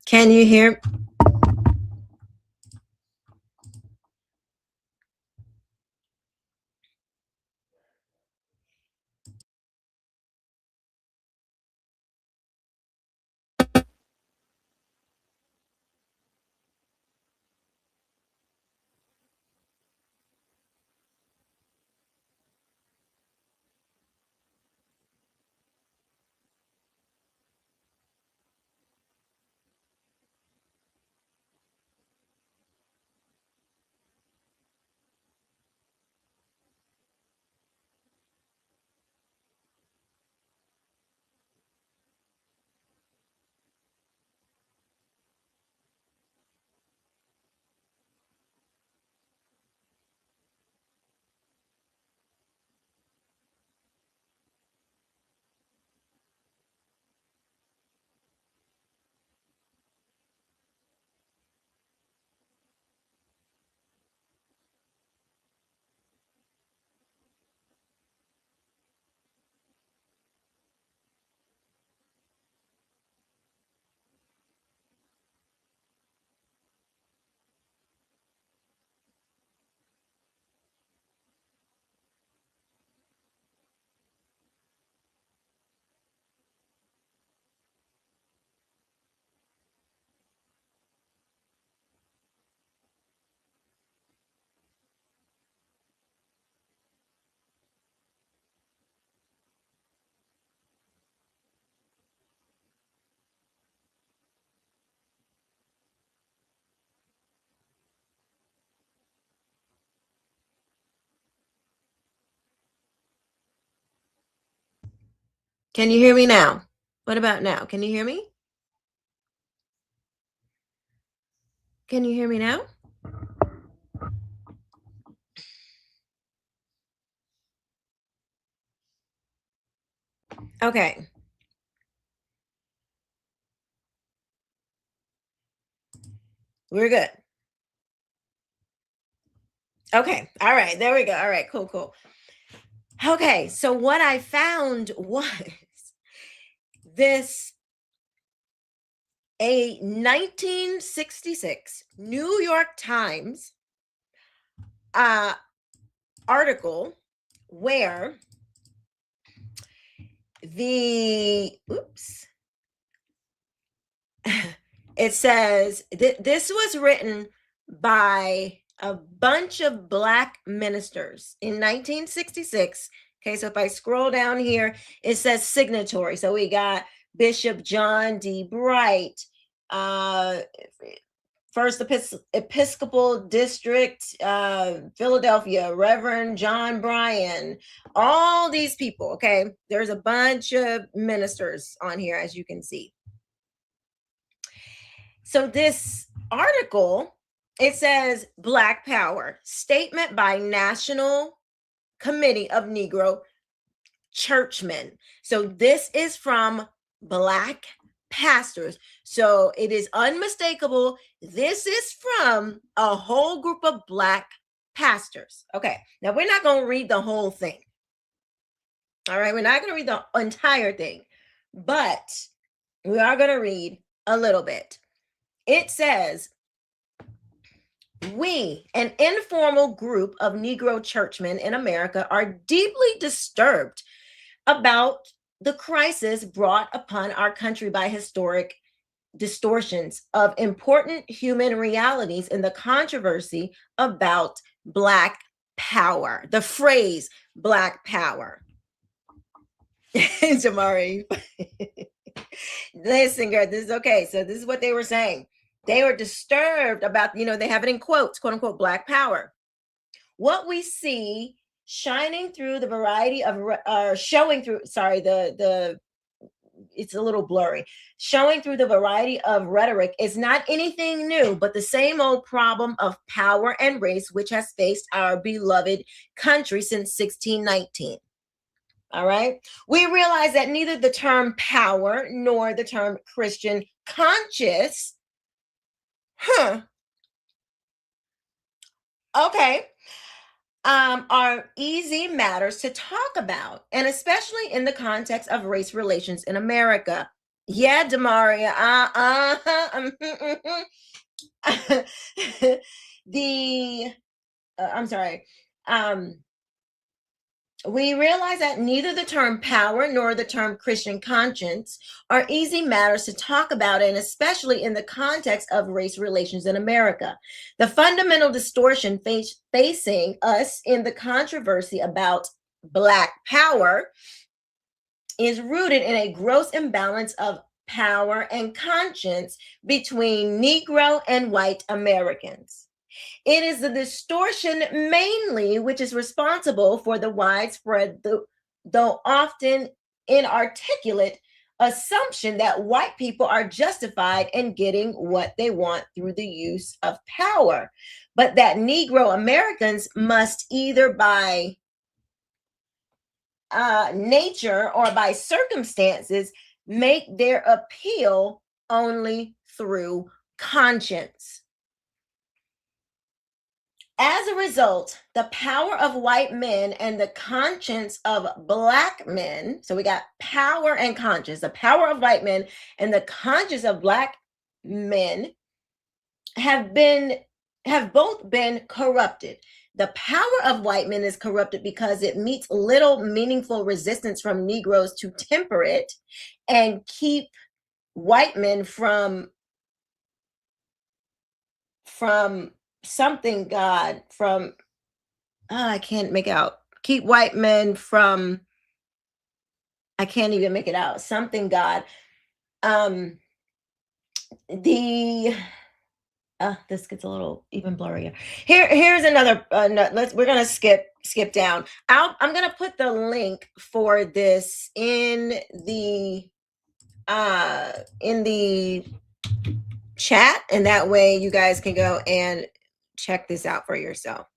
Can you hear? Can you hear me now? What about now? Can you hear me? Can you hear me now? Okay. We're good. Okay. All right. There we go. All right. Cool, cool. Okay. So what I found was this a 1966 New York Times article where it says this was written by a bunch of Black ministers in 1966. Okay, so if I scroll down here, it says signatory. So we got Bishop John D. Bright, First Episcopal District, Philadelphia, Reverend John Bryan, all these people. Okay, there's a bunch of ministers on here, as you can see. So this article, it says Black Power, statement by National Committee of Negro Churchmen. So this is from Black pastors. So it is unmistakable. This is from a whole group of Black pastors. Okay, now we're not going to read the whole thing. All right, we're not going to read the entire thing, but we are going to read a little bit. It says, we, an informal group of Negro churchmen in America, are deeply disturbed about the crisis brought upon our country by historic distortions of important human realities in the controversy about Black power, the phrase Black power. Jamari, listen, girl, this is okay. So this is what they were saying. They were disturbed about, they have it in quotes, quote unquote, Black power. What we see shining through the variety of, showing through, sorry, it's a little blurry. Showing through the variety of rhetoric is not anything new, but the same old problem of power and race, which has faced our beloved country since 1619. All right. We realize that neither the term power nor the term Christian conscience, okay, are easy matters to talk about, and especially in the context of race relations in America. Yeah, Demaria. The I'm sorry. Um, we realize that neither the term power nor the term Christian conscience are easy matters to talk about, and especially in the context of race relations in America. The fundamental distortion facing us in the controversy about Black power is rooted in a gross imbalance of power and conscience between Negro and white Americans. It is the distortion mainly which is responsible for the widespread, though often inarticulate, assumption that white people are justified in getting what they want through the use of power, but that Negro Americans must either by nature or by circumstances make their appeal only through conscience. As a result, the power of white men and the conscience of Black men, so we got power and conscience, the power of white men and the conscience of Black men have both been corrupted. The power of white men is corrupted because it meets little meaningful resistance from Negroes to temper it and keep white men from something God, from I can't make out. Keep white men from, I can't even make it out. Something God. Um the This gets a little even blurrier. Here's another. We're gonna skip down. I'm gonna put the link for this in the chat, and that way you guys can go and check this out for yourself.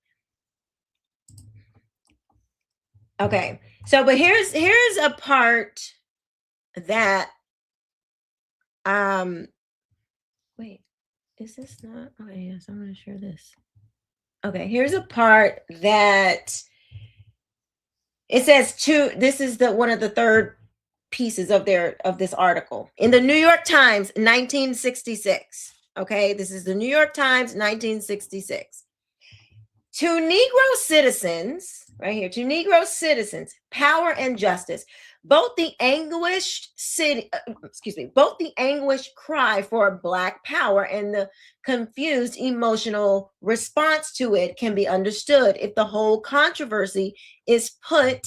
Okay, so but here's a part that wait, is this not? Oh yes, I'm gonna share this. Okay, here's a part that it says this is the one of the third pieces of this article in the New York Times 1966. Okay, this is the New York Times 1966. To Negro citizens, right here, to Negro citizens, power and justice, both the anguished cry for Black power and the confused emotional response to it can be understood if the whole controversy is put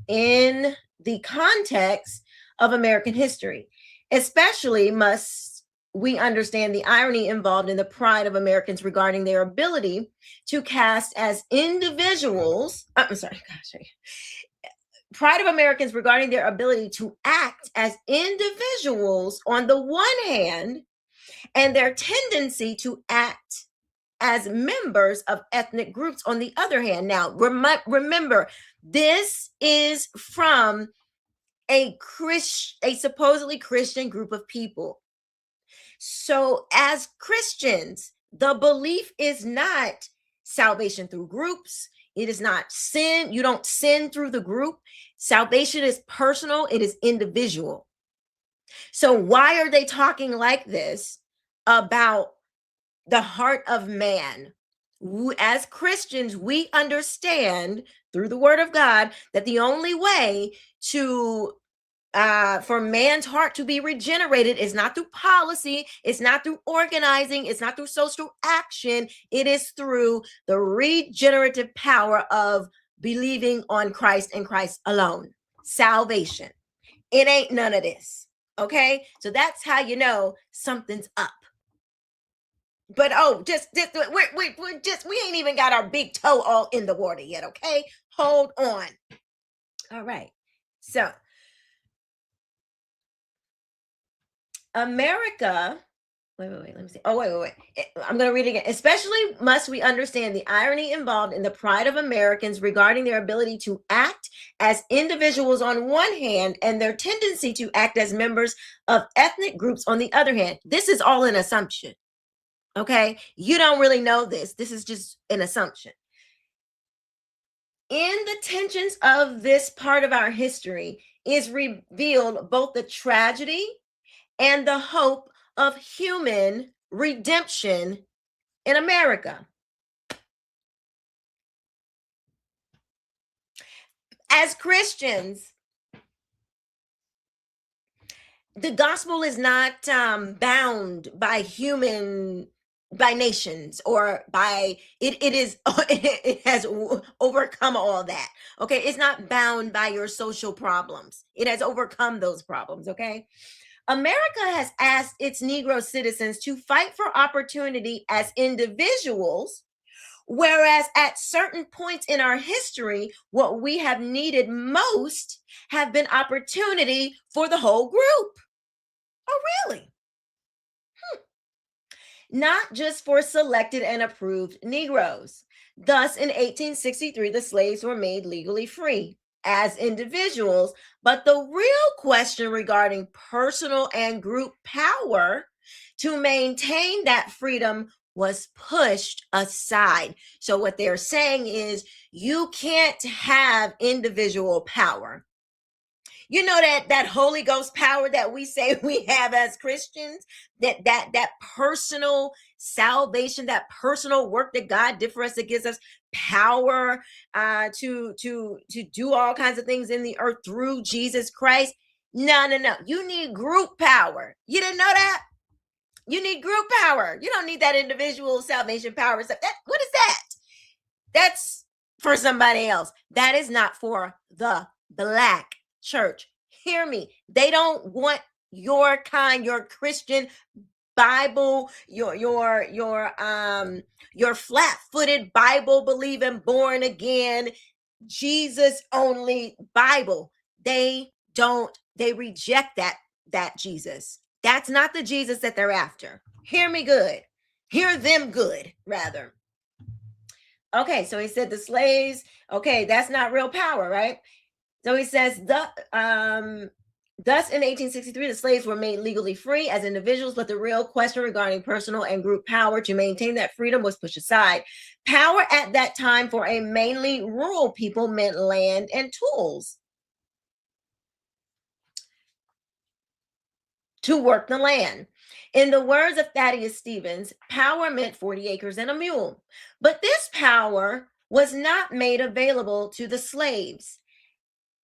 in the context of American history. Especially must we understand the irony involved in the pride of Americans regarding their ability to cast as individuals. Pride of Americans regarding their ability to act as individuals on the one hand, and their tendency to act as members of ethnic groups on the other hand. Now, remember, this is from a supposedly Christian group of people. So, as Christians, the belief is not salvation through groups. It is not sin. You don't sin through the group. Salvation is personal, it is individual. So, why are they talking like this about the heart of man? As Christians, we understand through the word of God that the only way to for man's heart to be regenerated is not through policy, it's not through organizing, it's not through social action, it is through the regenerative power of believing on Christ and Christ alone. Salvation. It ain't none of this. Okay? So that's how you know something's up. But we ain't even got our big toe all in the water yet, okay? Hold on. All right. So America, wait, let me see. Oh, wait. I'm going to read it again. Especially must we understand the irony involved in the pride of Americans regarding their ability to act as individuals on one hand and their tendency to act as members of ethnic groups on the other hand. This is all an assumption. Okay? You don't really know this. This is just an assumption. In the tensions of this part of our history is revealed both the tragedy and the hope of human redemption in America. As Christians, the gospel is not bound by nations or by it is it has overcome all that. Okay, it's not bound by your social problems. It has overcome those problems. Okay, America has asked its Negro citizens to fight for opportunity as individuals, whereas at certain points in our history, what we have needed most have been opportunity for the whole group. Oh, really? Not just for selected and approved Negroes. Thus, in 1863, the slaves were made legally free as individuals. But the real question regarding personal and group power to maintain that freedom was pushed aside. So, what they're saying is you can't have individual power. You know that Holy Ghost power that we say we have as Christians, that personal salvation, that personal work that God did for us, that gives us power to do all kinds of things in the earth through Jesus Christ. No. You need group power. You didn't know that? You need group power. You don't need that individual salvation power. What is that? That's for somebody else. That is not for the Black church. Hear me. They don't want your kind, your Christian Bible, your flat-footed Bible believing, born again, Jesus only Bible. They reject that Jesus. That's not the Jesus that they're after. Hear me good. Hear them good, rather. Okay, so he said the slaves, okay, that's not real power, right? So he says, thus in 1863, the slaves were made legally free as individuals, but the real question regarding personal and group power to maintain that freedom was pushed aside. Power at that time for a mainly rural people meant land and tools to work the land. In the words of Thaddeus Stevens, power meant 40 acres and a mule. But this power was not made available to the slaves.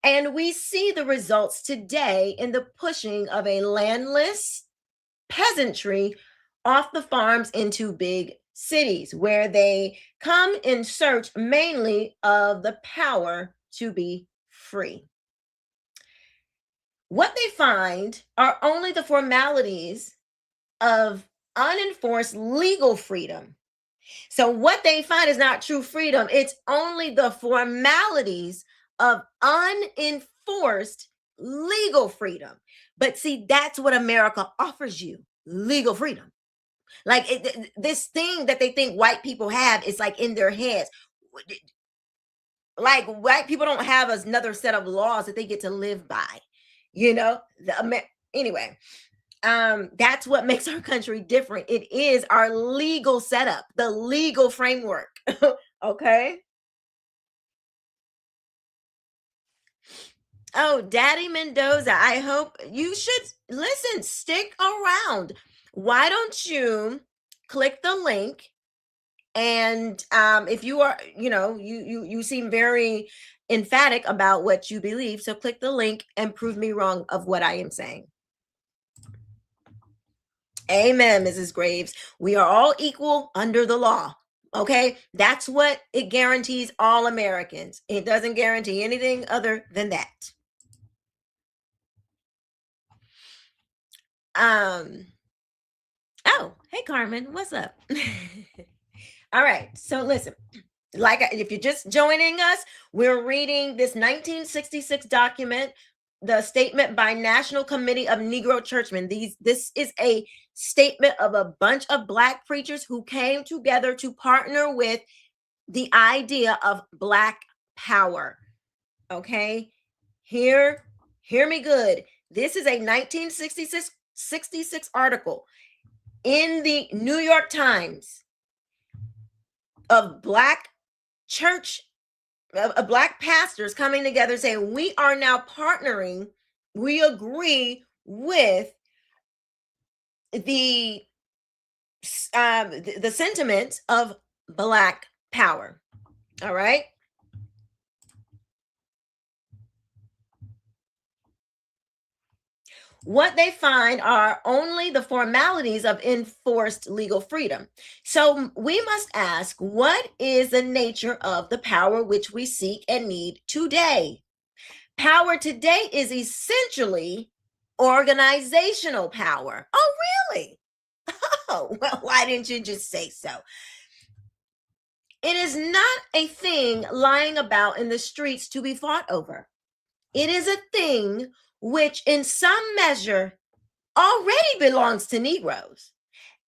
And we see the results today in the pushing of a landless peasantry off the farms into big cities, where they come in search mainly of the power to be free. What they find are only the formalities of unenforced legal freedom. So what they find is not true freedom. It's only the formalities of unenforced legal freedom. But see, that's what America offers you, legal freedom. Like this thing that they think white people have is like in their heads. Like white people don't have another set of laws that they get to live by. Anyway, that's what makes our country different. It is our legal setup, the legal framework. Okay. Oh, Daddy Mendoza, I hope you should listen, stick around. Why don't you click the link? And if you are, you seem very emphatic about what you believe, so click the link and prove me wrong of what I am saying. Amen, Mrs. Graves. We are all equal under the law. Okay, that's what it guarantees all Americans. It doesn't guarantee anything other than that. Oh, hey Carmen, what's up? All right, so listen, if you're just joining us, we're reading this 1966 document, the statement by National Committee of Negro Churchmen. This is a statement of a bunch of Black preachers who came together to partner with the idea of Black power. Okay, hear me good. This is a 1966 article in the New York Times of Black church, of Black pastors coming together saying, we are now partnering, we agree with the the sentiment of Black power. All right. What they find are only the formalities of enforced legal freedom. So we must ask, what is the nature of the power which we seek and need today? Power today is essentially organizational power. Oh, really? Oh, well, why didn't you just say so? It is not a thing lying about in the streets to be fought over. It is a thing which, in some measure, already belongs to Negroes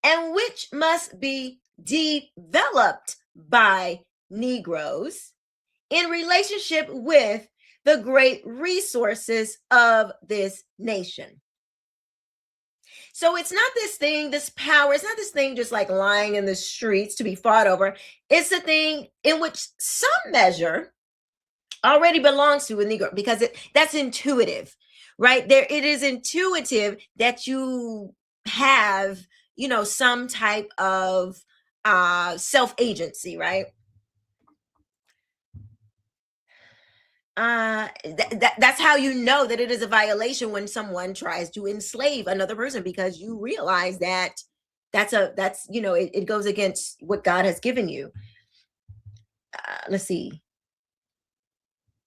and which must be developed by Negroes in relationship with the great resources of this nation. So it's not this thing, this power, it's not this thing just like lying in the streets to be fought over. It's a thing in which some measure already belongs to a Negro, because that's intuitive, right? There, it is intuitive that you have, some type of self-agency, right? That's how you know that it is a violation when someone tries to enslave another person, because you realize that it goes against what God has given you. Let's see.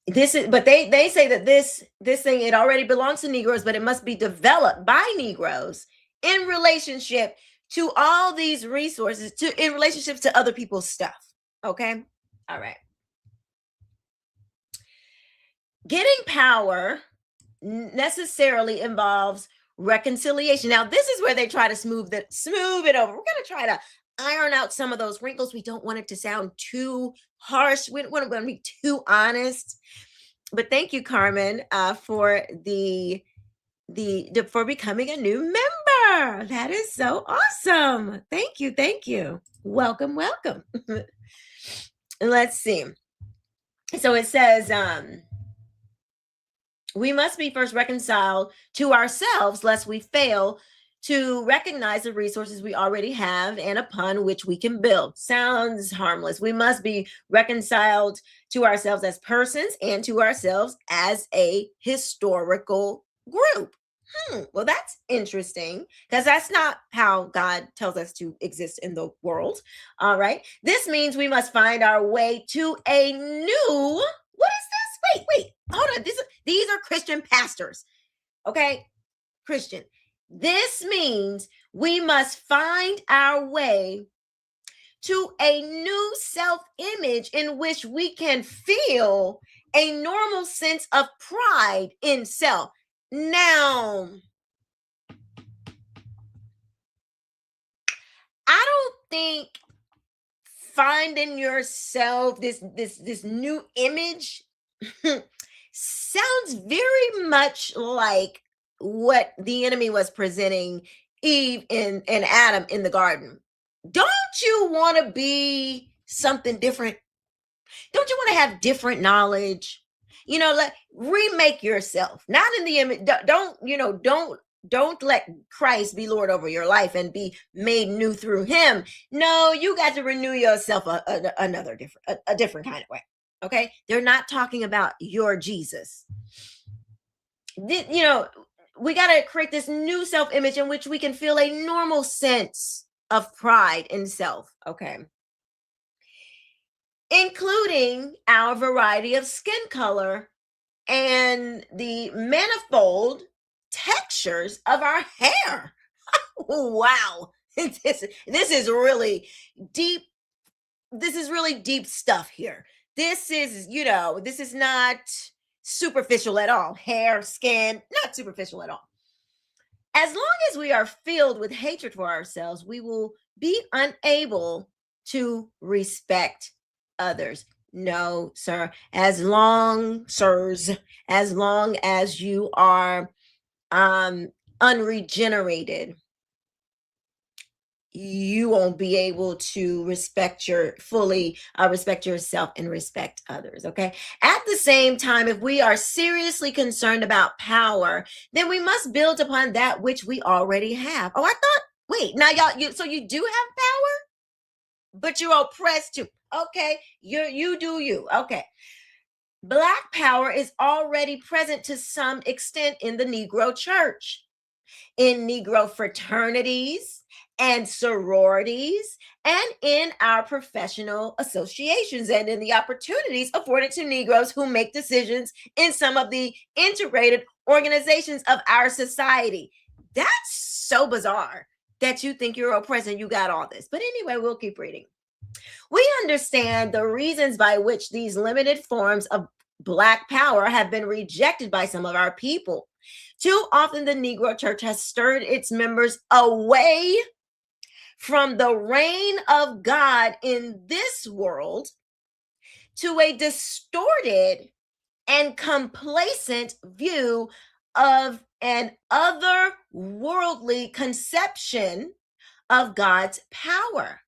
But they say that this thing, it already belongs to Negroes, but it must be developed by Negroes in relationship to all these resources, in relationships to other people's stuff. Okay. All right. Getting power necessarily involves reconciliation. Now, this is where they try to smooth it over. We're going to try to iron out some of those wrinkles. We don't want it to sound too harsh. We don't want to be too honest. But thank you, Carmen, for for becoming a new member. That is so awesome. Thank you. Welcome. Let's see. So it says, we must be first reconciled to ourselves, lest we fail to recognize the resources we already have and upon which we can build. Sounds harmless. We must be reconciled to ourselves as persons and to ourselves as a historical group. Well, that's interesting, because that's not how God tells us to exist in the world. All right. This means we must find our way to a new, what is this? Wait, hold on. These are Christian pastors. Okay. Christian. This means we must find our way to a new self-image in which we can feel a normal sense of pride in self. Now, I don't think finding yourself, this new image sounds very much like what the enemy was presenting Eve and Adam in the garden. Don't you want to be something different? Don't you want to have different knowledge? Remake yourself, not in the image. Don't let Christ be Lord over your life and be made new through him. No, you got to renew yourself a different kind of way. Okay. They're not talking about your Jesus. We got to create this new self-image in which we can feel a normal sense of pride in self. Okay. Including our variety of skin color and the manifold textures of our hair. Wow. This is really deep. This is really deep stuff here. This is not superficial at all. Hair, skin, not superficial at all. As long as we are filled with hatred for ourselves, we will be unable to respect others. No, sir. As long as you are unregenerated, you won't be able to respect yourself and respect others. Okay. At the same time, if we are seriously concerned about power, then we must build upon that which we already have. Oh, I thought wait, now y'all, so you do have power, but you're oppressed too. Okay, you do you. Okay. Black power is already present to some extent in the Negro church, in Negro fraternities and sororities, and in our professional associations, and in the opportunities afforded to Negroes who make decisions in some of the integrated organizations of our society. That's so bizarre that you think you're oppressed and you got all this. But anyway, we'll keep reading. We understand the reasons by which these limited forms of Black power have been rejected by some of our people. Too often, the Negro church has stirred its members away from the reign of God in this world to a distorted and complacent view of an otherworldly conception of God's power.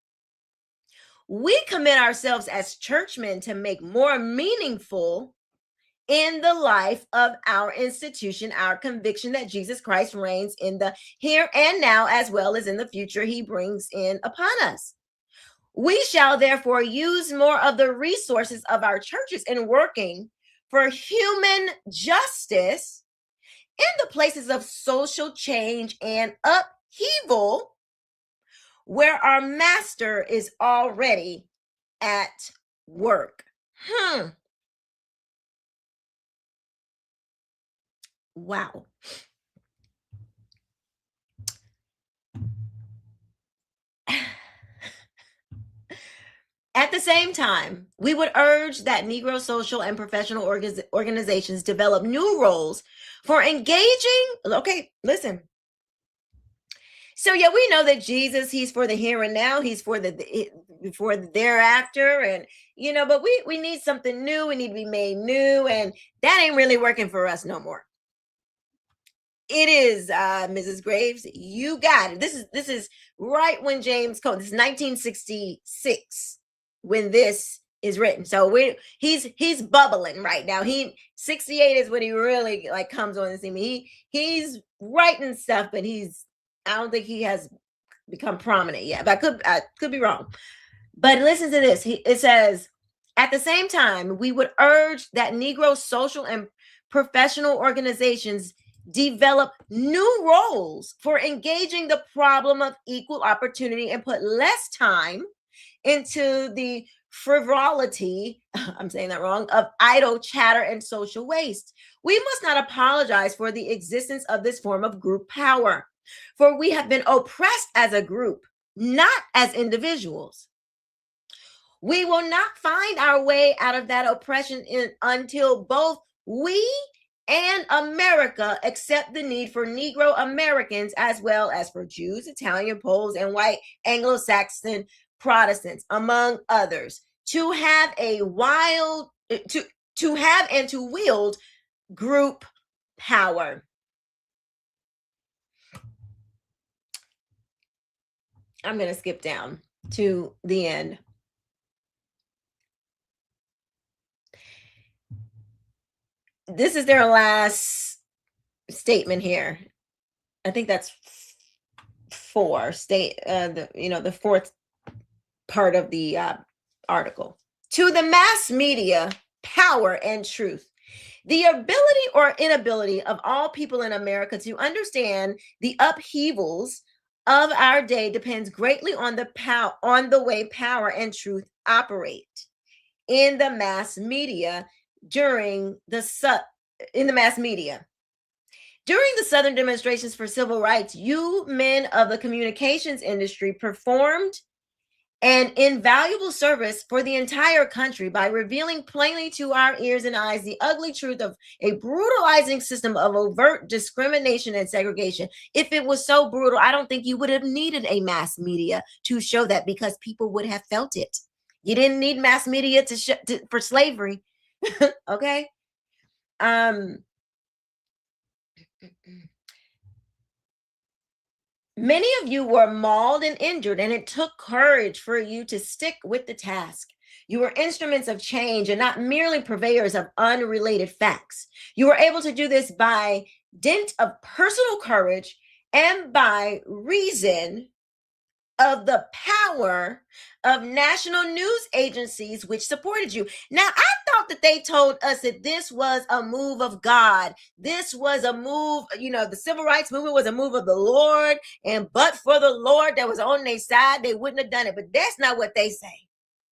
We commit ourselves as churchmen to make more meaningful in the life of our institution our conviction that Jesus Christ reigns in the here and now, as well as in the future he brings in upon us. We shall therefore use more of the resources of our churches in working for human justice in the places of social change and upheaval where our master is already at work. Wow. At the same time, we would urge that Negro social and professional organizations develop new roles for engaging. Okay, listen. So yeah, we know that Jesus, he's for the here and now, he's for the thereafter, and but we need something new. We need to be made new, and that ain't really working for us no more. It is, Mrs. Graves. You got it. This is right when James Cone. This is 1966 when this is written. So he's bubbling right now. 68 is when he really like comes on the scene. He's writing stuff, but I don't think he has become prominent yet. But I could be wrong. But listen to this. It says, at the same time, we would urge that Negro social and professional organizations develop new roles for engaging the problem of equal opportunity and put less time into the frivolity, I'm saying that wrong, of idle chatter and social waste. We must not apologize for the existence of this form of group power, for we have been oppressed as a group, not as individuals. We will not find our way out of that oppression until both we and America accept the need for Negro Americans as well as for Jews, Italian, Poles, and white Anglo-Saxon Protestants, among others, to have to have and to wield group power. I'm going to skip down to the end. This is their last statement here. I think that's the fourth part of the article. To the mass media, power and truth. The ability or inability of all people in America to understand the upheavals of our day depends greatly on the way power and truth operate in the mass media. During the Southern demonstrations for civil rights, you men of the communications industry performed an invaluable service for the entire country by revealing plainly to our ears and eyes the ugly truth of a brutalizing system of overt discrimination and segregation. If it was so brutal, I don't think you would have needed a mass media to show that, because people would have felt it. You didn't need mass media for slavery. Okay. Many of you were mauled and injured, and it took courage for you to stick with the task. You were instruments of change and not merely purveyors of unrelated facts. You were able to do this by dint of personal courage and by reason of the power of national news agencies which supported you. Now, I thought that they told us that this was a move of God. This was a move, the civil rights movement was a move of the Lord, and but for the Lord that was on their side, they wouldn't have done it. But that's not what they say.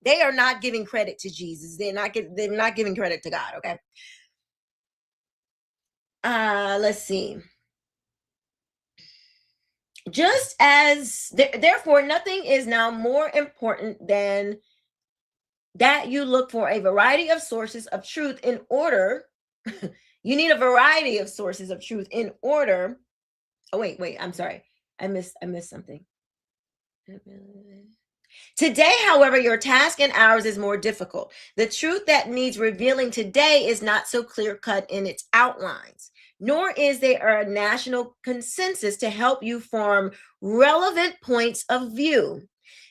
They are not giving credit to Jesus. They're not giving credit to God, okay? Let's see. Just as therefore nothing is now more important than that you look for a variety of sources of truth in order you need a variety of sources of truth in order. Oh, wait, I'm sorry. I missed something. Today, however, your task and ours is more difficult. The truth that needs revealing today is not so clear-cut in its outlines, nor is there a national consensus to help you form relevant points of view.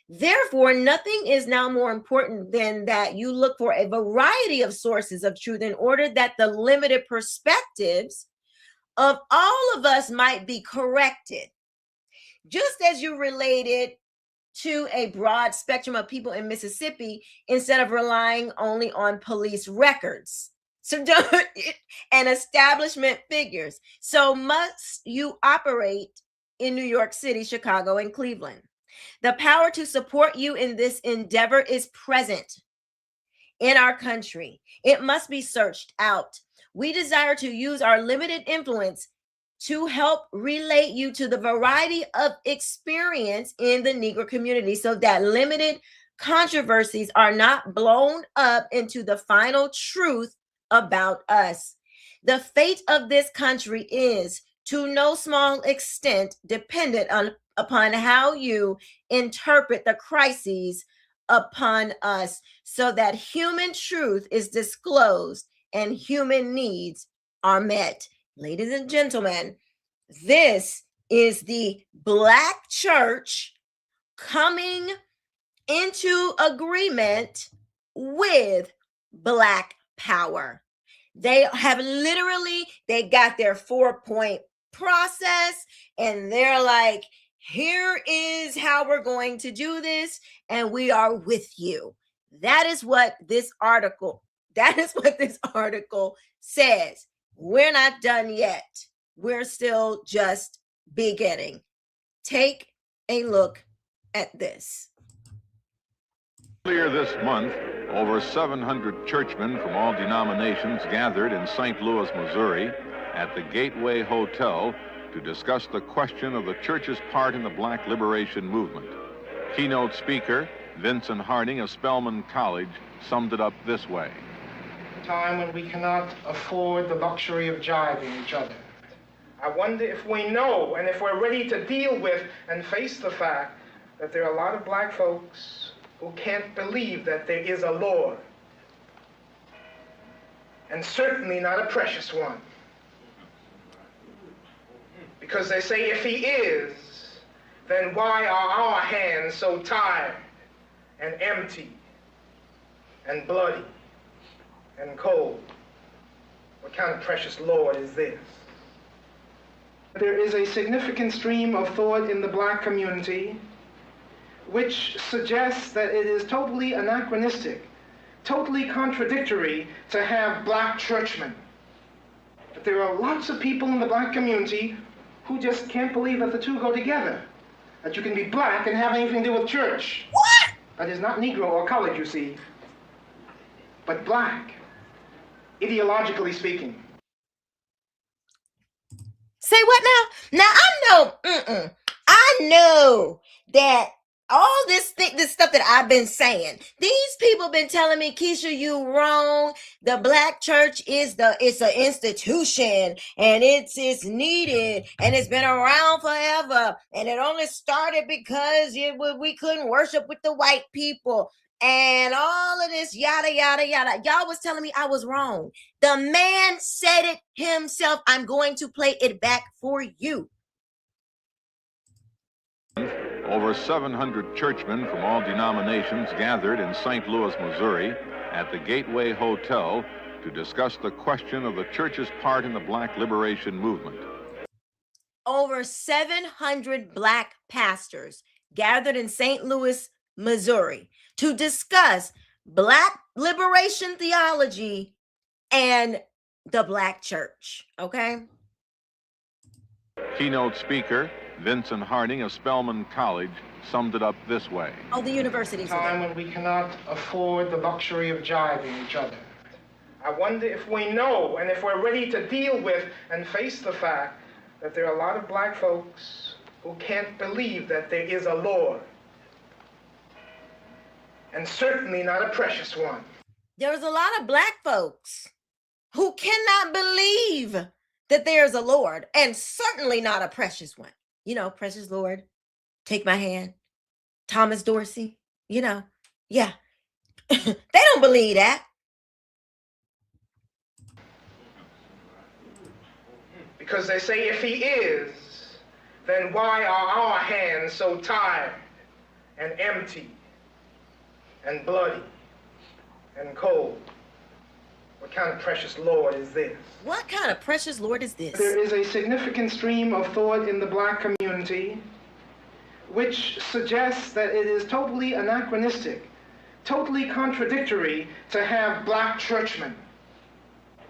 Therefore, nothing is now more important than that you look for a variety of sources of truth in order that the limited perspectives of all of us might be corrected. Just as you related to a broad spectrum of people in Mississippi instead of relying only on police records. So and establishment figures. So must you operate in New York City, Chicago, and Cleveland. The power to support you in this endeavor is present in our country. It must be searched out. We desire to use our limited influence to help relate you to the variety of experience in the Negro community so that limited controversies are not blown up into the final truth about us. The fate of this country is, to no small extent, dependent upon how you interpret the crises upon us so that human truth is disclosed and human needs are met. Ladies and gentlemen, this is the Black church coming into agreement with Black power. They have they got their 4-point process, and they're like, here is how we're going to do this, and we are with you. That is what this article says. We're not done yet. We're still just beginning. Take a look at this. Earlier this month, over 700 churchmen from all denominations gathered in St. Louis, Missouri, at the Gateway Hotel to discuss the question of the church's part in the Black liberation movement. Keynote speaker Vincent Harding of Spelman College summed it up this way. Time when we cannot afford the luxury of jibing each other. I wonder if we know and if we're ready to deal with and face the fact that there are a lot of black folks who can't believe that there is a Lord, and certainly not a precious one. Because they say, if he is, then why are our hands so tired and empty and bloody and cold? What kind of precious Lord is this? There is a significant stream of thought in the black community which suggests that it is totally anachronistic, totally contradictory to have black churchmen. But there are lots of people in the black community who just can't believe that the two go together, that you can be black and have anything to do with church. What? That is not Negro or colored, you see, but black, ideologically speaking. Say what now? Now I know that all this stuff that I've been saying, these people been telling me, Quisha, you wrong. The black church it's an institution, and it's needed, and it's been around forever, and it only started because we couldn't worship with the white people, and all of this yada yada yada. Y'all was telling me I was wrong. The man said it himself. I'm going to play it back for you. Over 700 churchmen from all denominations gathered in St. Louis, Missouri, at the Gateway Hotel to discuss the question of the church's part in the Black liberation movement. Over 700 black pastors gathered in St. Louis, Missouri, to discuss Black liberation theology and the Black church. Okay. Keynote speaker Vincent Harding of Spelman College summed it up this way. Oh, the universities. Time when we cannot afford the luxury of jibing each other. I wonder if we know and if we're ready to deal with and face the fact that there are a lot of black folks who can't believe that there is a Lord, and certainly not a precious one. There's a lot of black folks who cannot believe that there's a Lord, and certainly not a precious one. You know, precious Lord, take my hand. Thomas Dorsey, you know, yeah. They don't believe that. Because they say if he is, then why are our hands so tired and empty and bloody and cold? What kind of precious Lord is this? What kind of precious Lord is this? There is a significant stream of thought in the black community which suggests that it is totally anachronistic, totally contradictory to have black churchmen.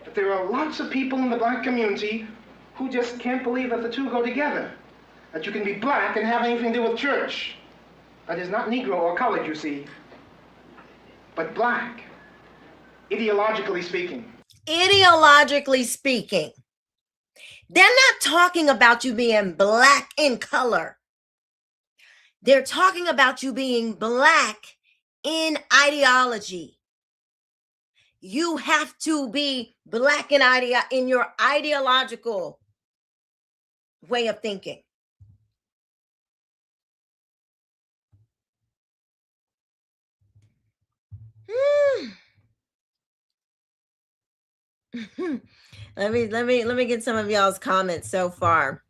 But there are lots of people in the black community who just can't believe that the two go together, that you can be black and have anything to do with church. That is not Negro or colored, you see, but black, ideologically speaking. Ideologically speaking. They're not talking about you being black in color. They're talking about you being black in ideology. You have to be black in your ideological way of thinking. Let me get some of y'all's comments so far.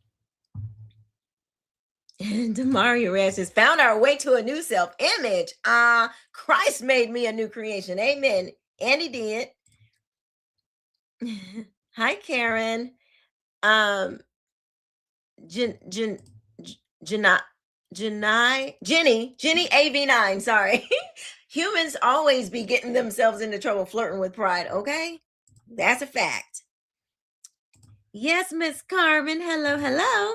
Demario Reyes says, found our way to a new self-image. Christ made me a new creation. Amen. And he did. Hi, Karen. Jenny AV9, sorry. Humans always be getting themselves into trouble flirting with pride, okay? That's a fact. Yes, Miss Carmen. Hello, hello.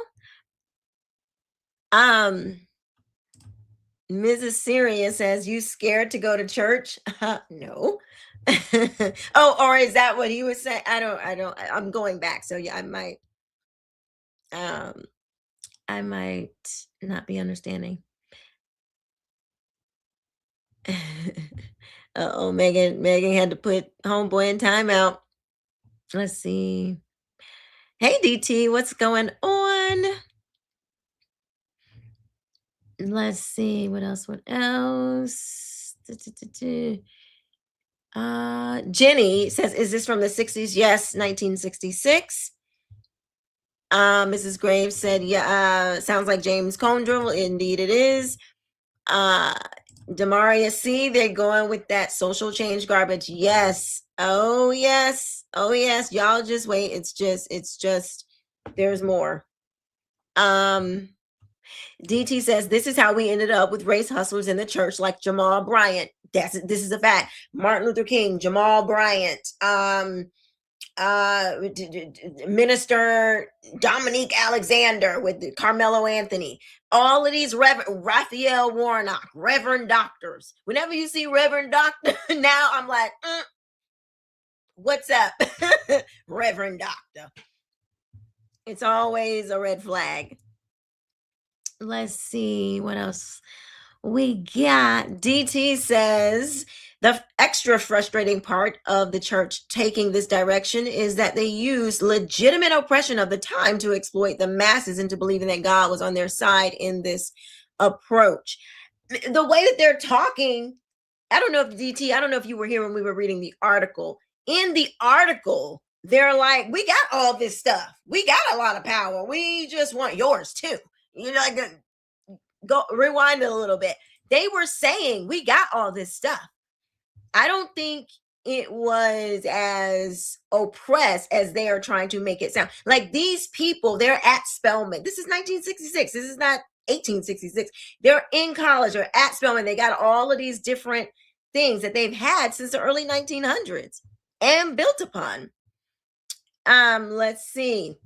Mrs. Sirius says, you scared to go to church? No. Oh, or is that what he was saying? I'm going back. So yeah, I might not be understanding. Uh-oh, Megan had to put homeboy in timeout. Let's see. Hey, DT, what's going on? Let's see. What else? Jenny says, is this from the 60s? Yes, 1966. Mrs. Graves said, yeah, sounds like James Condrell. Indeed it is. Demaria, see, they're going with that social change garbage. Yes. Oh, yes. Oh, yes. Y'all just wait. It's just, there's more. DT says, this is how we ended up with race hustlers in the church like Jamal Bryant. This is a fact. Martin Luther King, Jamal Bryant, Minister Dominique Alexander with Carmelo Anthony, all of these Raphael Warnock, Reverend Doctors. Whenever you see Reverend Doctor now, I'm like, what's up? Reverend Doctor. It's always a red flag. Let's see what else we got. DT says, the extra frustrating part of the church taking this direction is that they used legitimate oppression of the time to exploit the masses into believing that God was on their side in this approach. The way that they're talking, I don't know if you were here when we were reading the article. In the article, they're like, we got all this stuff. We got a lot of power. We just want yours too. You know, like, go rewind it a little bit. They were saying, we got all this stuff. I don't think it was as oppressed as they are trying to make it sound. Like, these people, they're at Spelman. This is 1966. This is not 1866. They're in college or at Spelman. They got all of these different things that they've had since the early 1900s and built upon. Let's see.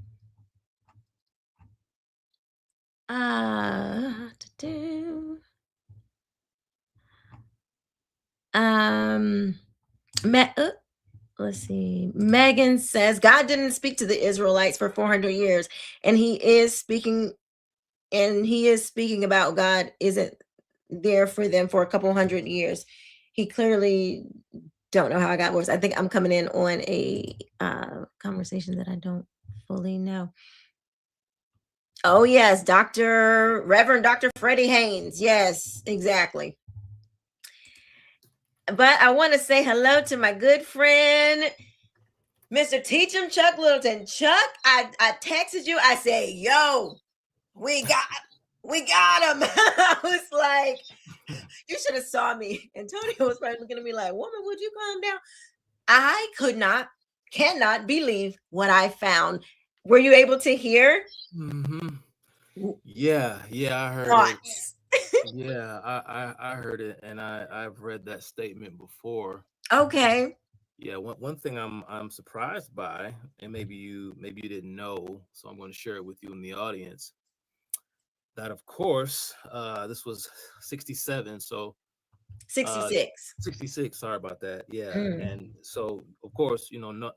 Let's see. Megan says God didn't speak to the Israelites for 400 years, and he is speaking about God isn't there for them for a couple hundred years. He clearly don't know how I got worse. I think I'm coming in on a conversation that I don't fully know. Oh yes, Reverend Dr. Freddie Haynes. Yes, exactly. But I want to say hello to my good friend, Mr. Teach Him Chuck Littleton. Chuck, I texted you. I say, yo, we got him. I was like, you should have saw me. Antonio was probably looking at me like, woman, would you calm down? I cannot believe what I found. Were you able to hear? Mm-hmm. Yeah, I heard Thoughts. it. Yeah, I heard it, and I've read that statement before. Okay. Yeah, one thing I'm surprised by, and maybe you didn't know, so I'm going to share it with you in the audience. That of course, this was 67, so 66. 66. Sorry about that. Yeah, and so of course, none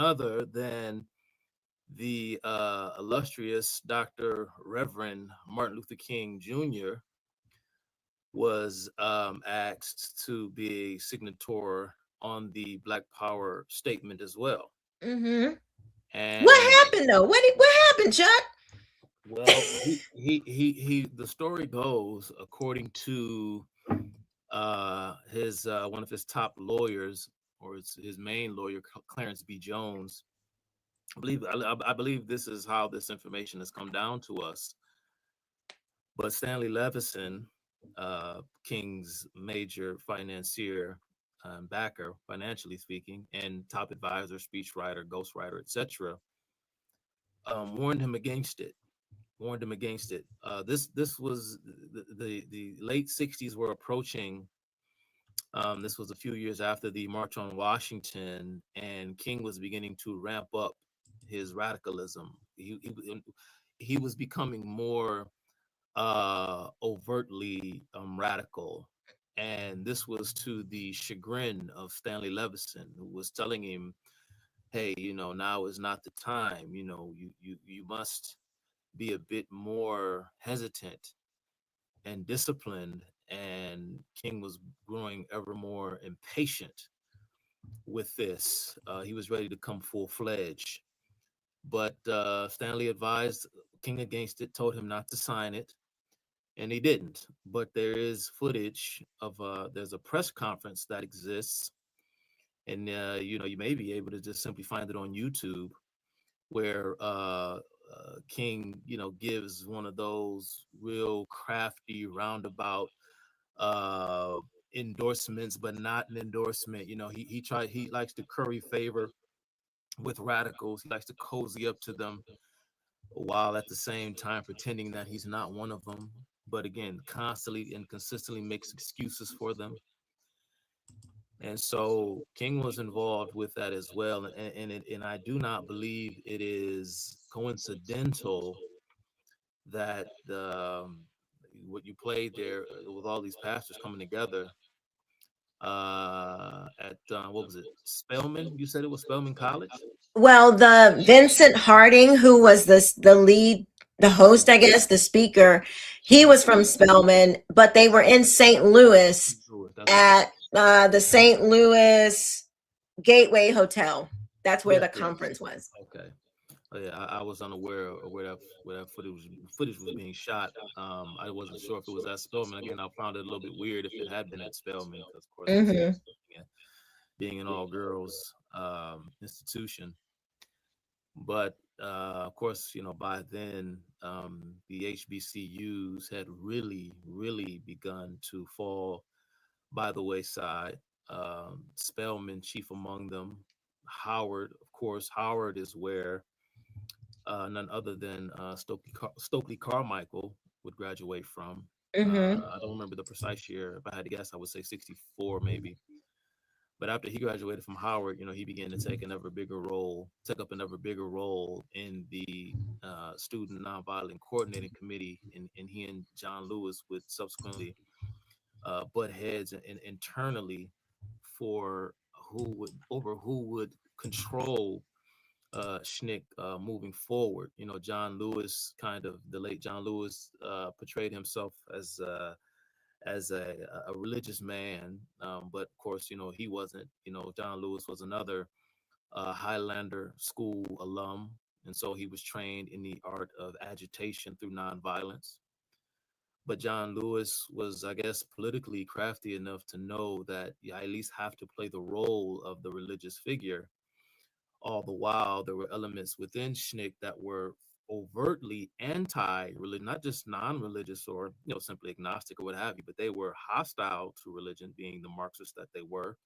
other than the illustrious Dr. Reverend Martin Luther King Jr. was asked to be a signator on the Black Power statement as well. Mm-hmm. And what happened though? What happened, Chuck? Well, he the story goes according to his one of his top lawyers, or his main lawyer, Clarence B. Jones. I believe this is how this information has come down to us. But Stanley Levison, King's major financier, backer, financially speaking, and top advisor, speechwriter, ghostwriter, etc., warned him against it. This was the late 60s were approaching. This was a few years after the March on Washington, and King was beginning to ramp up his radicalism. He was becoming more overtly radical, and this was to the chagrin of Stanley Levison, who was telling him, "Hey, now is not the time. You must be a bit more hesitant and disciplined." And King was growing ever more impatient with this. He was ready to come full-fledged. But Stanley advised King against it, told him not to sign it, and he didn't. But there is footage of there's a press conference that exists, and you may be able to just simply find it on YouTube, where King, gives one of those real crafty roundabout endorsements, but not an endorsement. He likes to curry favor with radicals. He likes to cozy up to them, while at the same time pretending that he's not one of them. But again, constantly and consistently makes excuses for them. And so King was involved with that as well. And I do not believe it is coincidental that what you played there with all these pastors coming together at what was it, Spelman? You said it was Spelman College? Well, the Vincent Harding, who was the lead, the host, I guess, the speaker, he was from Spelman, but they were in St. Louis at the St. Louis Gateway Hotel. That's where the conference was. Okay. Oh, yeah, I was unaware of where that footage was being shot. I wasn't sure if it was at Spelman. Again, I found it a little bit weird if it had been at Spelman, because of course, being an all girls institution. But of course, by then the HBCUs had really begun to fall by the wayside. Spelman chief among them. Howard, of course, Howard is where none other than Stokely Carmichael would graduate from. Mm-hmm. I don't remember the precise year. If I had to guess, I would say 64 maybe. But after he graduated from Howard, he began to take up another bigger role in the Student Nonviolent Coordinating Committee, and he and John Lewis would subsequently butt heads internally for who would control SNCC moving forward. The late John Lewis portrayed himself as a religious man, but of course, he wasn't. John Lewis was another Highlander school alum, and so he was trained in the art of agitation through nonviolence. But John Lewis was, I guess, politically crafty enough to know that you at least have to play the role of the religious figure. All the while, there were elements within SNCC that were overtly anti-religion, not just non-religious or simply agnostic or what have you, but they were hostile to religion, being the Marxists that they were.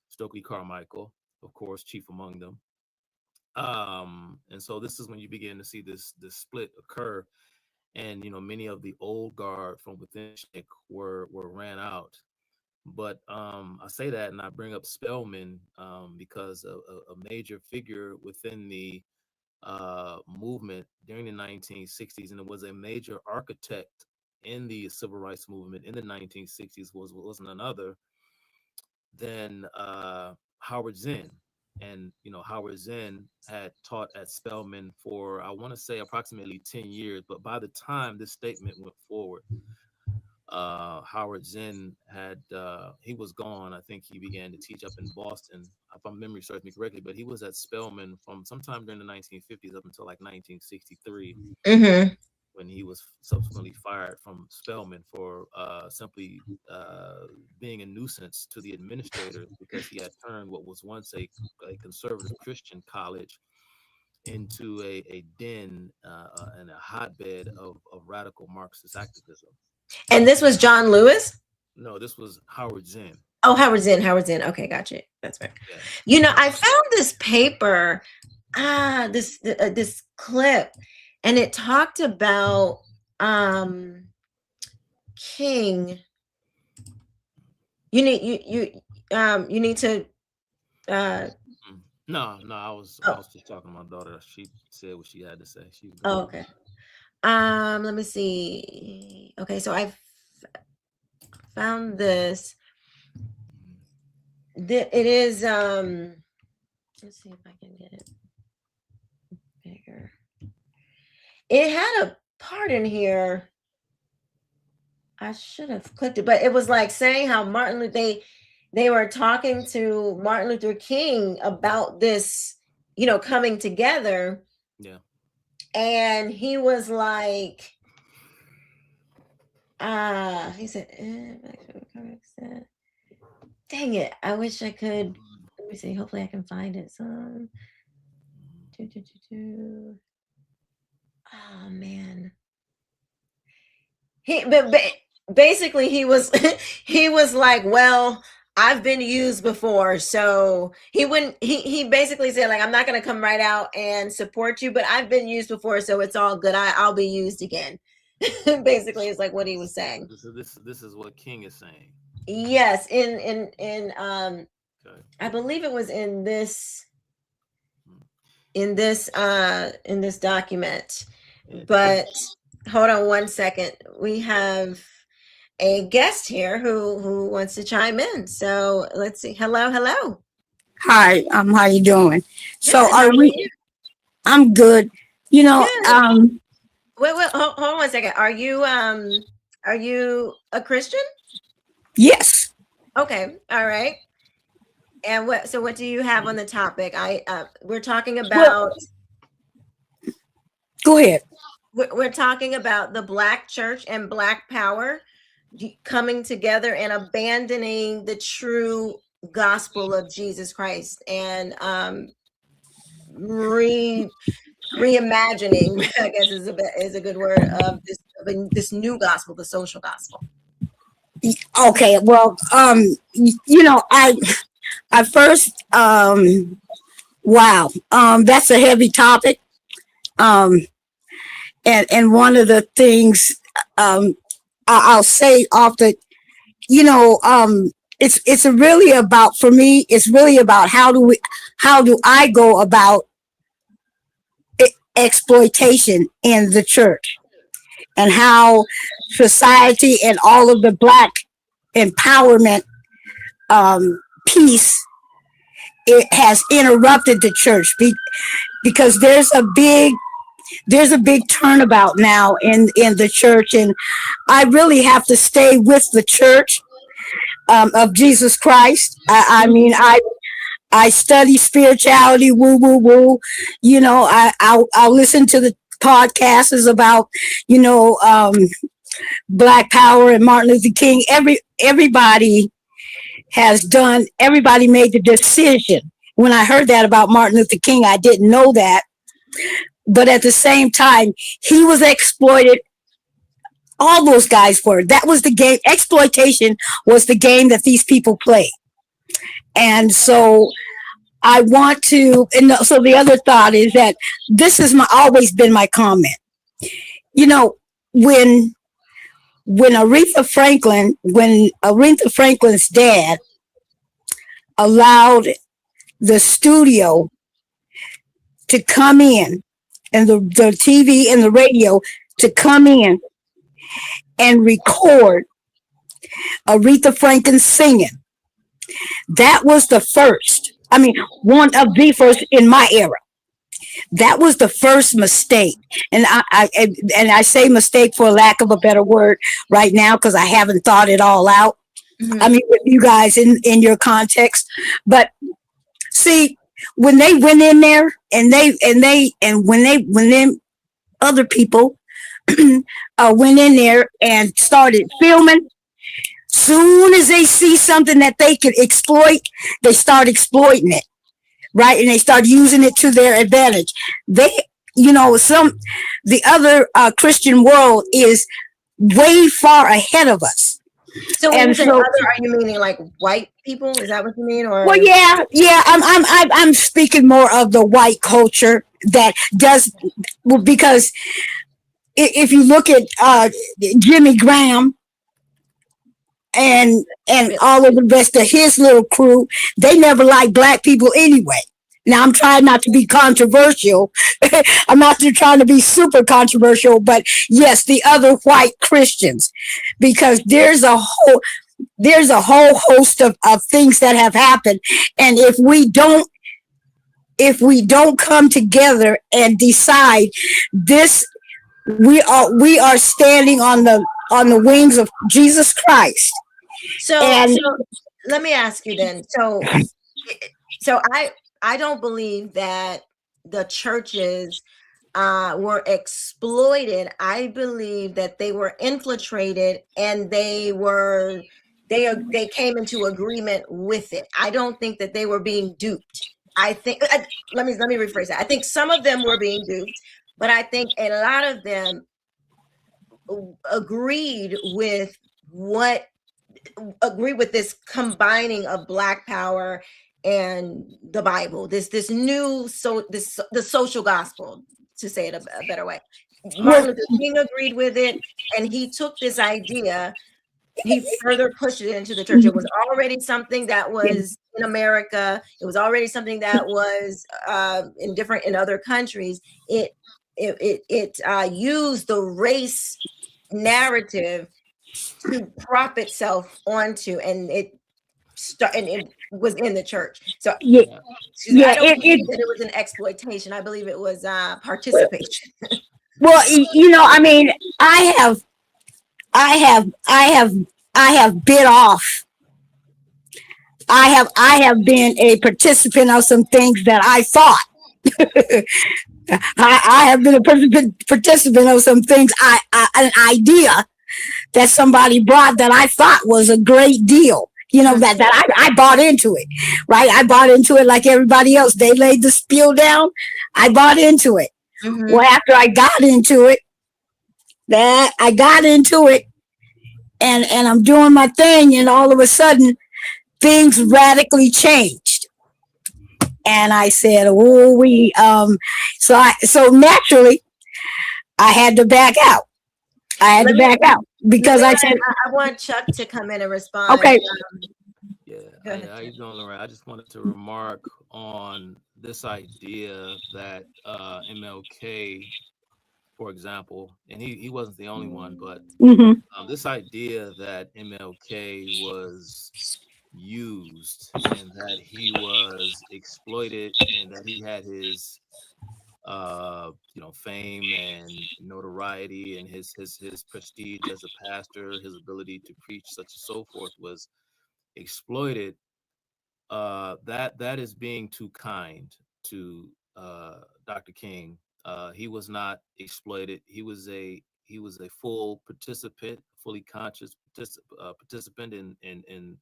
Stokely Carmichael, of course, chief among them. And so this is when you begin to see this split occur, and many of the old guard from within SNCC were ran out. But I say that, and I bring up Spelman because a major figure within the movement during the 1960s, and it was a major architect in the civil rights movement in the 1960s, was none other than Howard Zinn. And Howard Zinn had taught at Spelman for, I want to say, approximately 10 years. But by the time this statement went forward, Howard Zinn he was gone. I think he began to teach up in Boston, if my memory serves me correctly, but he was at Spelman from sometime during the 1950s up until like 1963, Mm-hmm. when he was subsequently fired from Spelman for simply being a nuisance to the administrators, because he had turned what was once a conservative Christian college into a den and a hotbed of radical Marxist activism. And this was John Lewis? No, this was Howard Zinn. Oh, Howard Zinn. Okay, gotcha. That's right. Yeah. I found this paper, this clip, and it talked about King. You need to No, I was just talking to my daughter. She said what she had to say. okay. Let me see. Okay, so I found this. It is let's see if I can get it bigger. It had a part in here. I should have clicked it, but it was like saying how they were talking to Martin Luther King about this, coming together. Yeah. And he was like, he said, dang it, I wish I could. Let me see, hopefully I can find it. Oh man. But basically he was he was like, well, I've been used before, so he basically said, like, I'm not going to come right out and support you, but I've been used before, so it's all good. I'll be used again. Basically, it's like what he was saying. So this is what King is saying. Yes, in I believe it was in this document. But hold on one second. We have a guest here who wants to chime in. So let's see. Hello. Hi, how you doing? So Good. I'm good. Wait, hold on one second. Are you a Christian? Yes. Okay, all right. And what do you have on the topic? We're talking about. Go ahead. We're talking about the Black church and Black power coming together and abandoning the true gospel of Jesus Christ and reimagining, I guess is a good word, of this new gospel, the social gospel. Okay, well, I first, wow, that's a heavy topic. And one of the things I'll say off the, it's really about, for me, it's really about how do I go about exploitation in the church, and how society and all of the Black empowerment piece, it has interrupted the church because there's a big turnabout now in the church, and I really have to stay with the church of Jesus Christ. I mean, I study spirituality, woo woo woo. I'll listen to the podcasts about Black Power and Martin Luther King. Everybody made the decision. When I heard that about Martin Luther King, I didn't know that. But at the same time, he was exploited. All those guys were. That was the game. Exploitation was the game that these people played. And so I want to, and so the other thought is that this is always been my comment. When Aretha Franklin's dad allowed the studio to come in, and the TV and the radio to come in and record Aretha Franklin singing, that was the first. I mean, one of the first in my era. That was the first mistake, and I say mistake for lack of a better word right now, because I haven't thought it all out. I mean, with you guys in your context, but see, when they went in there and when other people went in there and started filming, soon as they see something that they could exploit, they start exploiting it, right? And they start using it to their advantage. The other Christian world is way far ahead of us. So when you say other, are you meaning like white people? Is that what you mean? Or well, yeah. I'm speaking more of the white culture that does, because if you look at Jimmy Graham and all of the rest of his little crew, they never liked Black people anyway. Now, I'm trying not to be controversial. I'm not trying to be super controversial, but yes, the other white Christians, because there's a whole host of things that have happened. And if we don't come together and decide this, we are standing on the wings of Jesus Christ. So let me ask you then. So I don't believe that the churches were exploited. I believe that they were infiltrated, and they came into agreement with it. I don't think that they were being duped. I think let me rephrase that. I think some of them were being duped, but I think a lot of them agreed with this combining of Black power and the Bible, the social gospel, to say it a better way. Martin Luther King agreed with it, and he took this idea, he further pushed it into the church. It was already something that was in America. It was already something that was in other countries. It used the race narrative to prop itself onto, and it was in the church. So I don't believe that it was an exploitation. I believe it was participation. Well, I mean, I have bit off. I have been a participant of some things that I thought. I have been a participant of some things. An idea that somebody brought that I thought was a great deal. That I bought into it, right? I bought into it like everybody else. They laid the spiel down. I bought into it. Well, after I got into it, and I'm doing my thing, and all of a sudden, things radically changed. And I said, "Oh, so naturally, I had to back out. I had Let to me back out let because me I let said, I want Chuck to come in and respond. okay, Yeah, Go ahead, how Chuck. you doing, Lorraine? I just wanted to remark on this idea that MLK, for example, and he wasn't the only one, but hmm this idea that MLK was used and that he was exploited and that he had his fame and notoriety and his prestige as a pastor, his ability to preach, such and so forth, was exploited. That is being too kind to Dr. King. He was not exploited. He was a full participant, fully conscious participant in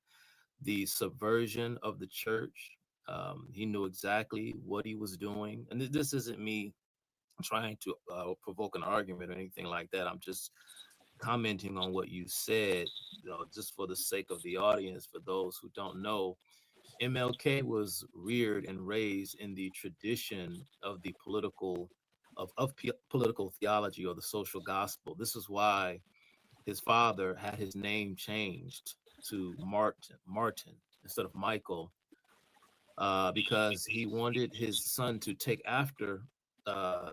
the subversion of the church. He knew exactly what he was doing, and this isn't me trying to provoke an argument or anything like that. I'm just commenting on what you said, just for the sake of the audience. For those who don't know, MLK was reared and raised in the tradition of the political theology or the social gospel. This is why his father had his name changed to Martin instead of Michael, because he wanted his son to take after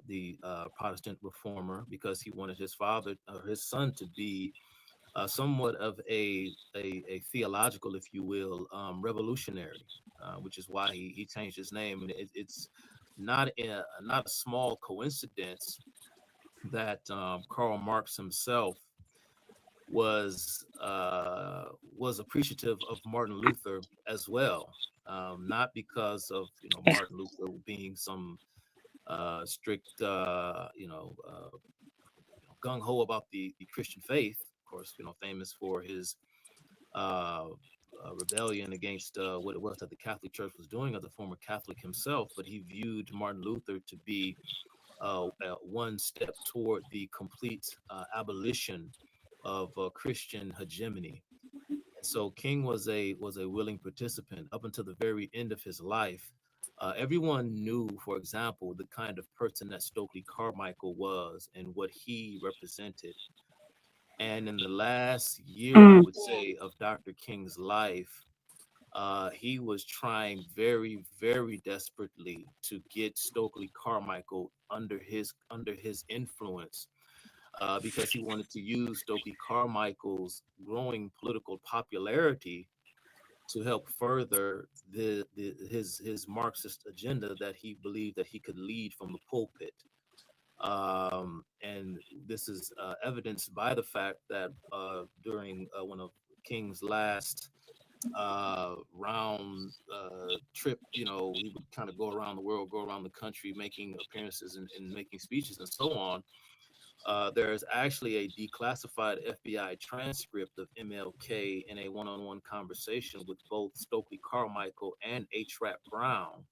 the Protestant reformer, because he wanted his father or his son to be somewhat of a theological, if you will, revolutionary, which is why he changed his name. And it's not a small coincidence that Karl Marx himself was appreciative of Martin Luther as well, not because of Martin Luther being some strict gung ho about the Christian faith. Of course, famous for his uh, rebellion against what it was that the Catholic Church was doing as a former Catholic himself, but he viewed Martin Luther to be one step toward the complete abolition of Christian hegemony. And so King was a willing participant up until the very end of his life. Everyone knew, for example, the kind of person that Stokely Carmichael was and what he represented. And in the last year, I mm, would say, of Dr. King's life, he was trying very, very desperately to get Stokely Carmichael under his influence, because he wanted to use Stokely Carmichael's growing political popularity to help further his Marxist agenda that he believed that he could lead from the pulpit. And this is evidenced by the fact that during one of King's last round trip, he would kind of go around the world, go around the country, making appearances and making speeches and so on. There's actually a declassified FBI transcript of MLK in a one-on-one conversation with both Stokely Carmichael and H. Rap Brown,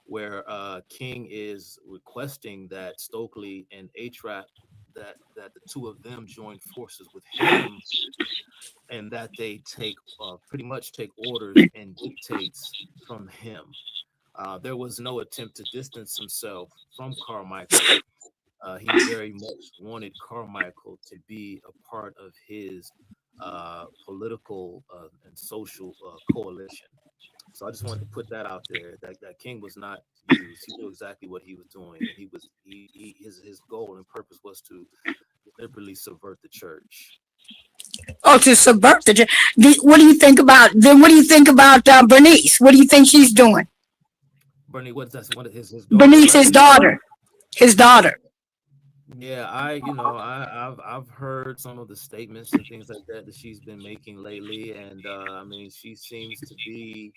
where King is requesting that Stokely and H. Rap, that the two of them join forces with him, and that they pretty much take orders and dictates from him. There was no attempt to distance himself from Carmichael. He very much wanted Carmichael to be a part of his political and social coalition. So I just wanted to put that out there, that King was not used. He knew exactly what he was doing, and his goal and purpose was to deliberately subvert the church. oh, to subvert the. What do you think about then? What do you think about Bernice? What do you think she's doing? Bernie, what's that? What is his daughter, Bernice, right? his daughter, his daughter. Yeah, I've heard some of the statements and things like that she's been making lately, and I mean, she seems to be.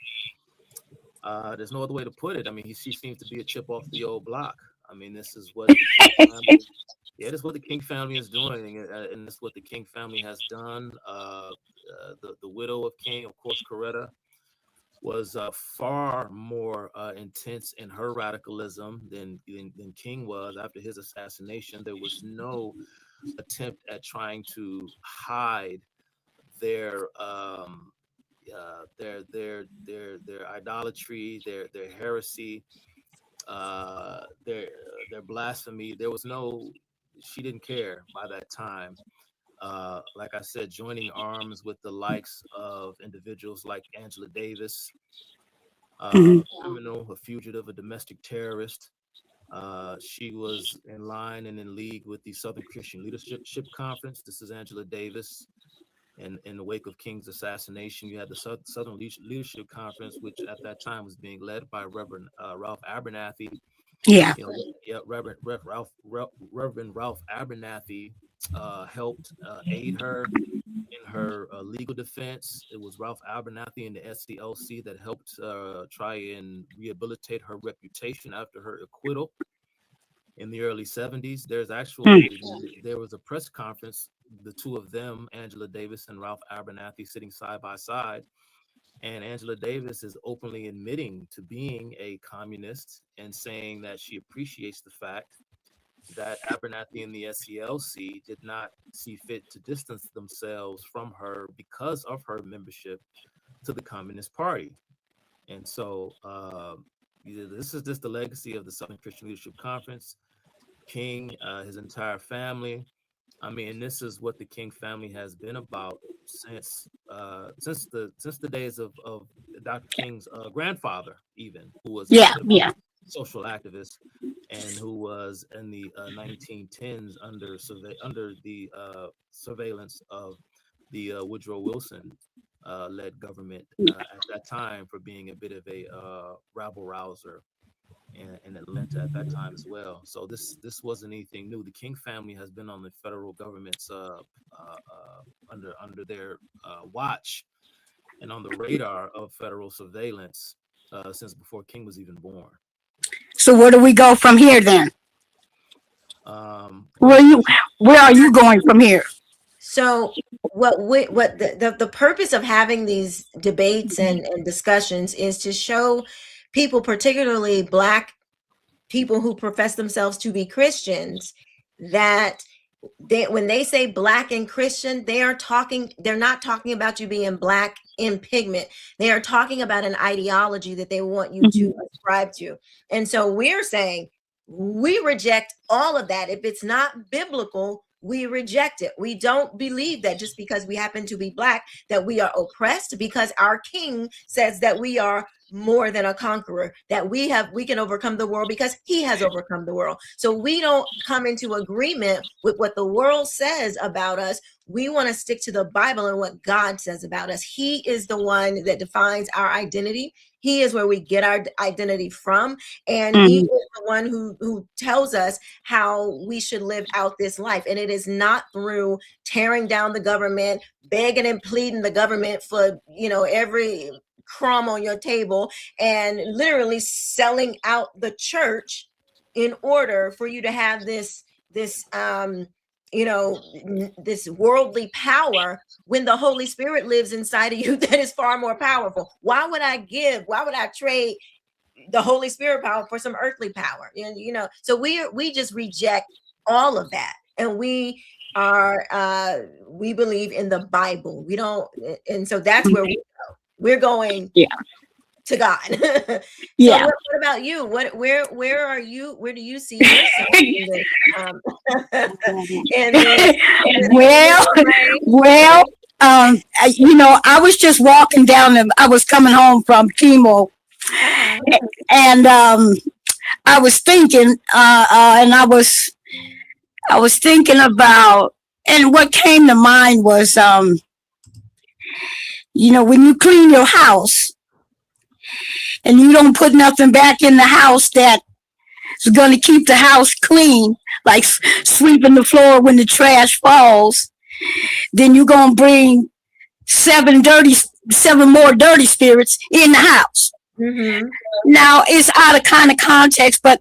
There's no other way to put it. I mean, she seems to be a chip off the old block. I mean, this is what the King family. Yeah, this is what the King family is doing, and this is what the King family has done. The widow of King, of course, Coretta, was far more intense in her radicalism than King was. After his assassination, there was no attempt at trying to hide their their idolatry, their heresy, their blasphemy. There was no, she didn't care by that time. Like I said, joining arms with the likes of individuals like Angela Davis, Mhm. criminal, a fugitive, a domestic terrorist. She was in line and in league with the Southern Christian Leadership Conference. This is Angela Davis. And in the wake of King's assassination, you had the Southern Leadership Conference, which at that time was being led by Reverend Ralph Abernathy. Yeah. You know, yeah, Reverend Ralph Abernathy helped aid her in her legal defense. It was Ralph Abernathy and the SCLC that helped try and rehabilitate her reputation after her acquittal in the early 70s. There was a press conference, the two of them, Angela Davis and Ralph Abernathy, sitting side by side. And Angela Davis is openly admitting to being a communist and saying that she appreciates the fact that Abernathy and the SCLC did not see fit to distance themselves from her because of her membership to the Communist Party. And so this is just the legacy of the Southern Christian Leadership Conference. King, his entire family. I mean, this is what the King family has been about since the days of Dr. King's grandfather, even, who was a Yeah. pivotal Yeah. social activist and who was in the 1910s under the surveillance of the Woodrow Wilson led government at that time for being a bit of a rabble rouser in Atlanta at that time as well. So this wasn't anything new. The King family has been on the federal government's under their watch and on the radar of federal surveillance since before King was even born. So where do we go from here then? Where are you going from here? So what the purpose of having these debates and discussions is to show people, particularly Black people who profess themselves to be Christians, that when they say Black and Christian, they're not talking about you being Black in pigment. They are talking about an ideology that they want you to ascribe to. And so we're saying we reject all of that. If it's not biblical, we reject it. We don't believe that just because we happen to be Black that we are oppressed, because our King says that we are more than a conqueror, that we can overcome the world because he has overcome the world. So we don't come into agreement with what the world says about us. We want to stick to the Bible and what God says about us. He is the one that defines our identity. He is where we get our identity from. And he is the one who tells us how we should live out this life. And it is not through tearing down the government, begging and pleading the government for, every crumb on your table, and literally selling out the church in order for you to have this worldly power, when the Holy Spirit lives inside of you that is far more powerful. Why would I trade the Holy Spirit power for some earthly power? And so we just reject all of that, and we believe in the Bible. We don't, and so that's where we're going to God. So what about you? Where are you? Where do you see yourself in this? I was just walking down and I was coming home from chemo, and I was thinking, and I was thinking about, and what came to mind was, when you clean your house and you don't put nothing back in the house that is going to keep the house clean, like sweeping the floor when the trash falls, then you're going to bring seven more dirty spirits in the house. Now it's out of kind of context, but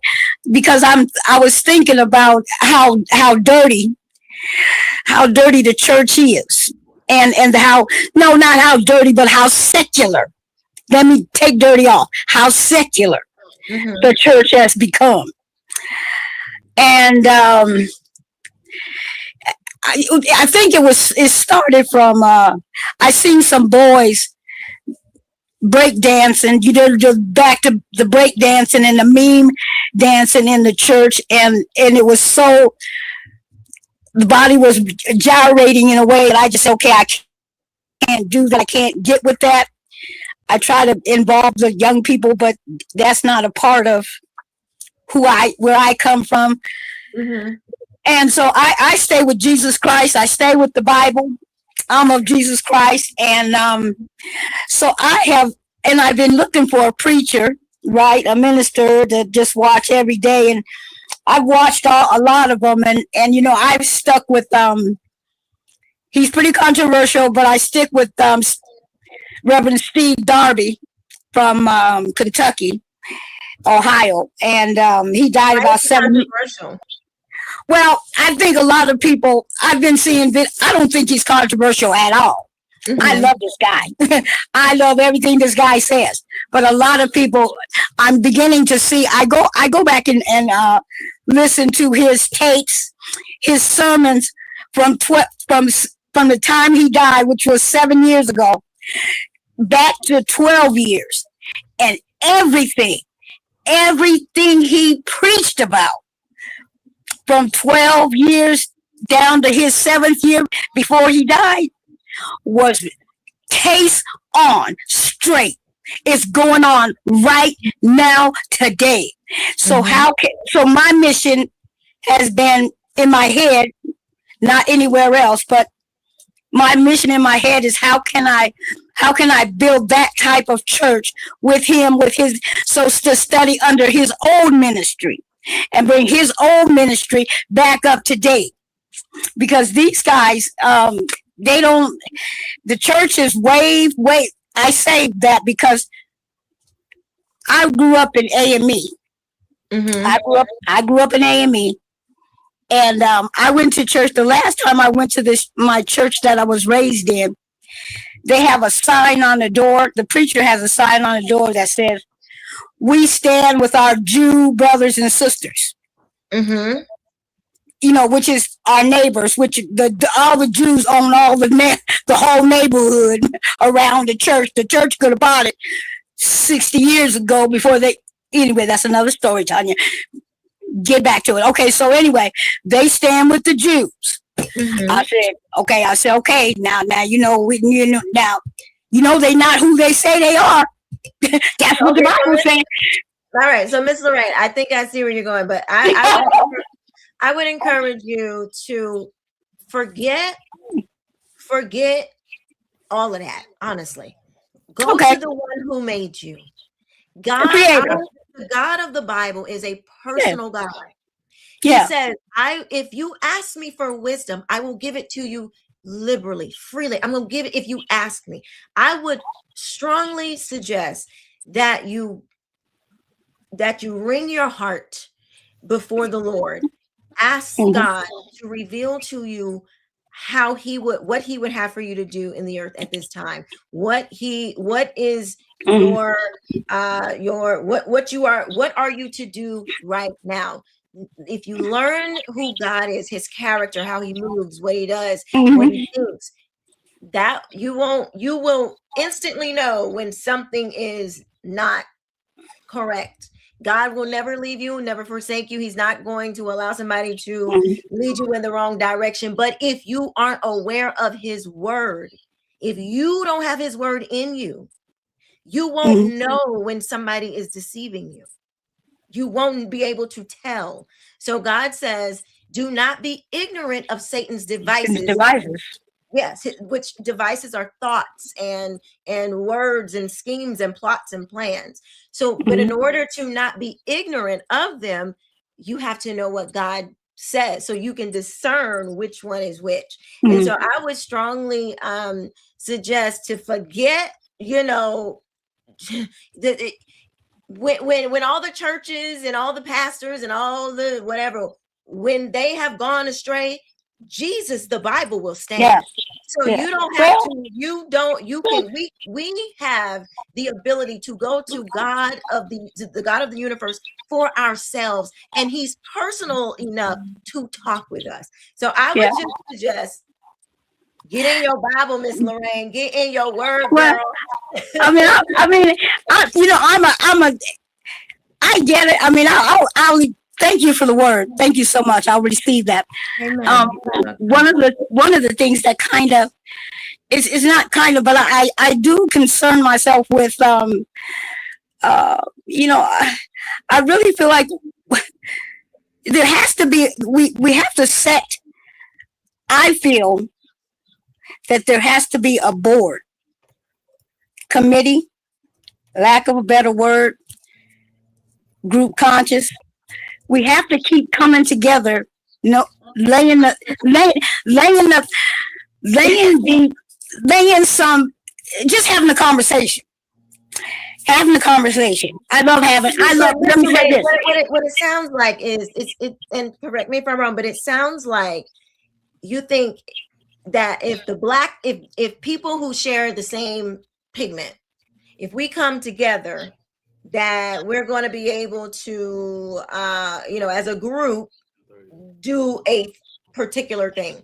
because I was thinking about how dirty the church is, and not how dirty, but how secular. Let me take dirty off. How secular the church has become. And I think it started from I seen some boys break dancing. You know, just back to the break dancing and the meme dancing in the church, and it was so, the body was gyrating in a way that I just said, okay, I can't do that. I can't get with that. I try to involve the young people, but that's not a part of where I come from. Mm-hmm. And so I stay with Jesus Christ. I stay with the Bible. I'm of Jesus Christ. And so I've been looking for a preacher, right? A minister to just watch every day. And I've watched a lot of them. And, you know, I've stuck with, he's pretty controversial, but I stick with Reverend Steve Darby from Kentucky, Ohio. And he died about 7 years. Controversial. Well, I think a lot of people, I've been seeing that, I don't think he's controversial at all. Mm-hmm. I love this guy. I love everything this guy says. But a lot of people, I'm beginning to see, I go back and listen to his tapes, his sermons from the time he died, which was 7 years ago, back to 12 years. And everything he preached about from 12 years down to his 7th year before he died was case on straight. It's going on right now today. So so my mission has been in my head, not anywhere else, but my mission in my head is how can I build that type of church with him, to study under his old ministry and bring his old ministry back up to date. Because these guys, the church is way, I say that because I grew up in AME. Mm-hmm. I grew up in AME. And I went to church. The last time I went to my church that I was raised in, they have a sign on the door. The preacher has a sign on the door that says, "We stand with our Jew brothers and sisters." Mm-hmm. You know, which is our neighbors. Which all the Jews own the whole neighborhood around the church. The church could have bought it 60 years ago before they. Anyway, that's another story, Tanya. Get back to it. Okay, so anyway, they stand with the Jews. Mm-hmm. I said, okay, now they not who they say they are. That's what the Bible says. All right, so Miss Lorraine, I think I see where you're going, but I would encourage you to forget all of that. Honestly, go to the one who made you. The God of the Bible is a personal God. He says, if you ask me for wisdom, I will give it to you liberally, freely. I'm going to give it if you ask me. I would strongly suggest that you wring your heart before the Lord. Ask God to reveal to you what he would have for you to do in the earth at this time. What are you to do right now? If you learn who God is, his character, how he moves, what he does, what he thinks, that you will instantly know when something is not correct. God will never leave you, never forsake you. He's not going to allow somebody to lead you in the wrong direction. But if you aren't aware of his word, if you don't have his word in you, you won't know when somebody is deceiving you. You won't be able to tell. So God says, do not be ignorant of Satan's devices. Yes, which devices are thoughts and words and schemes and plots and plans. So, but in order to not be ignorant of them, you have to know what God says so you can discern which one is which. And so I would strongly suggest to forget, when all the churches and all the pastors and all the whatever, when they have gone astray, Jesus, the Bible will stand. Yeah. So you don't have we have the ability to go to God of the God of the universe for ourselves, and he's personal enough to talk with us. So I would just suggest Get in your Bible, Miss Lorraine. Get in your word, Well, girl. I get it. I mean, I'll thank you for the word. Thank you so much. I'll receive that. Amen. One of the things that kind of is not kind of, but I do concern myself with, you know, I really feel like there has to be, we have to set, I feel that there has to be a board, committee, lack of a better word, group conscious. We have to keep coming together, laying some, just having a conversation. Having a conversation. Let me say this. What it sounds like is and correct me if I'm wrong, but it sounds like you think that if people who share the same pigment, if we come together, that we're going to be able to as a group do a particular thing.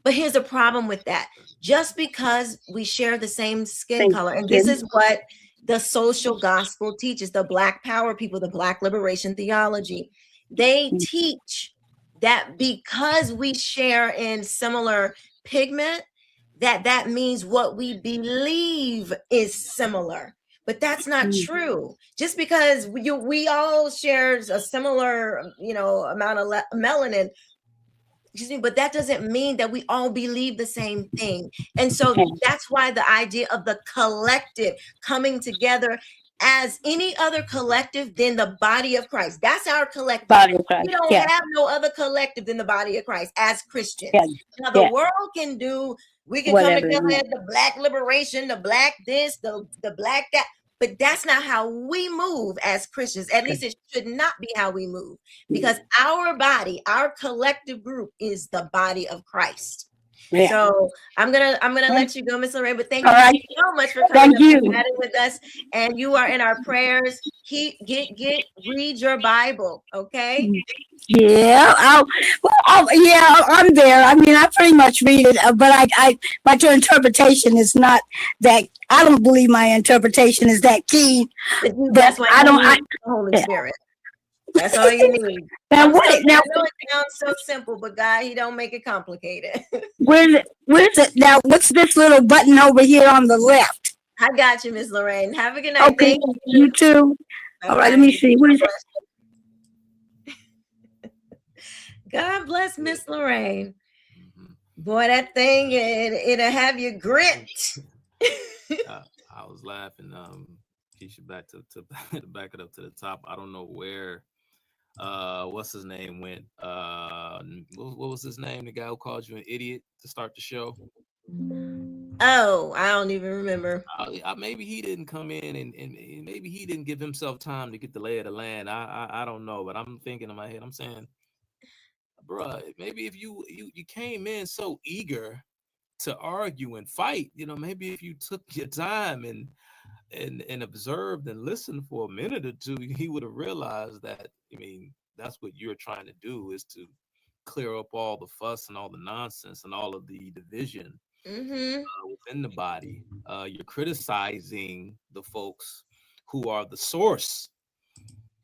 But here's a problem with that. Just because we share the same skin color, and this is what the social gospel teaches, the Black power people, the Black liberation theology, they teach that because we share in similar pigment, that means what we believe is similar. But that's not true. Just because we all share a similar amount of melanin, but that doesn't mean that we all believe the same thing. And so that's why the idea of the collective coming together as any other collective than the body of Christ. That's our collective. Body of Christ. We don't have no other collective than the body of Christ as Christians. Now the world can do, we can come together as the Black liberation, the Black this, the Black that. But that's not how we move as Christians. At least it should not be how we move, because our body, our collective group is the body of Christ. Yeah. So I'm gonna let you go, Miss Lorraine. But thank you so much for coming and chatting with us. And you are in our prayers. Read your Bible, okay? Yeah, I'm there. I mean, I pretty much read it, but your interpretation is not that. I don't believe my interpretation is that key. That's why I don't. The Holy Spirit. That's all you need. I know it sounds so simple, but God, He don't make it complicated. Where's it now? What's this little button over here on the left? I got you, Miss Lorraine. Have a good night. Okay, you too. All right, let me see. What is it? God bless Miss Lorraine. Boy, that thing, it'll have you gripped. I was laughing. Quisha, back to back it up to the top. I don't know where what's his name went. What was his name? The guy who called you an idiot to start the show. Oh, I don't even remember. Maybe he didn't come in and maybe he didn't give himself time to get the lay of the land. I don't know, but I'm thinking in my head, I'm saying, bruh, maybe if you came in so eager to argue and fight, maybe if you took your time and observed and listened for a minute or two, he would have realized that, that's what you're trying to do, is to clear up all the fuss and all the nonsense and all of the division within the body. You're criticizing the folks who are the source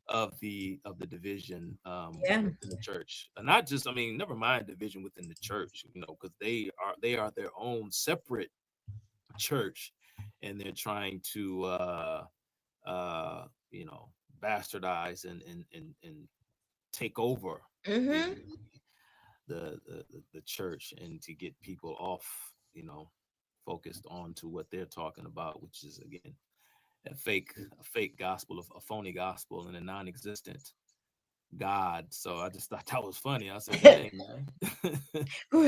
of the division within the church, and not just, never mind division within the church, because they are their own separate church, and they're trying to bastardize and take over the church, and to get people off, focused on to what they're talking about, which is again a fake gospel, a phony gospel, and a non-existent God. So I just thought that was funny. I said, dang, man.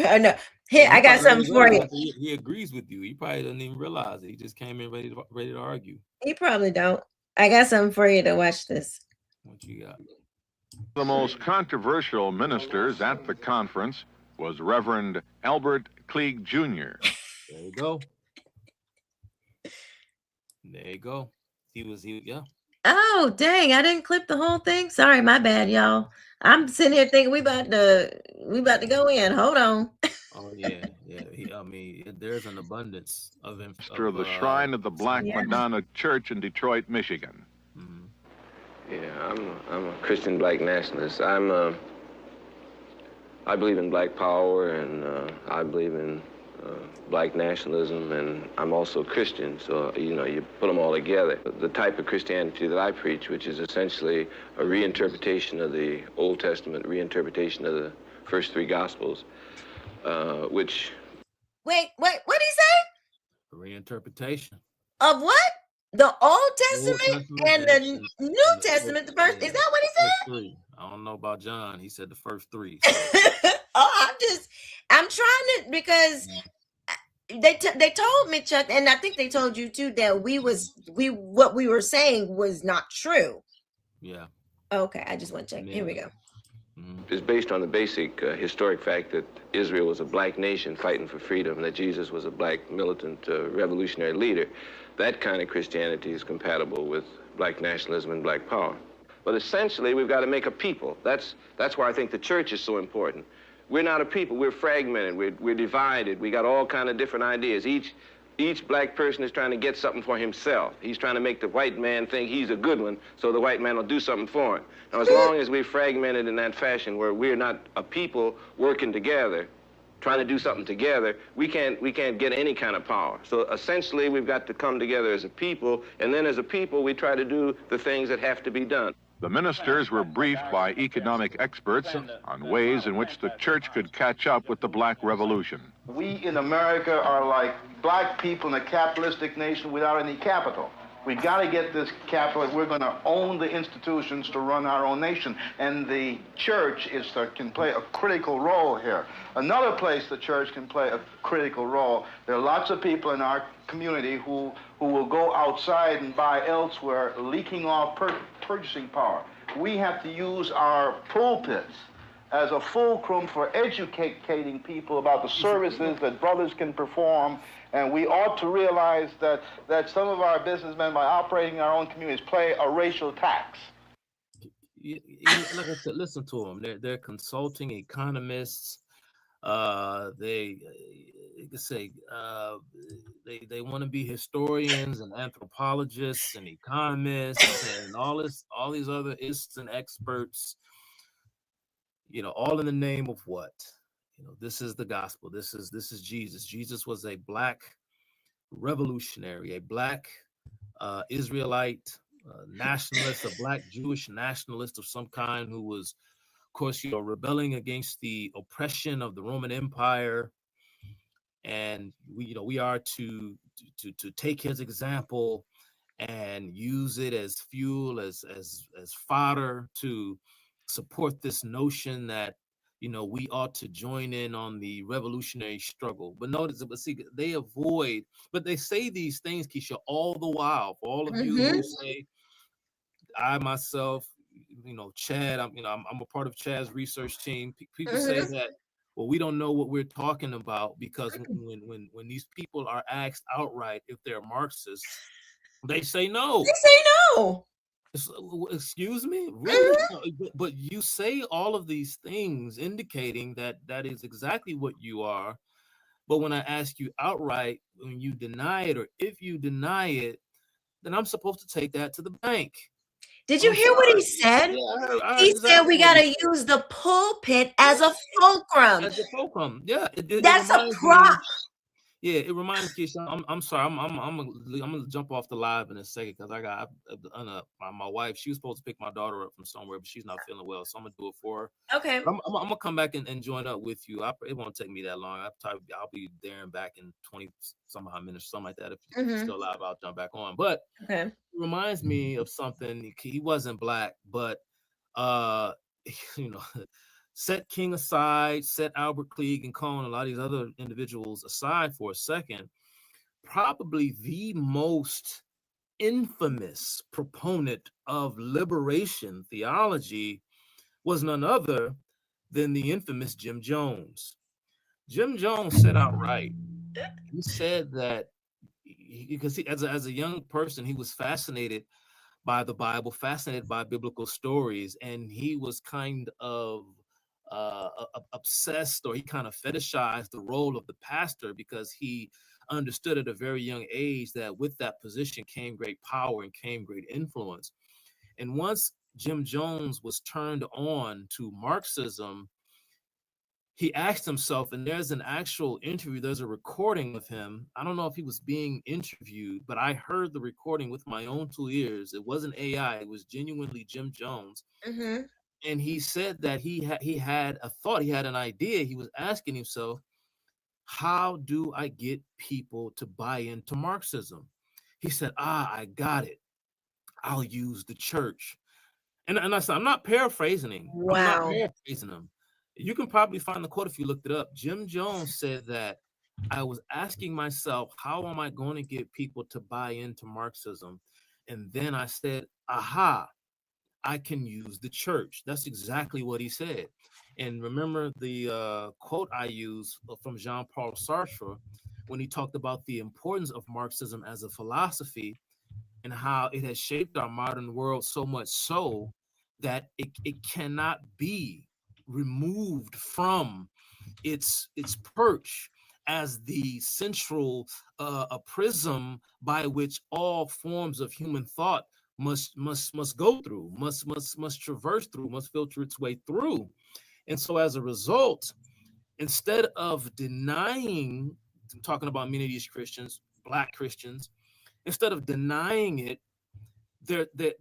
I know. Here, I got something for you. He agrees with you. He probably doesn't even realize it. He just came in ready to argue. He probably don't. I got something for you to watch this. What you got? The most controversial ministers at the conference was Reverend Albert Klieg Jr. There you go. There you go. Yeah. Oh, dang, I didn't clip the whole thing. Sorry, my bad, y'all. I'm sitting here thinking we about to go in. Hold on. Oh yeah, yeah. I mean, there's an abundance of Pastor of the Shrine of the Black Yeah. Madonna Church in Detroit, Michigan. mhm. Yeah, I'm a Christian black nationalist. I believe in black power, and I believe in black nationalism, and I'm also Christian, so, you know, you put them all together. The type of Christianity that I preach, which is essentially a reinterpretation of the Old Testament, reinterpretation of the first three Gospels, which... Wait, what did he say? Reinterpretation. Of what? The Old Old Testament Testament and the New and the Testament. The first, is yeah, that what he first said? three. I don't know about John. He said the first three. So Oh, I'm trying to, because they told me, Chuck, and I think they told you too, that what we were saying was not true. yeah. Okay, I just want to check. Here we Yeah. go. is based on the basic historic fact that Israel was a black nation fighting for freedom, and that Jesus was a black militant revolutionary leader. That kind of Christianity is compatible with black nationalism and black power. But essentially, we've got to make a people. That's why I think the church is so important. We're not a people. We're fragmented. We're divided. We got all kind of different ideas. Each black person is trying to get something for himself. He's trying to make the white man think he's a good one, so the white man will do something for him. Now, as long as we're fragmented in that fashion, where we're not a people working together, trying to do something together, we can't get any kind of power. So essentially, we've got to come together as a people, and then as a people, we try to do the things that have to be done. The ministers were briefed by economic experts on ways in which the church could catch up with the Black Revolution. We in America are like black people in a capitalistic nation without any capital. We got to get this capital. We're going to own the institutions to run our own nation, and the church can play a critical role here. Another place the church can play a critical role, there are lots of people in our community who will go outside and buy elsewhere, leaking off purchasing power. We have to use our pulpits as a fulcrum for educating people about the services that brothers can perform, and we ought to realize that some of our businessmen, by operating our own communities, pay a racial tax. Like I said, listen to them. They're consulting economists. They they want to be historians and anthropologists and economists and all these other ists and experts. You know, all in the name of what? You know, this is the gospel. This is Jesus. Jesus was a black revolutionary, a black Israelite nationalist, a black Jewish nationalist of some kind, who was, of course, you know, rebelling against the oppression of the Roman Empire. And we are to take his example and use it as fuel, as fodder to support this notion that, you know, we ought to join in on the revolutionary struggle. But notice, but see, they avoid, but they say these things, Quisha, all the while. For all of you who say, I myself, you know, Chad, I'm a part of Chad's research team. People say that, well, we don't know what we're talking about, because when these people are asked outright if they're Marxists, they say no. They say no. Excuse me, really? No, but you say all of these things indicating that is exactly what you are. But when I ask you outright, when you deny it, or if you deny it, then I'm supposed to take that to the bank. Did you hear what he said? Yeah, I heard He exactly said we what got he to use the pulpit as a fulcrum. As a fulcrum. Yeah, it That's a reminds prop. me. Yeah, it reminds me. I'm sorry. I'm gonna jump off the live in a second, because I got my wife. She was supposed to pick my daughter up from somewhere, but she's not feeling well, so I'm gonna do it for her. Okay. I'm gonna come back and join up with you. It won't take me that long. I'll be there and back in 20 some odd minutes, something like that. If you're still live, I'll jump back on. But Okay. it reminds me of something. He wasn't black, but you know, set King aside, set Albert Klieg and Cohn, a lot of these other individuals aside for a second. Probably the most infamous proponent of liberation theology was none other than the infamous Jim Jones. Jim Jones said outright, he said that because as a young person, he was fascinated by the Bible, fascinated by biblical stories, and he was kind of obsessed, or he kind of fetishized the role of the pastor, because he understood at a very young age that with that position came great power and came great influence. And once Jim Jones was turned on to Marxism, he asked himself, and there's an actual interview, there's a recording of him. I don't know if he was being interviewed, but I heard the recording with my own 2 ears. It wasn't AI, it was genuinely Jim Jones. Mm-hmm. And he said that he had a thought, he had an idea. He was asking himself, how do I get people to buy into Marxism? He said, I got it. I'll use the church. And I said, I'm not paraphrasing him. I'm not Wow. paraphrasing him. You can probably find the quote if you looked it up. Jim Jones said that I was asking myself, how am I going to get people to buy into Marxism? And then I said, aha, I can use the church. That's exactly what he said. And remember the quote I use from Jean-Paul Sartre when he talked about the importance of Marxism as a philosophy and how it has shaped our modern world so much so that it cannot be removed from its perch as the central a prism by which all forms of human thought must go through, must traverse through, must filter its way through. And so as a result, instead of denying, talking about many of these Christians, Black Christians, instead of denying it,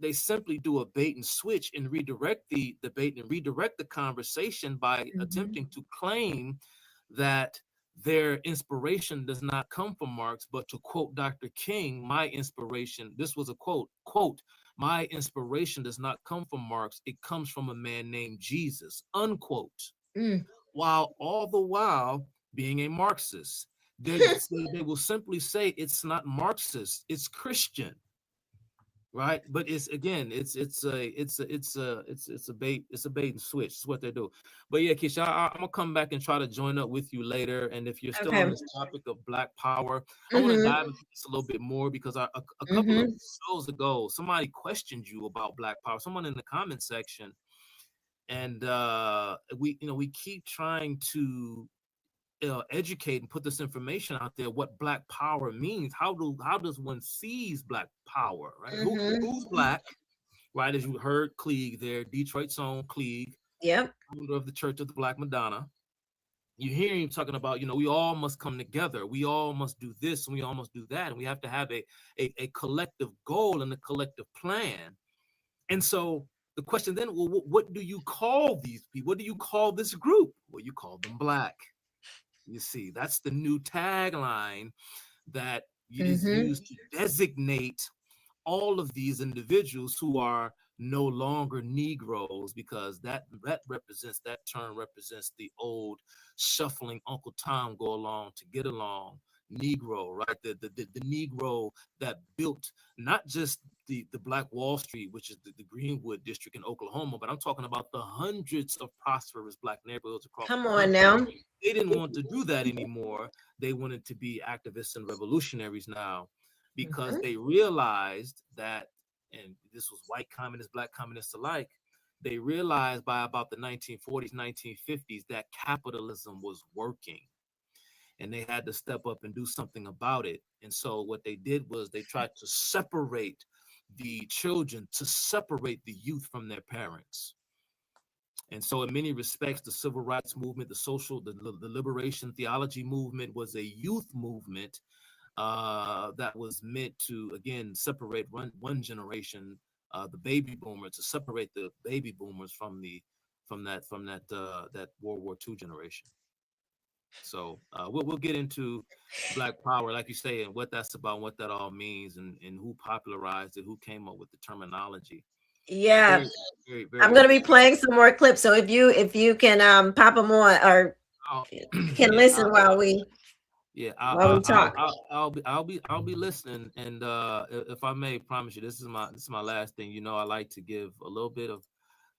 they simply do a bait and switch and redirect the debate and redirect the conversation by attempting to claim that their inspiration does not come from Marx, but to quote Dr. King, my inspiration, this was a quote, my inspiration does not come from Marx, it comes from a man named Jesus, unquote. While all the while being a Marxist, they will simply say it's not Marxist, it's Christian. Right, but it's a bait and switch. It's what they do. But yeah, Quisha, I'm gonna come back and try to join up with you later. And if you're still on Okay. this topic of Black Power, I want to Mm-hmm. dive into this a little bit more, because a couple of Mm-hmm. shows ago, somebody questioned you about Black Power. Someone in the comment section, and we keep trying to educate and put this information out there, what Black power means. How does one seize Black power, right? Mm-hmm. Who's Black, right? As you heard Klieg there, Detroit's own Klieg, Yep. founder of the Church of the Black Madonna. You hear him talking about, we all must come together, we all must do this, and we all must do that, and we have to have a collective goal and a collective plan. And so the question then, well, what do you call these people? What do you call this group? Well, you call them Black. You see, that's the new tagline that is Mm-hmm. used to designate all of these individuals who are no longer Negroes, because that term represents the old shuffling Uncle Tom go along to get along Negro, right? The Negro that built not just the Black Wall Street, which is the Greenwood district in Oklahoma, but I'm talking about the hundreds of prosperous Black neighborhoods across Come the on country. now. They didn't want to do that anymore. They wanted to be activists and revolutionaries now, because Mm-hmm. they realized that, and this was white communists, Black communists alike, they realized by about the 1940s, 1950s that capitalism was working, and they had to step up and do something about it. And so what they did was they tried to separate the children, to separate the youth from their parents. And so in many respects, the civil rights movement, the liberation theology movement was a youth movement that was meant to, again, separate one generation, the baby boomers, to separate the baby boomers from that World War II generation. So we'll get into Black Power, like you say, and what that's about, what that all means, and who popularized it, who came up with the terminology. Yeah. Very, very, I'm very gonna be interesting. playing some more clips. So if you can pop them on, or can Yeah, listen while we yeah, talk. I'll be listening, and if I may promise you, this is my last thing. I like to give a little bit of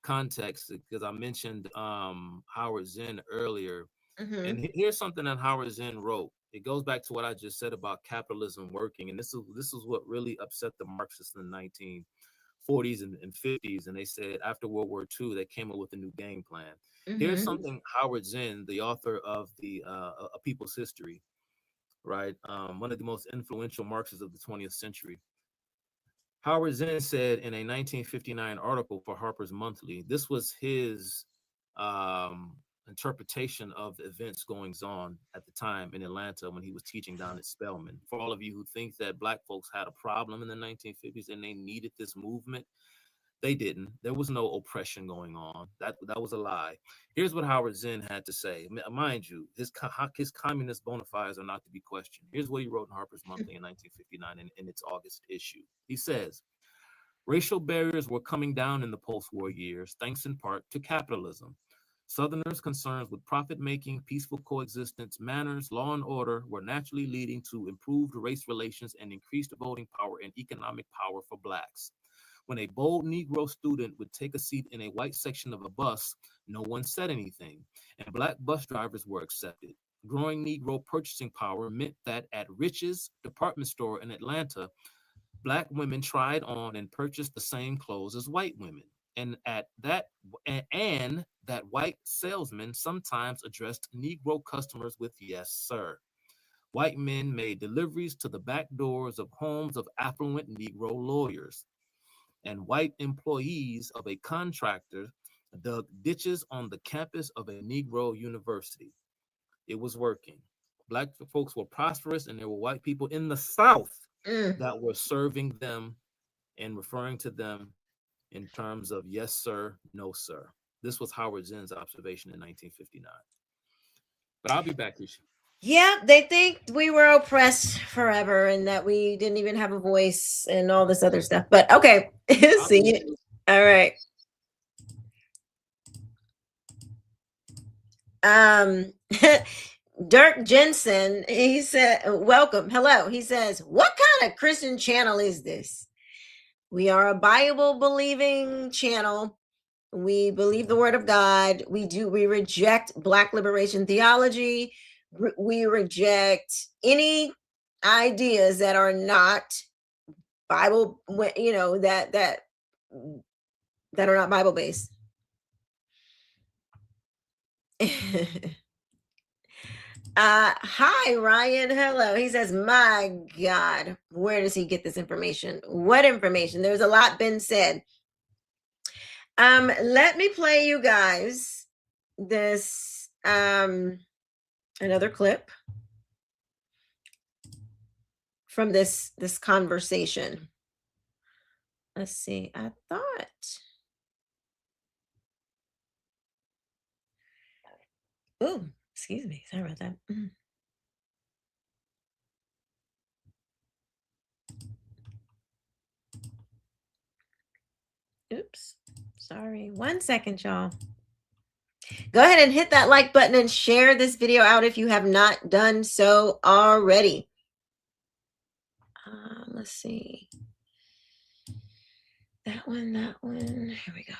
context, because I mentioned Howard Zinn earlier, Mm-hmm. and here's something that Howard Zinn wrote. It goes back to what I just said about capitalism working, and this is what really upset the Marxists in the 40s and 50s, and they said after World War II they came up with a new game plan. Here's something Howard Zinn, the author of the A People's History, right, one of the most influential Marxists of the 20th century. Howard Zinn said in a 1959 article for Harper's Monthly, this was his interpretation of the events going on at the time in Atlanta when he was teaching down at Spelman. For all of you who think that Black folks had a problem in the 1950s and they needed this movement, they didn't. There was no oppression going on. That was a lie. Here's what Howard Zinn had to say. Mind you, his communist bona fides are not to be questioned. Here's what he wrote in Harper's Monthly in 1959 in its August issue. He says, racial barriers were coming down in the post-war years, thanks in part to capitalism. Southerners' concerns with profit-making, peaceful coexistence, manners, law and order were naturally leading to improved race relations and increased voting power and economic power for Blacks. When a bold Negro student would take a seat in a white section of a bus, no one said anything, and Black bus drivers were accepted. Growing Negro purchasing power meant that at Rich's department store in Atlanta, Black women tried on and purchased the same clothes as white women, and that white salesmen sometimes addressed Negro customers with "yes, sir." White men made deliveries to the back doors of homes of affluent Negro lawyers, and white employees of a contractor dug ditches on the campus of a Negro university. It was working. Black folks were prosperous, and there were white people in the South that were serving them and referring to them in terms of "yes, sir, no, sir." This was Howard Zinn's observation in 1959. But I'll be back, Quisha. Yeah, they think we were oppressed forever and that we didn't even have a voice and all this other stuff. But okay, see you. All right. Dirk Jensen, he said, welcome, hello. He says, what kind of Christian channel is this? We are a Bible believing channel. We believe the word of God. We reject Black liberation theology. We reject any ideas that are not Bible, that are not Bible based. Hi, Ryan. Hello. He says, my God, where does he get this information? What information? There's a lot been said. Let me play you guys this another clip from this conversation. Let's see. I thought. Oh, excuse me. Sorry about that. Oops. Sorry. 1 second, y'all. Go ahead and hit that like button and share this video out if you have not done so already. Let's see. That one. Here we go.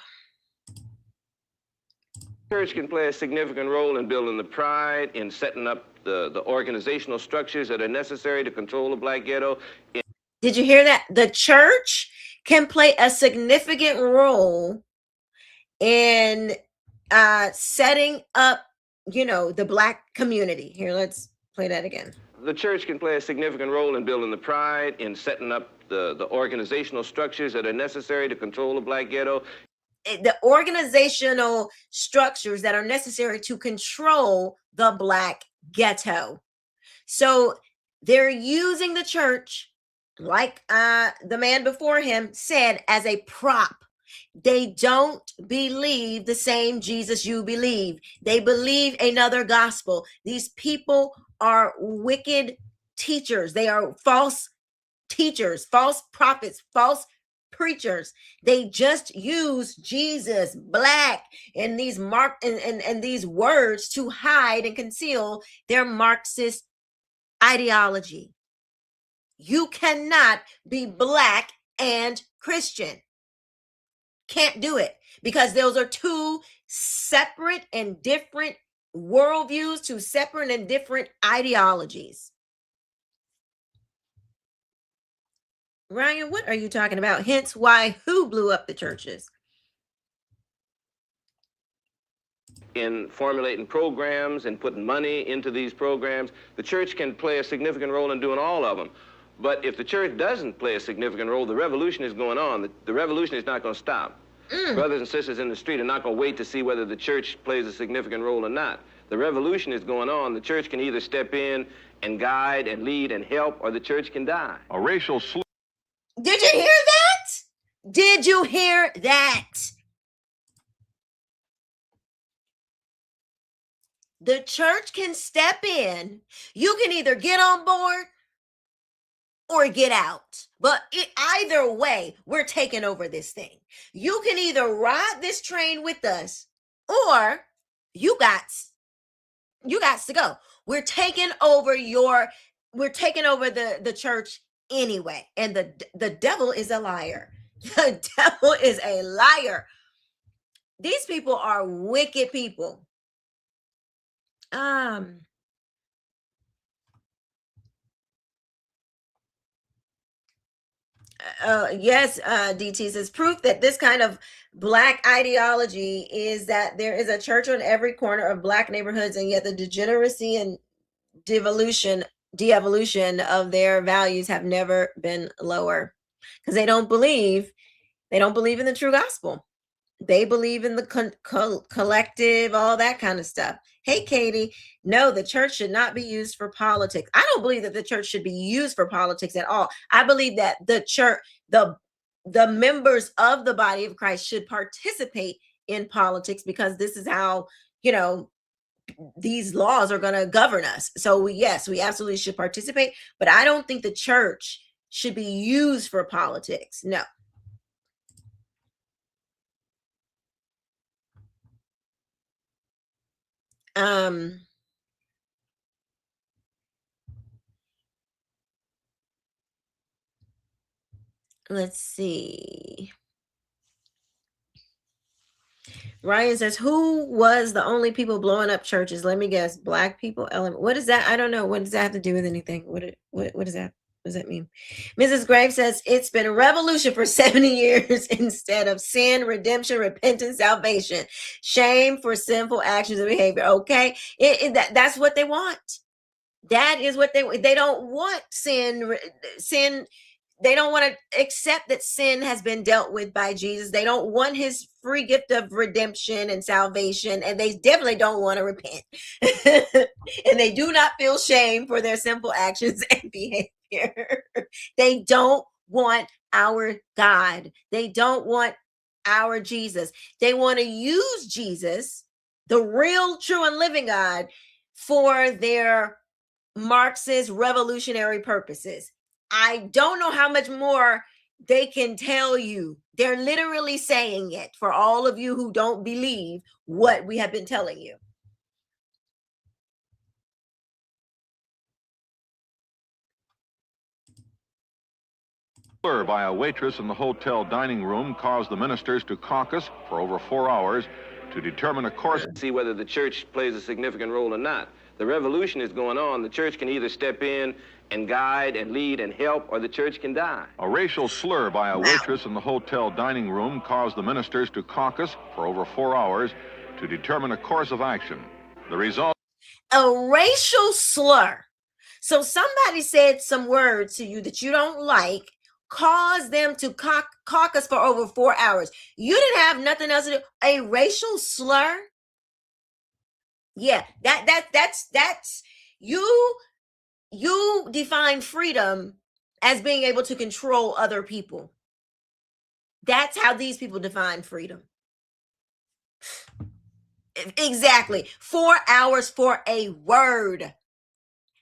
Church can play a significant role in building the pride, in setting up the organizational structures that are necessary to control the Black ghetto. Did you hear that? The church can play a significant role in setting up, the Black community. Here, let's play that again. The church can play a significant role in building the pride, in setting up the organizational structures that are necessary to control the Black ghetto. The organizational structures that are necessary to control the Black ghetto. So they're using the church, like the man before him said, as a prop. They don't believe the same Jesus you believe. They believe another gospel. These people are wicked teachers. They are false teachers, false prophets, false preachers. They just use Jesus, Black, and these and these words to hide and conceal their Marxist ideology. You cannot be Black and Christian. Can't do it, because those are two separate and different worldviews, two separate and different ideologies. Ryan, what are you talking about? Hence why who blew up the churches? In formulating programs and putting money into these programs, the church can play a significant role in doing all of them. But if the church doesn't play a significant role, the revolution is going on. The revolution is not going to stop. Brothers and sisters in the street are not going to wait to see whether the church plays a significant role or not. The revolution is going on. The church can either step in and guide and lead and help, or the church can die. A racial slur. Did you hear that? Did you hear that? The church can step in. You can either get on board or get out. But either way, we're taking over this thing. You can either ride this train with us, or you got to go. We're taking over the church anyway. And the devil is a liar. The devil is a liar. These people are wicked people. Yes, DT says proof that this kind of black ideology is that there is a church on every corner of black neighborhoods, and yet the degeneracy and de-evolution of their values have never been lower, because they don't believe in the true gospel. They believe in the collective, all that kind of stuff. Hey, Katie, no, the church should not be used for politics. I don't believe that the church should be used for politics at all. I believe that the church, the members of the body of Christ should participate in politics, because this is how, these laws are going to govern us. So yes, we absolutely should participate, but I don't think the church should be used for politics. No. Let's see. Ryan says, who was the only people blowing up churches? Let me guess. Black people. What is that? I don't know. What does that have to do with anything? What is that? What does that mean? Mrs. Graves says, it's been a revolution for 70 years instead of sin, redemption, repentance, salvation, shame for sinful actions and behavior. Okay. That's what they want. That is what they don't want sin. They don't want to accept that sin has been dealt with by Jesus. They don't want his free gift of redemption and salvation, and they definitely don't want to repent. And they do not feel shame for their sinful actions and behavior. They don't want our God. They don't want our Jesus. They want to use Jesus, the real, true, and living God, for their Marxist revolutionary purposes. I don't know how much more they can tell you. They're literally saying it for all of you who don't believe what we have been telling you. By a waitress in the hotel dining room caused the ministers to caucus for over 4 hours to determine a course. See whether the church plays a significant role or not. The revolution is going on. The church can either step in and guide and lead and help, or the church can die. A racial slur by a waitress in the hotel dining room caused the ministers to caucus for over 4 hours to determine a course of action. The result... A racial slur. So somebody said some words to you that you don't like, caused them to caucus for over 4 hours. You didn't have nothing else to do. A racial slur? Yeah, that's you define freedom as being able to control other people. That's how these people define freedom. Exactly. 4 hours for a word.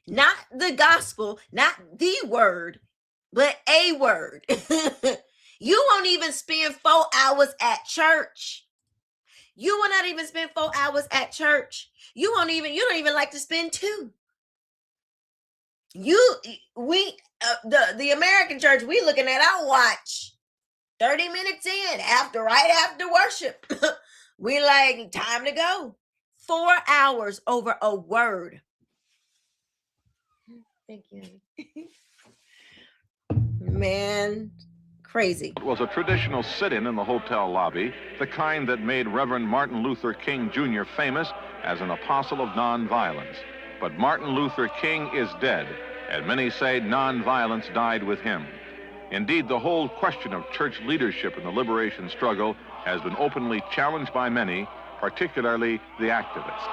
Not the gospel, not the word, but a word. You won't even spend 4 hours at church. You will not even spend 4 hours at church. You don't even like to spend 2. The American church, we looking at our watch 30 minutes in right after worship. We like, time to go. 4 hours over a word. Thank you. Man, crazy. It was a traditional sit-in the hotel lobby, the kind that made Reverend Martin Luther King Jr. famous as an apostle of nonviolence. But Martin Luther King is dead, and many say nonviolence died with him. Indeed, the whole question of church leadership in the liberation struggle has been openly challenged by many, particularly the activists.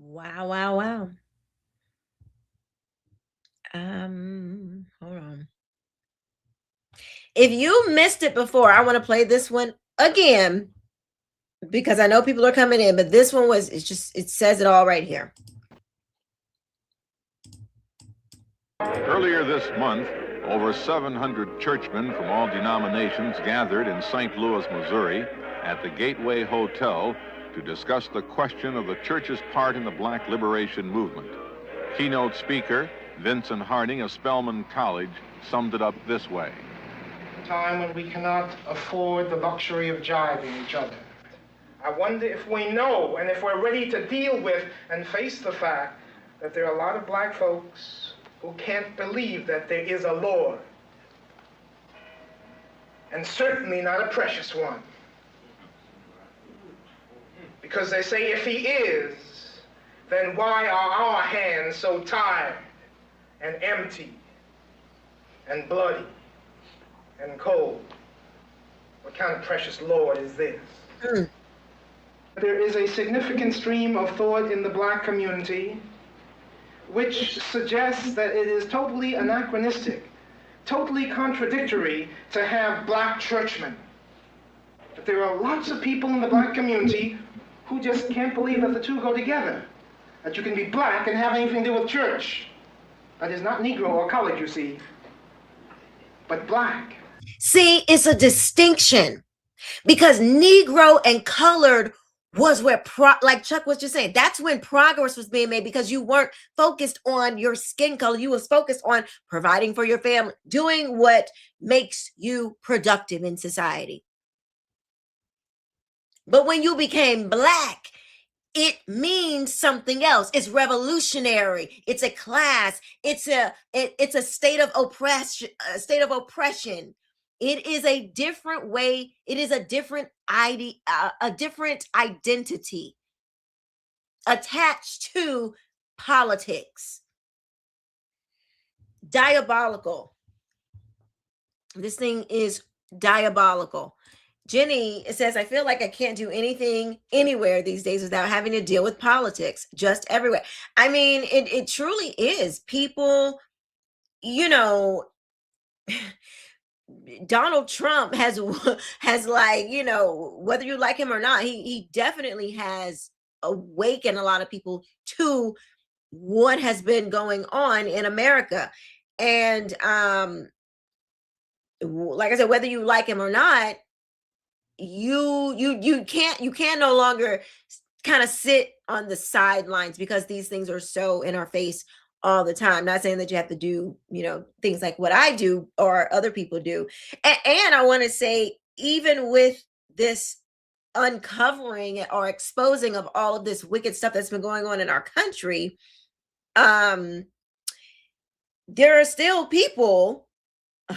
Wow, wow, wow. Hold on. If you missed it before, I want to play this one again because I know people are coming in, but this one it says it all right here. Earlier this month, over 700 churchmen from all denominations gathered in St. Louis, Missouri, at the Gateway Hotel to discuss the question of the church's part in the Black liberation movement. Keynote speaker Vincent Harding of Spelman College summed it up this way. A time when we cannot afford the luxury of jibing each other. I wonder if we know and if we're ready to deal with and face the fact that there are a lot of black folks who can't believe that there is a Lord, and certainly not a precious one. Because they say if he is, then why are our hands so tired and empty and bloody and cold? What kind of precious Lord is this? There is a significant stream of thought in the black community which suggests that it is totally anachronistic, totally contradictory to have black churchmen. That there are lots of people in the black community who just can't believe that the two go together. That you can be black and have anything to do with church. That is not Negro or colored, you see, but black. See, it's a distinction because Negro and colored was where, like Chuck was just saying, that's when progress was being made because you weren't focused on your skin color. You was focused on providing for your family, doing what makes you productive in society. But when you became black, it means something else. It's revolutionary. It's a class. It's a state of oppression. It is a different way. It is a different identity attached to politics. Diabolical. This thing is diabolical. Jenny says, I feel like I can't do anything anywhere these days without having to deal with politics, just everywhere. I mean, it truly is. People, you know, Donald Trump has like, you know, whether you like him or not, he definitely has awakened a lot of people to what has been going on in America. And like I said, whether you like him or not, you can't no longer kind of sit on the sidelines because these things are so in our face all the time. Not saying that you have to do, you know, things like what I do or other people do. And I want to say, even with this uncovering or exposing of all of this wicked stuff that's been going on in our country, there are still people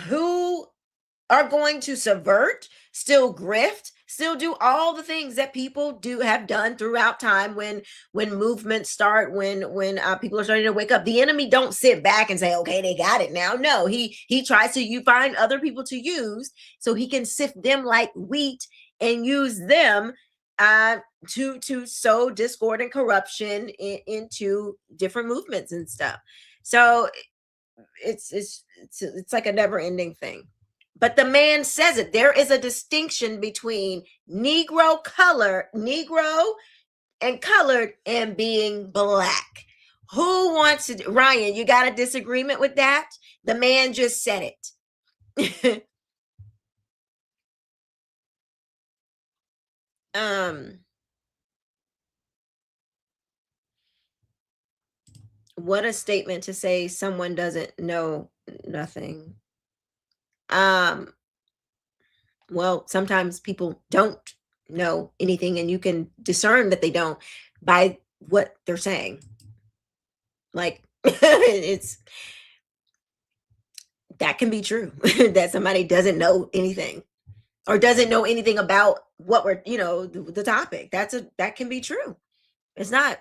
who are going to subvert, still grift, still do all the things that people have done throughout time when movements start, when people are starting to wake up. The enemy don't sit back and say, okay, they got it now. No, he tries to find other people to use so he can sift them like wheat and use them to sow discord and corruption into different movements and stuff. So it's like a never-ending thing. But the man says it. There is a distinction between Negro and colored and being black. Who wants to, Ryan, you got a disagreement with that? The man just said it. What a statement to say someone doesn't know nothing. Well, sometimes people don't know anything, and you can discern that they don't by what they're saying. Like, it's that can be true that somebody doesn't know anything or doesn't know anything about what we're, the topic. That can be true. It's not,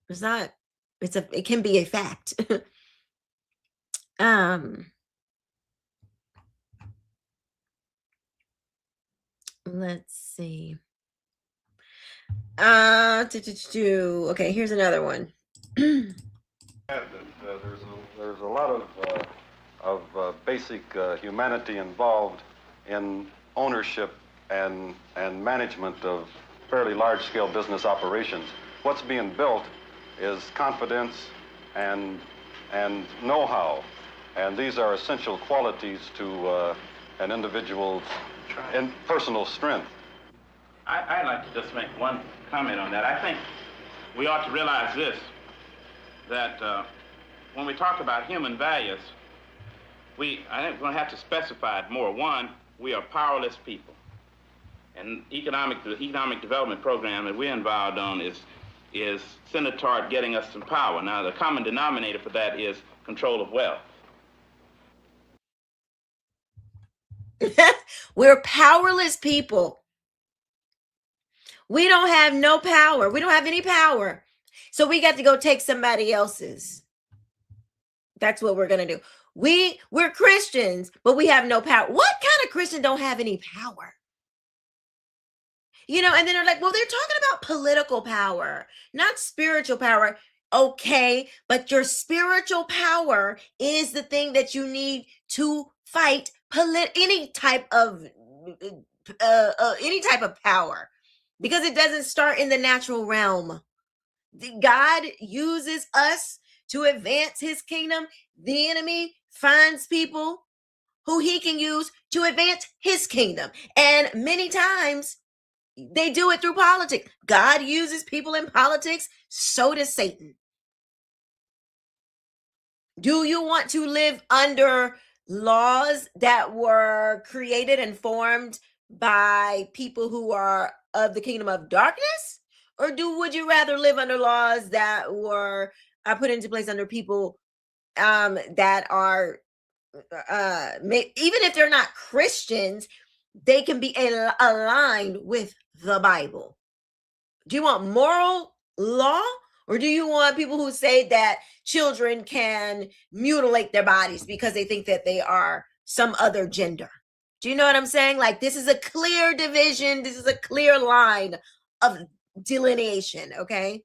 it can be a fact. Let's see. Okay, here's another one. There's a lot of basic humanity involved in ownership and management of fairly large-scale business operations. What's being built is confidence and know-how, and these are essential qualities to an individual's personal strength. I'd like to just make one comment on that. I think we ought to realize this, that when we talk about human values, I think we're going to have to specify it more. One, we are powerless people. And the economic development program that we're involved on is centered toward getting us some power. Now, the common denominator for that is control of wealth. We're powerless people. We don't have no power. We don't have any power. So we got to go take somebody else's. That's what we're going to do. We're Christians, but we have no power. What kind of Christian don't have any power? And then they're like, well, they're talking about political power, not spiritual power. Okay, but your spiritual power is the thing that you need to fight any type of power, because it doesn't start in the natural realm. God uses us to advance his kingdom. The enemy finds people who he can use to advance his kingdom. And many times they do it through politics. God uses people in politics. So does Satan. Do you want to live under laws that were created and formed by people who are of the kingdom of darkness? Or would you rather live under laws that were put into place under people that are, even if they're not Christians, they can be aligned with the Bible? Do you want moral law, or do you want people who say that children can mutilate their bodies because they think that they are some other gender? Do you know what I'm saying? Like, this is a clear division. This is a clear line of delineation, okay?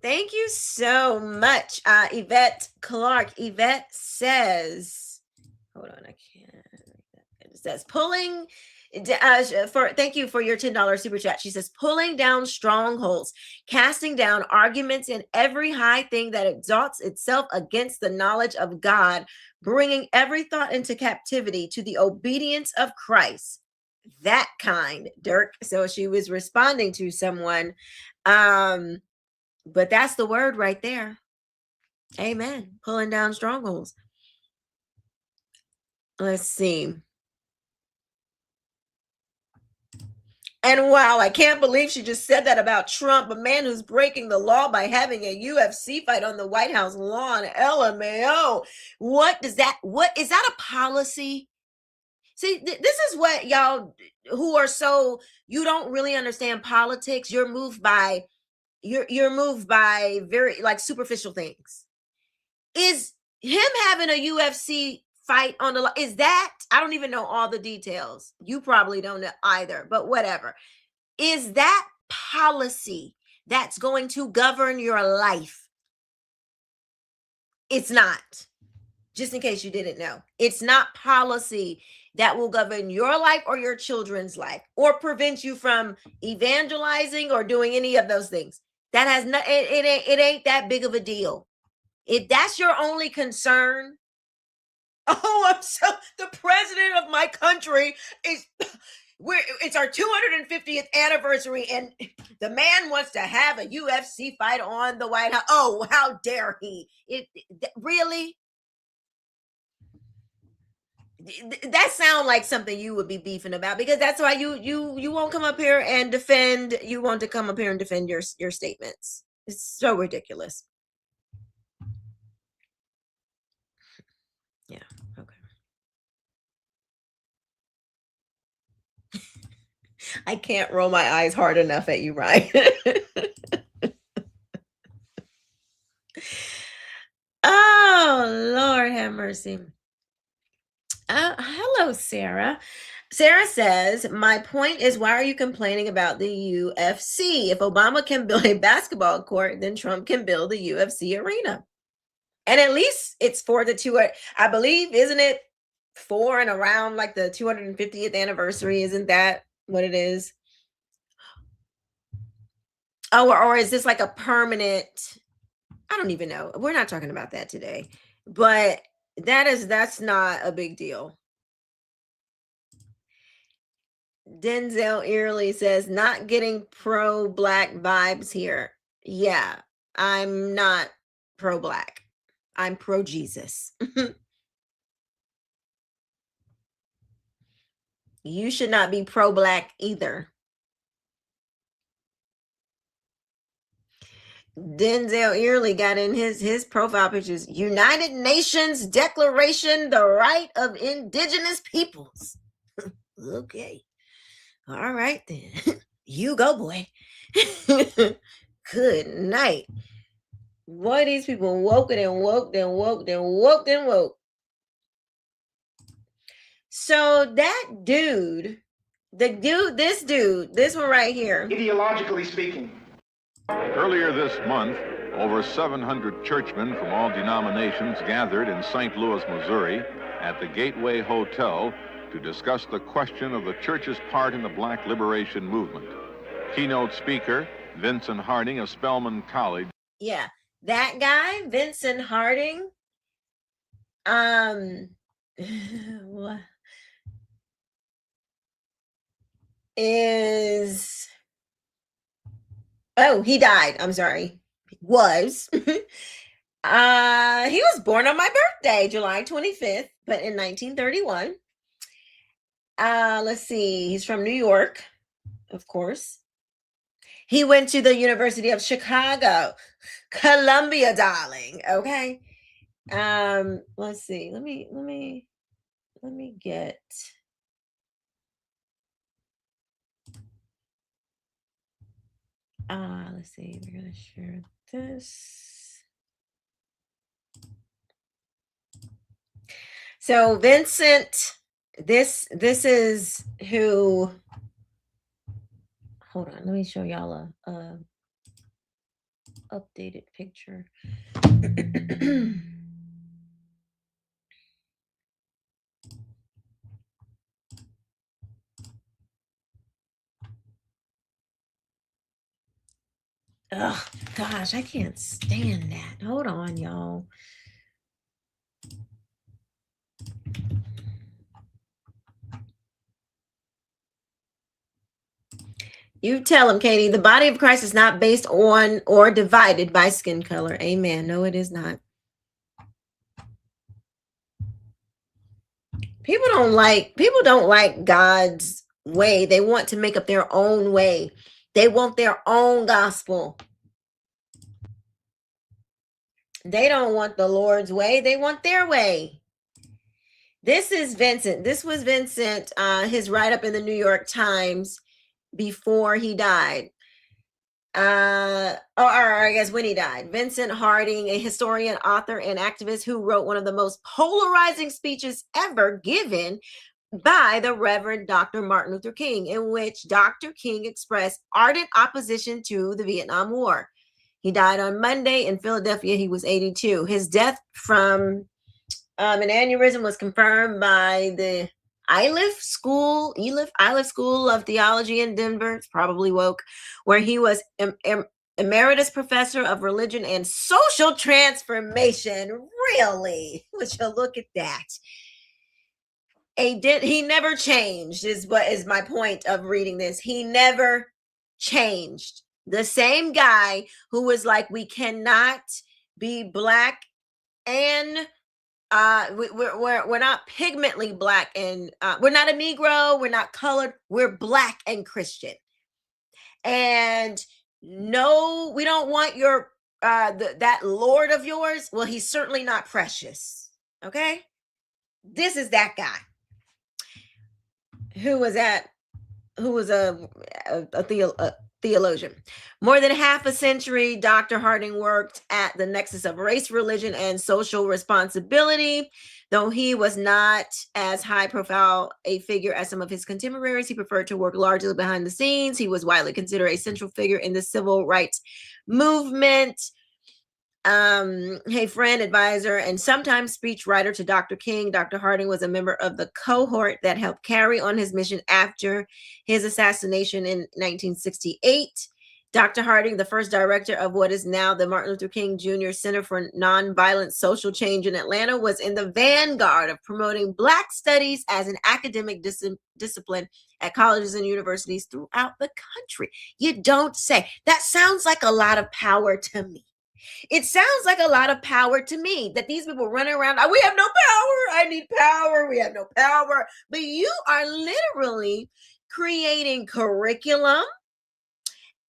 Thank you so much, Yvette Clark. Yvette says, hold on, I can't. It says pulling. Thank you for your $10 super chat. She says, pulling down strongholds, casting down arguments and every high thing that exalts itself against the knowledge of God, bringing every thought into captivity to the obedience of Christ. That kind, Dirk. So she was responding to someone. But that's the word right there. Amen. Pulling down strongholds. Let's see. And wow, I can't believe she just said that about Trump, a man who's breaking the law by having a UFC fight on the White House lawn. LMAO. What is that a policy? See, this is what y'all who are so, you don't really understand politics. You're moved by very like superficial things. Is him having a UFC fight on the, is that, I don't even know all the details. You probably don't know either, but whatever. Is that policy that's going to govern your life? It's not. Just in case you didn't know, it's not policy that will govern your life or your children's life or prevent you from evangelizing or doing any of those things. That has not, it ain't that big of a deal. If that's your only concern, the president of my country is, it's our 250th anniversary and the man wants to have a UFC fight on the White House. Oh, how dare he? Really? that sound like something you would be beefing about, because that's why you won't come up here and defend. You want to come up here and defend your statements. It's so ridiculous. Yeah. Okay. I can't roll my eyes hard enough at you, Ryan. Oh, Lord have mercy. Hello, Sarah. Sarah says, my point is, why are you complaining about the UFC? If Obama can build a basketball court, then Trump can build the UFC arena. And at least it's for the I believe, isn't it for and around like the 250th anniversary? Isn't that what it is? Oh, or is this like a permanent? I don't even know. We're not talking about that today. But that's not a big deal. Denzel Early says, not getting pro-black vibes here. Yeah, I'm not pro-black. I'm pro-Jesus. You should not be pro-black either. Denzel Early got in his profile pictures. United Nations Declaration, the right of indigenous peoples. Okay. All right then. You go, boy. Good night. Boy, these people woke and woke and woke and woke and woke. So that dude, this one right here. Ideologically speaking. Earlier this month, over 700 churchmen from all denominations gathered in St. Louis, Missouri, at the Gateway Hotel to discuss the question of the church's part in the Black liberation movement. Keynote speaker, Vincent Harding of Spelman College. Yeah, that guy, Vincent Harding, he died. I'm sorry. Was. He was born on my birthday, July 25th, but in 1931. Let's see. He's from New York, of course. He went to the University of Chicago, Columbia, darling. Okay. Let's see. Let me get. Let's see. We're gonna share this. So Vincent, this is who. Hold on, let me show y'all a updated picture. Oh gosh, I can't stand that. Hold on, y'all. You tell him, Katie, the body of Christ is not based on or divided by skin color. Amen. No, it is not. People don't like God's way. They want to make up their own way. They want their own gospel. They don't want the Lord's way. They want their way. This is Vincent. This was Vincent, his write-up in the New York Times before he died. Or I guess when he died. Vincent Harding, a historian, author, and activist who wrote one of the most polarizing speeches ever given by the Reverend Dr. Martin Luther King, in which Dr. King expressed ardent opposition to the Vietnam War. He died on Monday in Philadelphia. He was 82. His death from an aneurysm was confirmed by the Iliff School of Theology in Denver. It's probably woke, where he was emeritus professor of religion and social transformation. Really? Would you look at that? He never changed, is what is my point of reading this. He never changed. The same guy who was like, we cannot be black and we're not pigmentally black, and we're not a Negro, we're not colored, we're black and Christian. And no, we don't want your that Lord of yours. Well, he's certainly not precious. Okay, this is that guy who was a theologian. More than half a century, Dr. Harding worked at the nexus of race, religion, and social responsibility. Though he was not as high profile a figure as some of his contemporaries, he preferred to work largely behind the scenes. He was widely considered a central figure in the civil rights movement. Hey, friend, advisor, and sometimes speechwriter to Dr. King. Dr. Harding was a member of the cohort that helped carry on his mission after his assassination in 1968. Dr. Harding, the first director of what is now the Martin Luther King Jr. Center for Nonviolent Social Change in Atlanta, was in the vanguard of promoting Black studies as an academic discipline at colleges and universities throughout the country. You don't say. That sounds like a lot of power to me. It sounds like a lot of power to me that these people run around. We have no power. I need power. We have no power. But you are literally creating curriculum,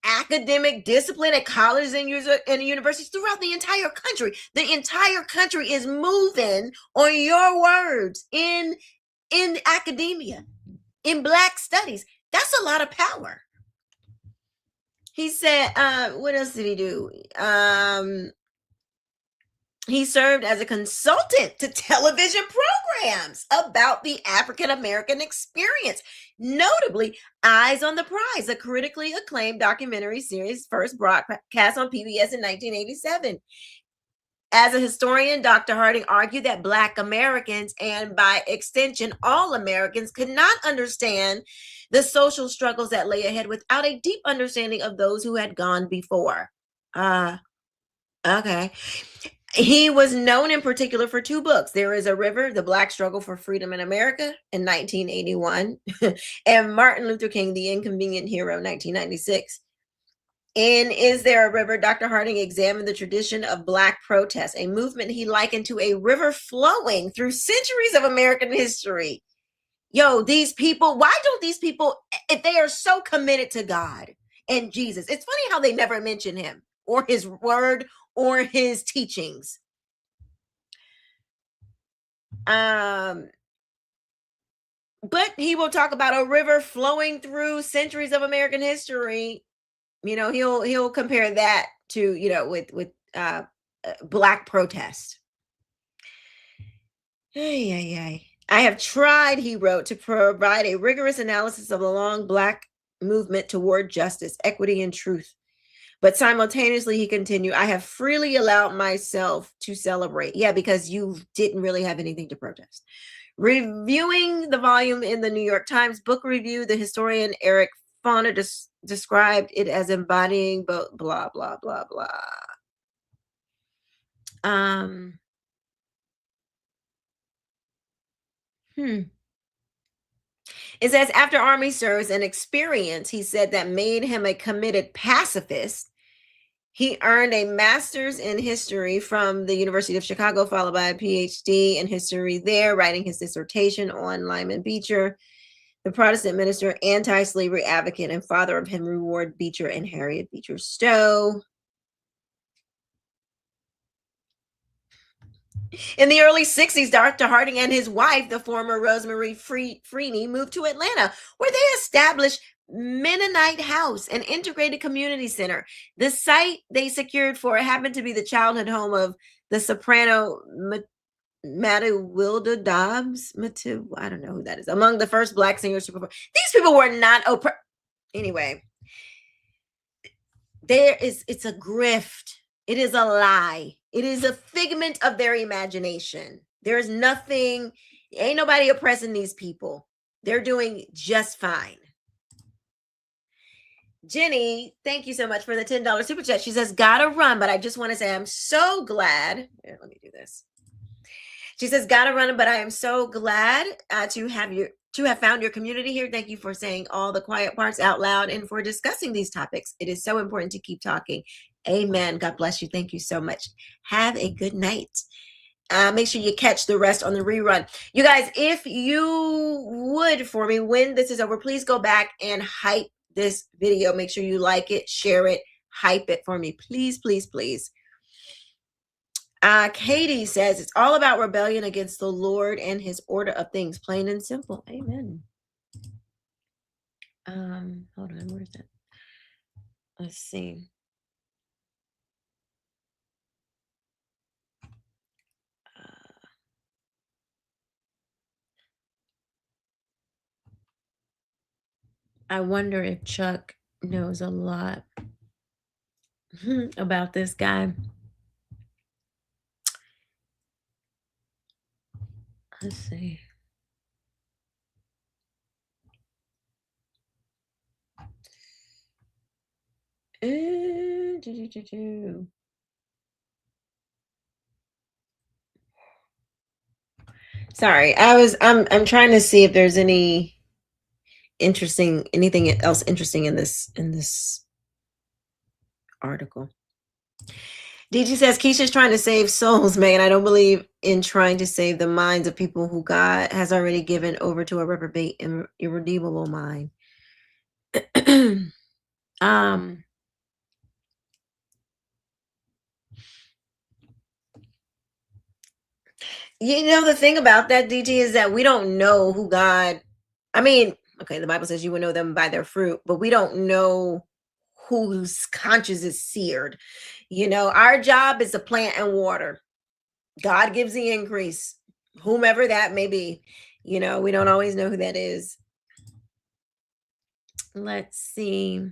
academic discipline at colleges and universities throughout the entire country. The entire country is moving on your words in academia, in Black studies. That's a lot of power. He said, what else did he do? He served as a consultant to television programs about the African-American experience. Notably, Eyes on the Prize, a critically acclaimed documentary series first broadcast on PBS in 1987. As a historian, Dr. Harding argued that Black Americans, and by extension, all Americans, could not understand the social struggles that lay ahead without a deep understanding of those who had gone before. Okay. He was known in particular for two books. There is a River, The Black Struggle for Freedom in America in 1981, and Martin Luther King, The Inconvenient Hero, 1996. In Is There a River, Dr. Harding examined the tradition of Black protest, a movement he likened to a river flowing through centuries of American history. Yo, these people, why don't these people, if they are so committed to God and Jesus, it's funny how they never mention him or his word or his teachings. But he will talk about a river flowing through centuries of American history. You know, he'll compare that to, you know, with Black protest. I have tried, he wrote, to provide a rigorous analysis of the long Black movement toward justice, equity, and truth. But simultaneously, he continued, I have freely allowed myself to celebrate. Yeah, because you didn't really have anything to protest. Reviewing the volume in the New York Times Book Review, the historian Eric Foner described it as embodying blah, blah, blah, blah. It says, after Army service and experience, he said, that made him a committed pacifist. He earned a master's in history from the University of Chicago, followed by a PhD in history there, writing his dissertation on Lyman Beecher, the Protestant minister, anti-slavery advocate, and father of Henry Ward Beecher and Harriet Beecher Stowe. In the early 60s, Dr. Harding and his wife, the former Rosemary Freeney, moved to Atlanta, where they established Mennonite House, an integrated community center. The site they secured for it happened to be the childhood home of the soprano Matilda Dobbs. I don't know who that is. Among the first Black singers to perform. These people were not anyway. It's a grift. It is a lie. It is a figment of their imagination. There's nothing, ain't nobody oppressing these people. They're doing just fine. Jenny, thank you so much for the $10 super chat. She says, gotta run, but I just want to say I'm so glad. Here, let me do this. She says, gotta run, but I am so glad to have found your community here. Thank you for saying all the quiet parts out loud and for discussing these topics. It is so important to keep talking. Amen. God bless you. Thank you so much. Have a good night. make sure you catch the rest on the rerun. You guys, if you would for me, when this is over, please go back and hype this video. Make sure you like it, share it, hype it for me. Please, please, please. Katie says it's all about rebellion against the Lord and his order of things, plain and simple. Amen. Hold on, where's that? Let's see. I wonder if Chuck knows a lot about this guy. Let's see. Sorry, I'm trying to see if there's anything else interesting in this article. DG says Quisha's trying to save souls, man. I don't believe in trying to save the minds of people who God has already given over to a reprobate and irredeemable mind. You know, the thing about that, DG, is that we don't know who God, I mean, okay, the Bible says you will know them by their fruit, but we don't know whose conscience is seared. You know, our job is to plant and water. God gives the increase, whomever that may be. You know, we don't always know who that is. Let's see.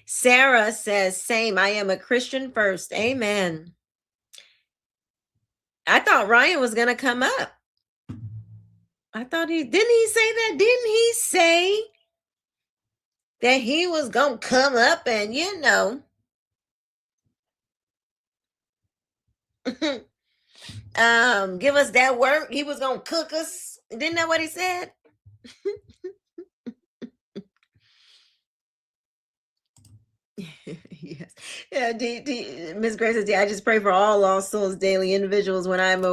Sarah says, same. I am a Christian first. Amen. I thought Ryan was going to come up. I thought didn't he say that? Didn't he say that he was going to come up and, you know, give us that work? He was going to cook us. Didn't that what he said? Yes. Yeah, Miss Grace says, I just pray for all lost souls daily, individuals when I'm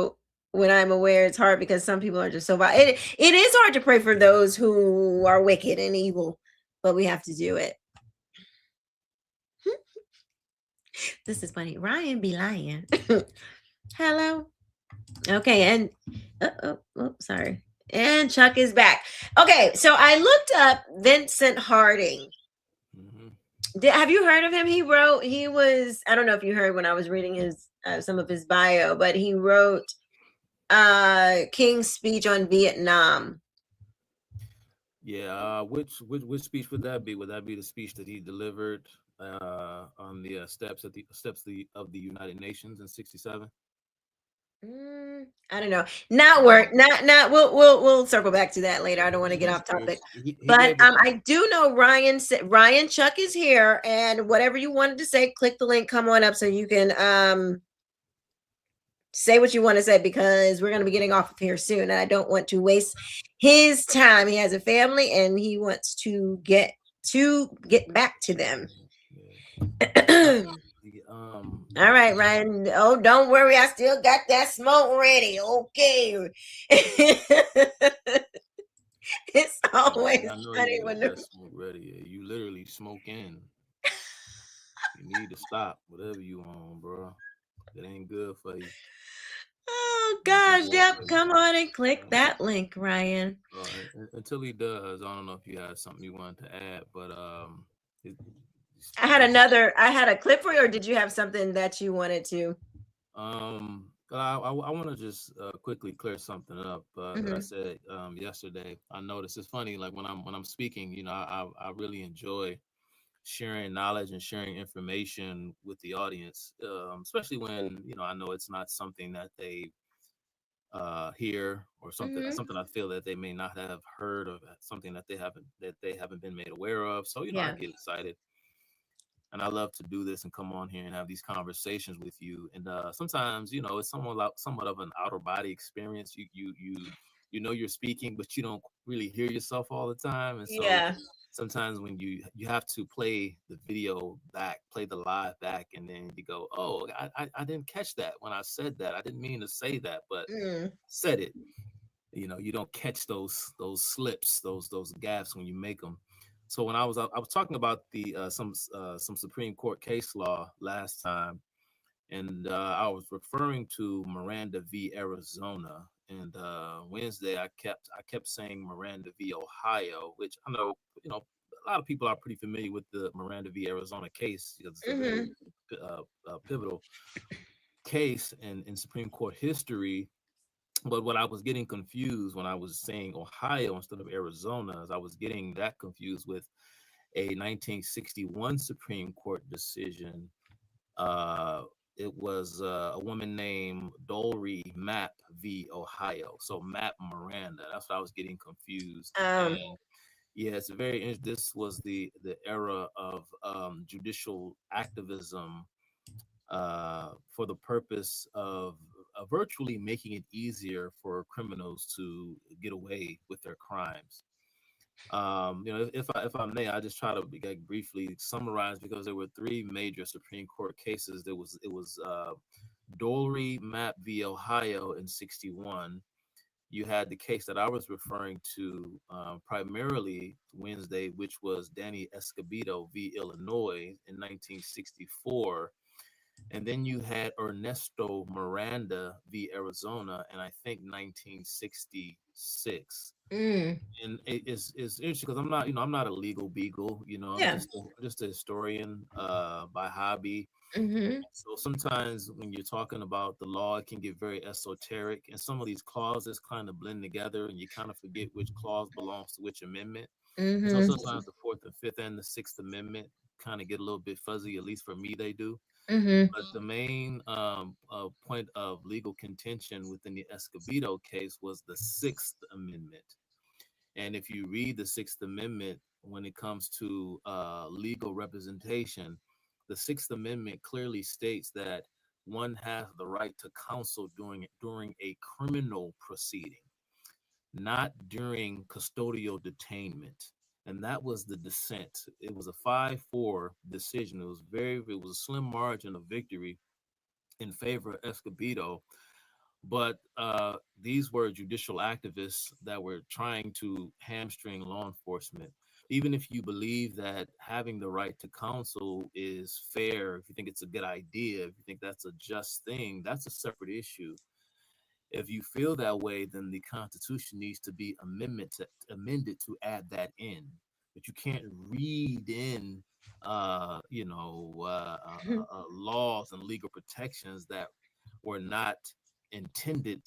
aware. It's hard because some people are just so bad. It is hard to pray for those who are wicked and evil, but we have to do it. This is funny. Ryan be lying. Hello. Okay, and sorry. And Chuck is back. Okay, so I looked up Vincent Harding. Have you heard of him? He was, I don't know if you heard when I was reading his some of his bio, but he wrote King's speech on Vietnam. Yeah, which speech would that be? Would that be the speech that he delivered on the steps of the United Nations in '67? I don't know. We'll circle back to that later. I don't want to get off topic. But I do know Ryan Chuck is here, and whatever you wanted to say, click the link, come on up so you can say what you want to say, because we're going to be getting off of here soon, and I don't want to waste his time. He has a family and he wants to get back to them. All right, Ryan. Oh, don't worry. I still got that smoke ready. Okay. It's always I know you got that smoke ready. You literally smoke in. You need to stop whatever you on, bro. It ain't good for you. Oh gosh, yep. Come on and click that link, Ryan. Until he does, I don't know if you had something you wanted to add, but I had a clip for you, or did you have something that you wanted to? I want to just quickly clear something up that I said yesterday. I noticed it's funny, like when I'm speaking, you know, I really enjoy sharing knowledge and sharing information with the audience, especially when, you know, I know it's not something that they hear, or something I feel that they may not have heard of, something that they haven't been made aware of. So, you know, I get excited. And I love to do this and come on here and have these conversations with you. And sometimes, you know, it's somewhat of an outer body experience. You you know you're speaking, but you don't really hear yourself all the time. And so Yeah. sometimes when you have to play the video back, play the live back, and then you go, oh, I didn't catch that when I said that. I didn't mean to say that, but Mm. said it. You know, you don't catch those slips, those gaps when you make them. So when I was talking about the some Supreme Court case law last time, and I was referring to Miranda v. Arizona. And Wednesday, I kept saying Miranda v. Ohio, which I know, a lot of people are pretty familiar with the Miranda v. Arizona case because it's a very Mm-hmm. pivotal case in Supreme Court history. But what I was getting confused when I was saying Ohio instead of Arizona is I was getting that confused with a 1961 Supreme Court decision. uh, it was a woman named Dolly Mapp v. Ohio. So Mapp Miranda. That's what I was getting confused. Um. And yeah, it's this was the era of judicial activism for the purpose of virtually making it easier for criminals to get away with their crimes. If I may, I just try to briefly summarize because there were three major Supreme Court cases. It was Dolly Mapp v. Ohio in '61. You had the case that I was referring to primarily Wednesday, which was Danny Escobedo v. Illinois in 1964. And then you had Ernesto Miranda v. Arizona, and I think 1966. Mm. And it's interesting because I'm not a legal beagle. I'm Yeah. just a historian by hobby. Mm-hmm. So sometimes when you're talking about the law, it can get very esoteric, and some of these clauses kind of blend together, and you kind of forget which clause belongs to which amendment. And so Mm-hmm. sometimes the Fourth and Fifth and the Sixth Amendment kind of get a little bit fuzzy. At least for me, they do. Mm-hmm. But the main point of legal contention within the Escobedo case was the Sixth Amendment. And if you read the Sixth Amendment when it comes to legal representation, the Sixth Amendment clearly states that one has the right to counsel during a criminal proceeding, not during custodial detainment. And that was the dissent. It was a 5-4 decision. It was a slim margin of victory in favor of Escobedo, but these were judicial activists that were trying to hamstring law enforcement. Even if you believe that having the right to counsel is fair, if you think it's a good idea, if you think that's a just thing, that's a separate issue. If you feel that way, then the Constitution needs to be amended to add that in. But you can't read in, laws and legal protections that were not intended,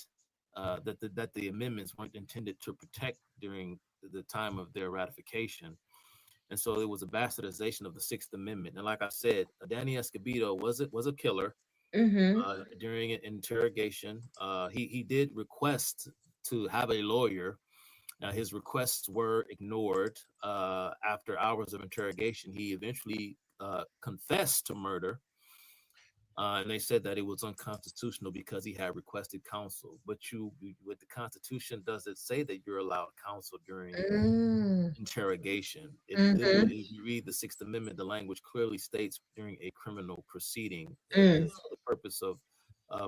that the amendments weren't intended to protect during the time of their ratification. And so it was a bastardization of the Sixth Amendment. And like I said, Danny Escobedo was a killer Mm-hmm. during an interrogation. He did request to have a lawyer. His requests were ignored. After hours of interrogation, he eventually confessed to murder. And they said that it was unconstitutional because he had requested counsel. But with the Constitution, does it say that you're allowed counsel during Mm. interrogation? It Mm-hmm. literally, if you read the Sixth Amendment, the language clearly states during a criminal proceeding, Mm. for the purpose of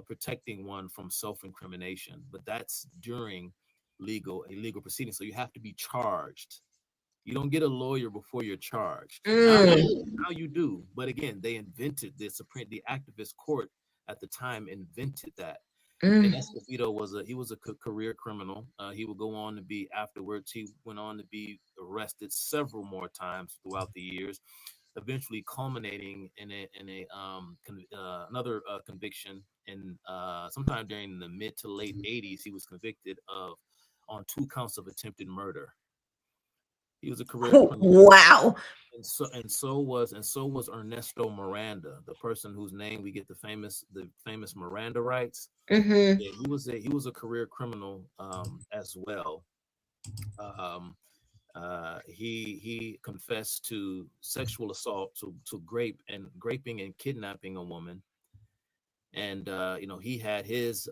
protecting one from self-incrimination. But that's during a legal proceeding, so you have to be charged. You don't get a lawyer before you're charged. Mm. Now you do, but again, they invented the activist court at the time invented that. And Mm. Escobedo was a career criminal. He would go on to be afterwards. He went on to be arrested several more times throughout the years, eventually culminating in another conviction in sometime during the mid to late '80s. He was convicted of on 2 counts of attempted murder. He was a career Oh, criminal. wow. And so was Ernesto Miranda, the person whose name we get the famous Miranda rights. Mm-hmm. Yeah, he was a career criminal as well. Um, he confessed to sexual assault, to graping and kidnapping a woman. And he had his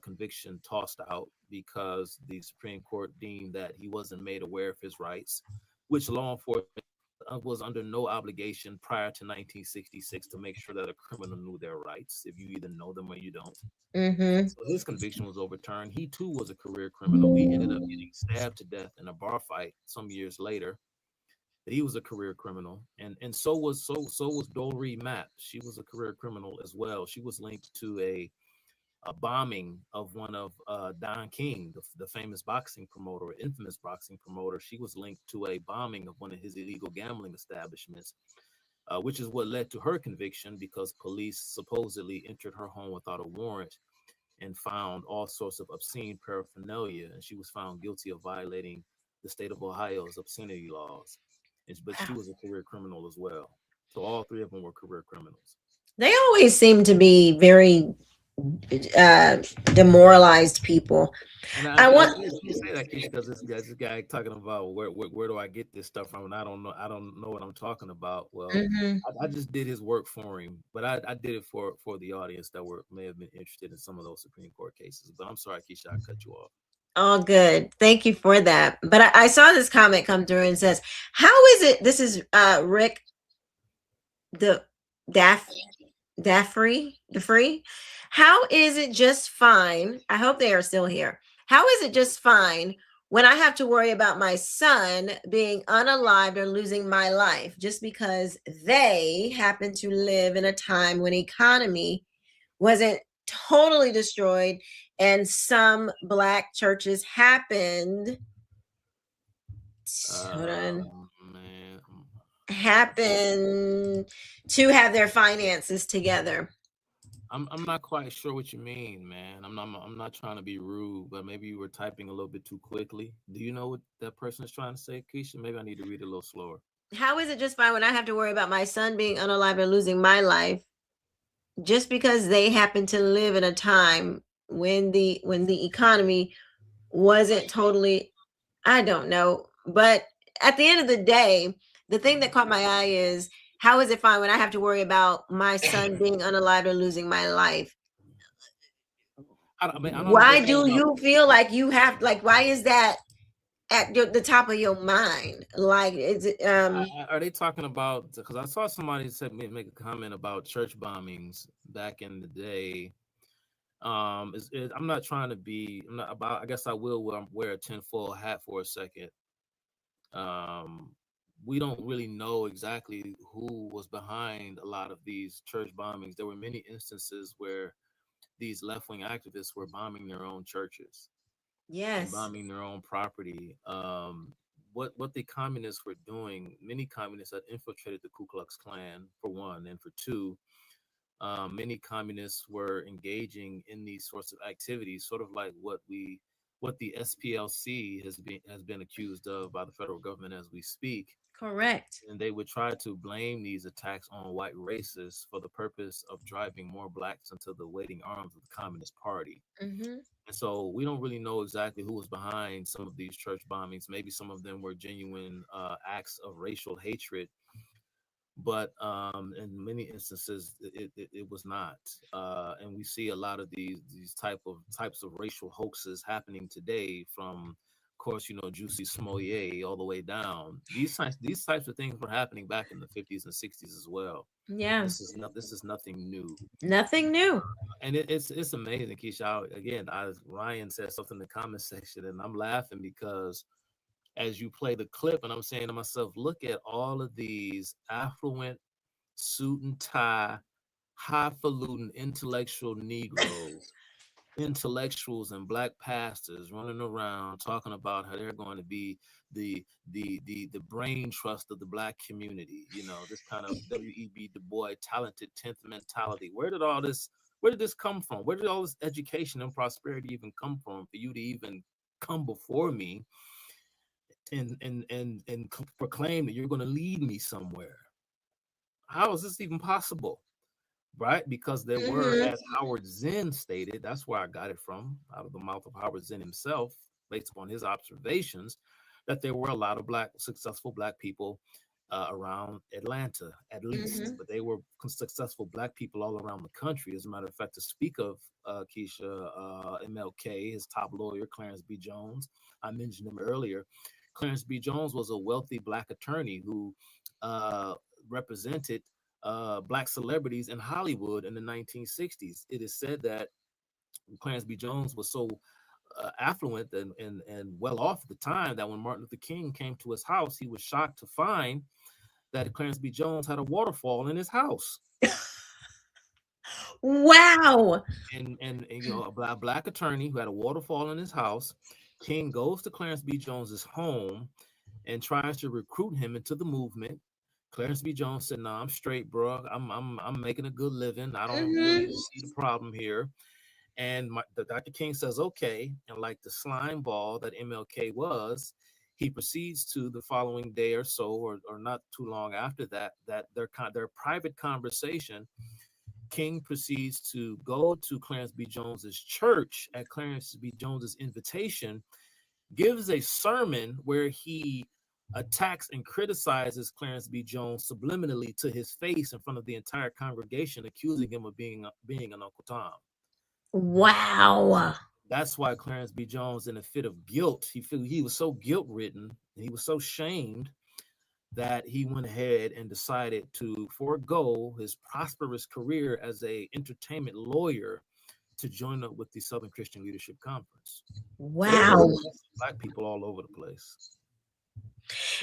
conviction tossed out because the Supreme Court deemed that he wasn't made aware of his rights, which law enforcement was under no obligation prior to 1966 to make sure that a criminal knew their rights, if you either know them or you don't. Mm-hmm. So his conviction was overturned. He too was a career criminal. He ended up getting stabbed to death in a bar fight some years later. He was a career criminal, and so was Doree Mapp. She was a career criminal as well. She was linked to a bombing of one of Don King, the famous boxing promoter, infamous boxing promoter. She was linked to a bombing of one of his illegal gambling establishments, which is what led to her conviction because police supposedly entered her home without a warrant and found all sorts of obscene paraphernalia, and she was found guilty of violating the state of Ohio's obscenity laws. But she was a career criminal as well. So all three of them were career criminals. They always seem to be very demoralized people. And I want. you say that because this guy talking about where do I get this stuff from, and I don't know what I'm talking about. Well, Mhm. I just did his work for him, but I did it for the audience that may have been interested in some of those Supreme Court cases. But I'm sorry, Keisha, I cut you off. All good. Thank you for that. But I saw this comment come through and says, "How is it?" This is Rick the Daffrey. How is it just fine? I hope they are still here. How is it just fine when I have to worry about my son being unalived or losing my life just because they happen to live in a time when economy wasn't totally destroyed and some black churches happened Man. happen to have their finances together? I'm not quite sure what you mean, man. I'm not trying to be rude, but maybe you were typing a little bit too quickly. Do you know what that person is trying to say, Keisha? Maybe I need to read it a little slower. How is it just fine when I have to worry about my son being unalived or losing my life just because they happen to live in a time when the economy wasn't totally, I don't know, but at the end of the day, the thing that caught my eye is, how is it fine when I have to worry about my son being unalived or losing my life? I don't know Why do you feel like you have, like, why is that at the top of your mind? Like, is it are they talking about, because I saw somebody make a comment about church bombings back in the day. I'm not trying to be, I'm not about, I guess I will wear a tinfoil hat for a second. We don't really know exactly who was behind a lot of these church bombings. There were many instances where these left-wing activists were bombing their own churches and yes, bombing their own property. What the communists were doing, many communists had infiltrated the Ku Klux Klan, for one, and for two, many communists were engaging in these sorts of activities, sort of like what the SPLC has been accused of by the federal government as we speak. correct. And they would try to blame these attacks on white racists for the purpose of driving more blacks into the waiting arms of the Communist Party. Mm-hmm. And so we don't really know exactly who was behind some of these church bombings. Maybe some of them were genuine acts of racial hatred, but in many instances it was not. And we see a lot of these types of racial hoaxes happening today, from, of course, Juicy Smollett all the way down. These types of things were happening back in the 50s and 60s as well. Yeah, This is nothing new. nothing new. And it's amazing, Keisha. Again, Ryan said something in the comment section, and I'm laughing because as you play the clip, and I'm saying to myself, look at all of these affluent, suit and tie, highfalutin intellectual Negroes, intellectuals and black pastors running around talking about how they're going to be the brain trust of the black community. This kind of W.E.B. Du Bois talented 10th mentality. Where did this come from? Where did all this education and prosperity even come from for you to even come before me and proclaim that you're going to lead me somewhere? How is this even possible? Right? Because there were, as Howard Zinn stated, that's where I got it from, out of the mouth of Howard Zinn himself, based upon his observations, that there were a lot of successful black people around Atlanta, at least. Mm-hmm. But they were successful Black people all around the country. As a matter of fact, to speak of Quisha, MLK, his top lawyer, Clarence B. Jones, I mentioned him earlier. Clarence B. Jones was a wealthy Black attorney who represented Black celebrities in Hollywood in the 1960s. It is said that Clarence B. Jones was so affluent and well off at the time that when Martin Luther King came to his house, he was shocked to find that Clarence B. Jones had a waterfall in his house. Wow. And you know, a black attorney who had a waterfall in his house. King goes to Clarence B. Jones's home and tries to recruit him into the movement. Clarence B. Jones said, "No, I'm straight, bro. I'm making a good living. I don't Mm-hmm. really see the problem here." And Dr. King says, "Okay." And like the slime ball that MLK was, he proceeds to the following day or so, or not too long after that, that their private conversation. King proceeds to go to Clarence B. Jones's church at Clarence B. Jones's invitation, gives a sermon where he attacks and criticizes Clarence B. Jones subliminally to his face in front of the entire congregation, accusing him of being an Uncle Tom. Wow. That's why Clarence B. Jones, in a fit of guilt, he was so guilt ridden, he was so shamed that he went ahead and decided to forego his prosperous career as a entertainment lawyer to join up with the Southern Christian Leadership Conference. So there Wow. were Black people all over the place.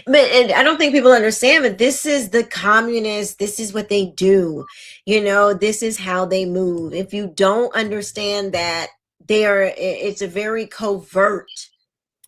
But and I don't think people understand, but this is the communists. This is what they do. This is how they move. If you don't understand that, it's a very covert.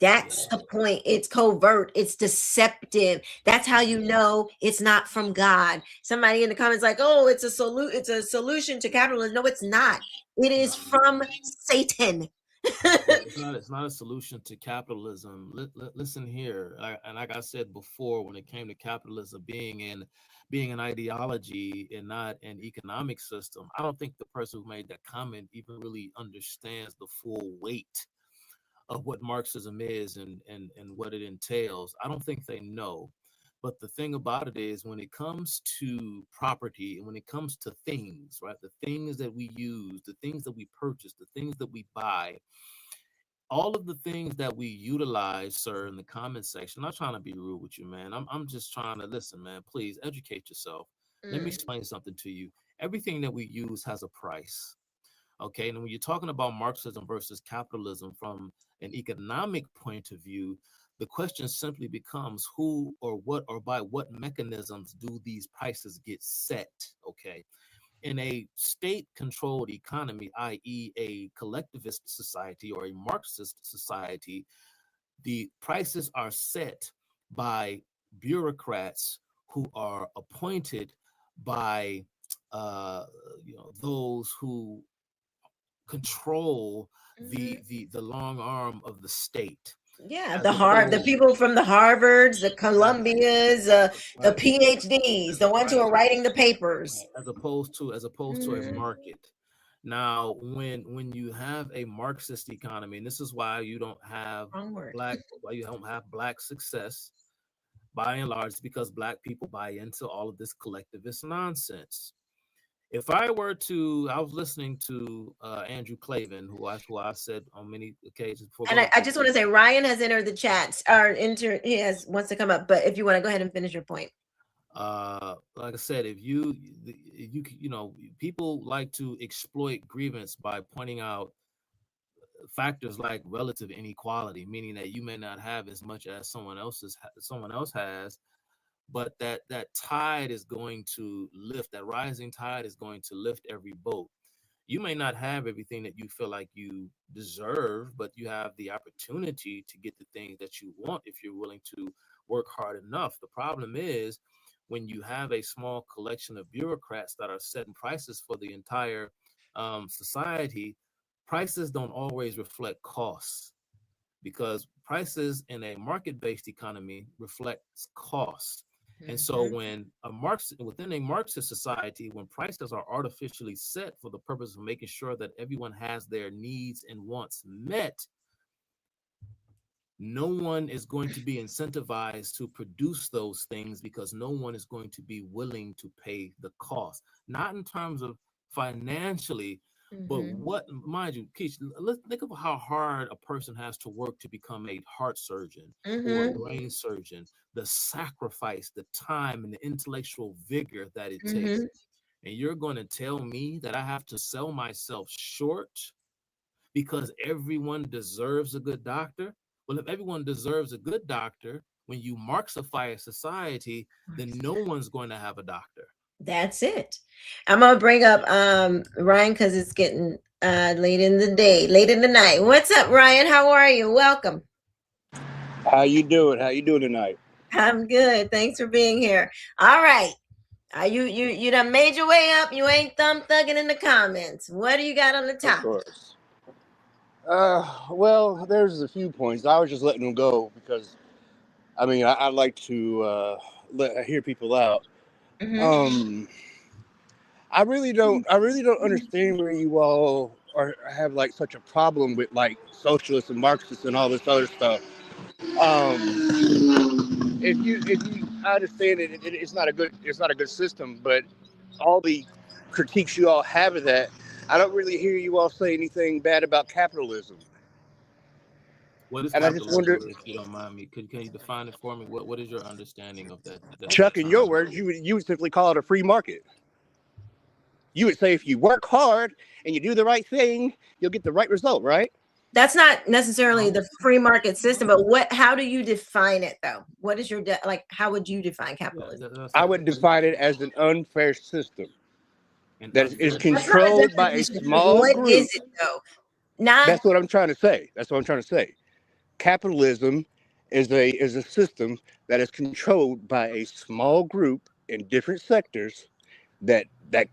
That's the point. It's covert. It's deceptive. That's how you know it's not from God. Somebody in the comments like, "Oh, it's a solution to capitalism." No, it's not. It is from Satan. It's not a solution to capitalism. Listen here, and like I said before, when it came to capitalism being an ideology and not an economic system, I don't think the person who made that comment even really understands the full weight of what Marxism is and what it entails. I don't think they know. But the thing about it is, when it comes to property and when it comes to things, right, the things that we use, the things that we purchase, the things that we buy, all of the things that we utilize, sir, in the comment section. I'm not trying to be rude with you, man. I'm just trying to listen, man. Please educate yourself. Let me Mm. explain something to you. Everything that we use has a price. Okay. And when you're talking about Marxism versus capitalism from an economic point of view, the question simply becomes who or what or by what mechanisms do these prices get set? Okay. In a state controlled economy, i.e., a collectivist society or a Marxist society, the prices are set by bureaucrats who are appointed by those who control Mhm. the long arm of the state, Yeah, as the opposed people from the Harvards, the right, Columbias, the right, PhDs, the ones who right, are writing the papers. as opposed to a Mhm. market. Now, when you have a Marxist economy, and this is why you don't have Wrong word. black success by and large, because black people buy into all of this collectivist nonsense. If I were to, I was listening to Andrew Clavin, who I said on many occasions before. Go And I, ahead, I just want to say Ryan has entered the chats or wants to come up, but if you want to go ahead and finish your point. Like I said, if people like to exploit grievance by pointing out factors like relative inequality, meaning that you may not have as much as someone else has, but that tide is going to lift. That rising tide is going to lift every boat. You may not have everything that you feel like you deserve, but you have the opportunity to get the things that you want if you're willing to work hard enough. The problem is when you have a small collection of bureaucrats that are setting prices for the entire society. Prices don't always reflect costs, because prices in a market-based economy reflects costs. And so Mhm. within a Marxist society, when prices are artificially set for the purpose of making sure that everyone has their needs and wants met, no one is going to be incentivized to produce those things because no one is going to be willing to pay the cost, not in terms of financially, but what, mind you, Keisha, let's think of how hard a person has to work to become a heart surgeon or a brain surgeon, the sacrifice, the time, and the intellectual vigor that it takes. And you're going to tell me that I have to sell myself short because everyone deserves a good doctor? Well, if everyone deserves a good doctor, when you Marxify a society, then no one's going to have a doctor. That's it. I'm gonna bring up Ryan because it's getting late in the day, late in the night. What's up, Ryan? How are you? Welcome. How you doing? How you doing tonight? I'm good. Thanks for being here. All right. You done made your way up. You ain't thumb thugging in the comments. What do you got on the Of top? course. Well, there's a few points. I was just letting them go because, I mean, I like to hear people out. I really don't. I really don't understand where you all have like such a problem with like socialists and Marxists and all this other stuff. I understand it's not a good system, but all the critiques you all have of that, I don't really hear you all say anything bad about capitalism. What is And I just wonder, capitalism, if you don't mind me? Can you define it for me? What is your understanding of that Chuck, in your term? words, you would simply call it a free market. You would say if you work hard and you do the right thing, you'll get the right result, right? That's not necessarily the free market system, but how do you define it though? What is your like? How would you define capitalism? I would define it as an unfair system that is That's not a controlled by a definition. small What group. is it though? Not That's what I'm trying to say. Capitalism is a system that is controlled by a small group in different sectors that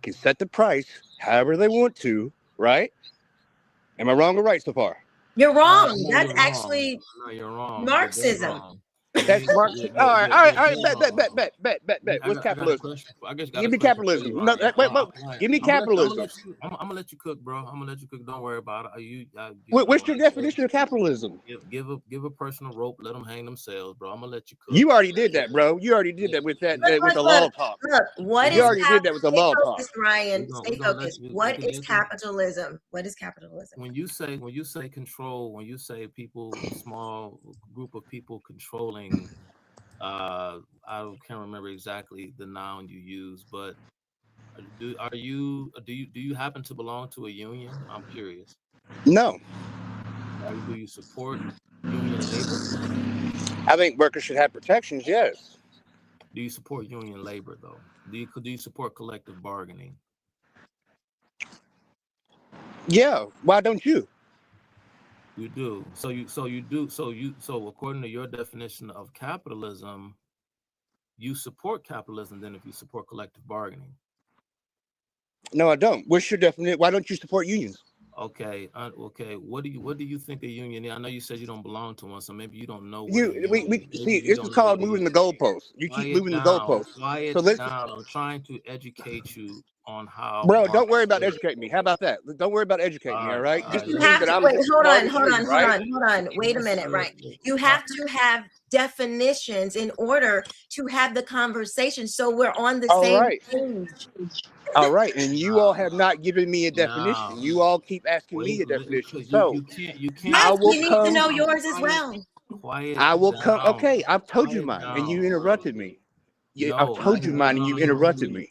can set the price however they want to, right? Am I wrong or right so far? You're wrong. No, That's you're wrong. actually No, you're wrong. You're dead Marxism. wrong. That's Marxist. All right, all right, all right. You're dead Bet. What's I got a capitalism? question. I guess got Give a me question for you, capitalism. No, Ryan. wait. Give me capitalism. I'm gonna let you cook, bro. I'm gonna let you cook. Don't worry about it. What's your definition of capitalism? Give a person a rope. Let them hang themselves, bro. I'm gonna let you cook. You already did that, bro. You already did that with the law talk. Look, what You is already did that with the law talk. Ryan, stay focused. What is capitalism? What is capitalism? When you say control, when you say people, small group of people controlling, I can't remember exactly the noun you use, but do you happen to belong to a union? I'm curious. No. Do you support union labor? I think workers should have protections, yes. Do you support union labor though? Do you support collective bargaining? Yeah. Why don't you? You do. So according to your definition of capitalism, you support capitalism then if you support collective bargaining. No, I don't. What's your definition? Why don't you support unions? Okay. What do you think a union is? I know you said you don't belong to one, so maybe you don't know what We see. This is called moving the goalposts. You keep moving the goalposts. Quiet down. I'm trying to educate you on how. Bro, don't worry about educating me. How about that? Don't worry about educating me. All right. Just You assume have that to I'm wait. just Hold smart on. as Hold you, on. right? Hold on. Wait a minute, right? You have to have definitions in order to have the conversation, so we're on the same page. All right, and you all have not given me a definition. You all keep asking me a definition. So you can't. Yes, you need to know yours as well. Quiet. I will come. Down. Okay, I've told you Quiet mine, and you down. interrupted me. No, I've told you mine, and you interrupted me.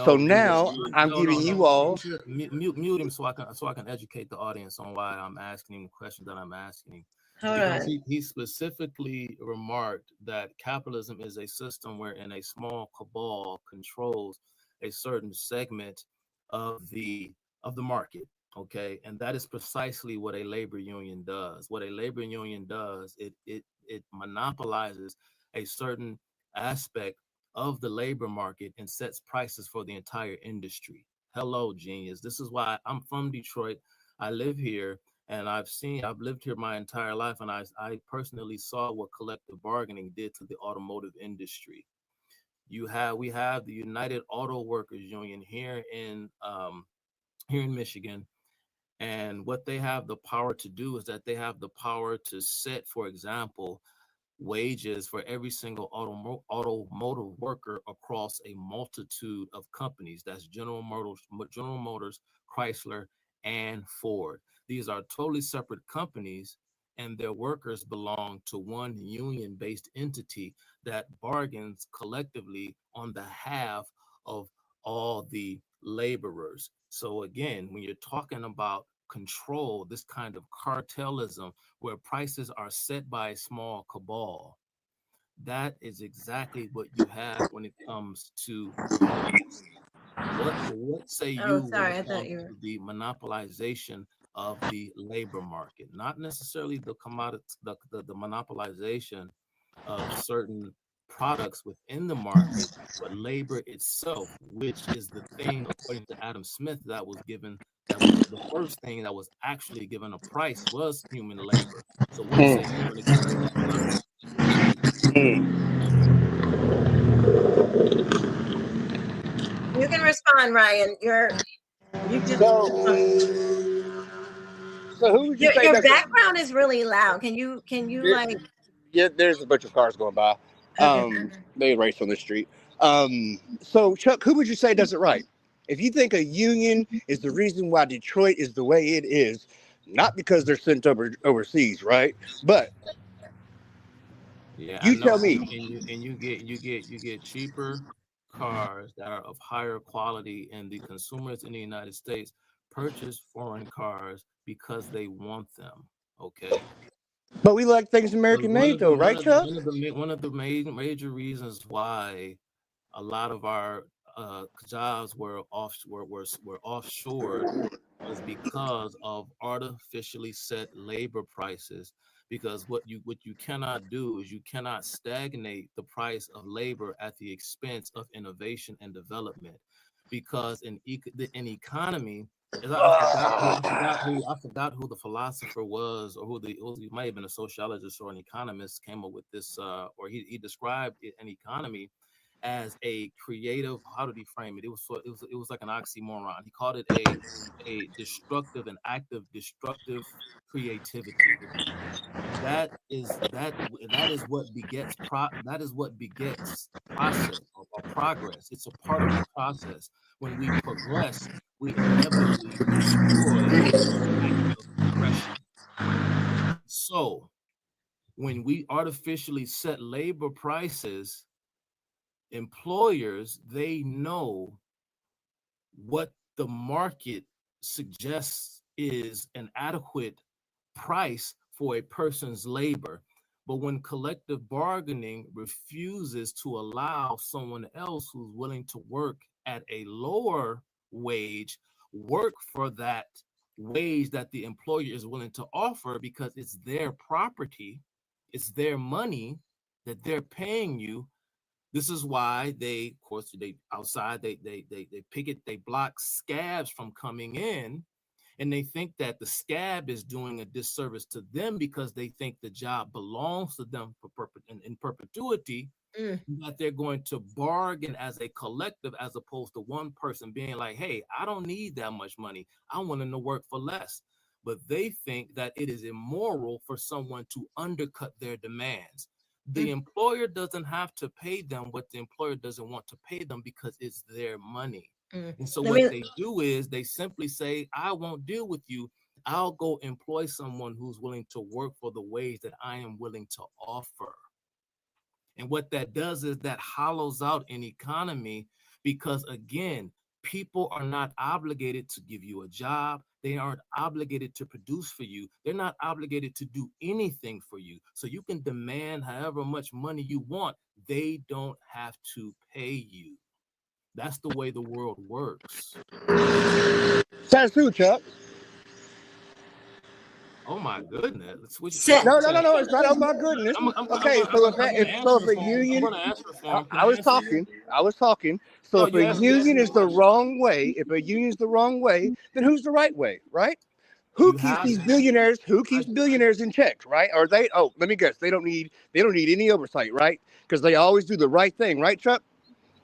So now I'm giving you all. Mute him so I can educate the audience on why I'm asking him the question that I'm asking. Hold on. He specifically remarked that capitalism is a system wherein a small cabal controls a certain segment of the market. Okay, and that is precisely what a labor union does. What a labor union does, it monopolizes a certain aspect of the labor market and sets prices for the entire industry. Hello, genius. This is why I'm from Detroit. I live here and I've lived here my entire life, and I personally saw what collective bargaining did to the automotive industry. We have the United Auto Workers Union here in Michigan, And what they have the power to do is that they have the power to set, for example, wages for every single automotive worker across a multitude of companies. That's General Motors, Chrysler, and Ford. These are totally separate companies, and their workers belong to one union-based entity that bargains collectively on behalf of all the laborers. So again, when you're talking about control, this kind of cartelism where prices are set by a small cabal, that is exactly what you have when it comes to commodities. What say Oh, you when sorry. it I thought comes you were. to the monopolization of the labor market? Not necessarily the commodity, the monopolization of certain products within the market, but labor itself, which is the thing, according to Adam Smith, that was given, that was the first thing that was actually given a price was human labor. So what say you when it comes to that, Chuck? You can respond, Ryan. You just So who would you say your doesn't? background is really loud. Can you There, like yeah, there's a bunch of cars going by. okay. They race on the street. So Chuck, who would you say does it right? If you think a union is the reason why Detroit is the way it is, not because they're sent overseas, right? But Yeah, I you know, tell and me. you get cheaper cars that are of higher quality, and the consumers in the United States purchase foreign cars because they want them. Okay, But we like things but American made, though, right, Chuck? one of the major reasons why a lot of our jobs were offshored was because of artificially set labor prices. Because what you cannot do is you cannot stagnate the price of labor at the expense of innovation and development. Because in economy, as I forgot who the philosopher was, or who might have been a sociologist or an economist came up with this, or he described an economy as a creative. How did he frame it? It was like an oxymoron. He called it a destructive and active destructive creativity. That is what begets process or progress. It's a part of the process. When we progress, we inevitably destroy the act of progression. So when we artificially set labor prices, employers, they know what the market suggests is an adequate price for a person's labor. But when collective bargaining refuses to allow someone else who's willing to work at a lower wage work for that wage that the employer is willing to offer, because it's their property, it's their money that they're paying you. This is why they, of course, they outside, they picket, they block scabs from coming in, and they think that the scab is doing a disservice to them because they think the job belongs to them in perpetuity. Mm. That they're going to bargain as a collective, as opposed to one person being like, "Hey, I don't need that much money. I want them to work for less." But they think that it is immoral for someone to undercut their demands. The employer doesn't have to pay them what the employer doesn't want to pay them, because it's their money. And so Let what me they do is they simply say, "I won't deal with you. I'll go employ someone who's willing to work for the wage that I am willing to offer." And what that does is that hollows out an economy, because again, people are not obligated to give you a job. They aren't obligated to produce for you. They're not obligated to do anything for you. So you can demand however much money you want. They don't have to pay you. That's the way the world works. That's who, Chuck. Oh my goodness! sit. No. It's not. Oh my goodness. Okay, so if a I'm union, gonna answer for him. Can I I was answer you? talking. So No, if a you asked union me a is the question. wrong way, then who's the right way, right? Who You keeps have. these billionaires? Who I, keeps billionaires in check, right? Or they? Oh, let me guess. They don't need any oversight, right? Because they always do the right thing, right, Chuck?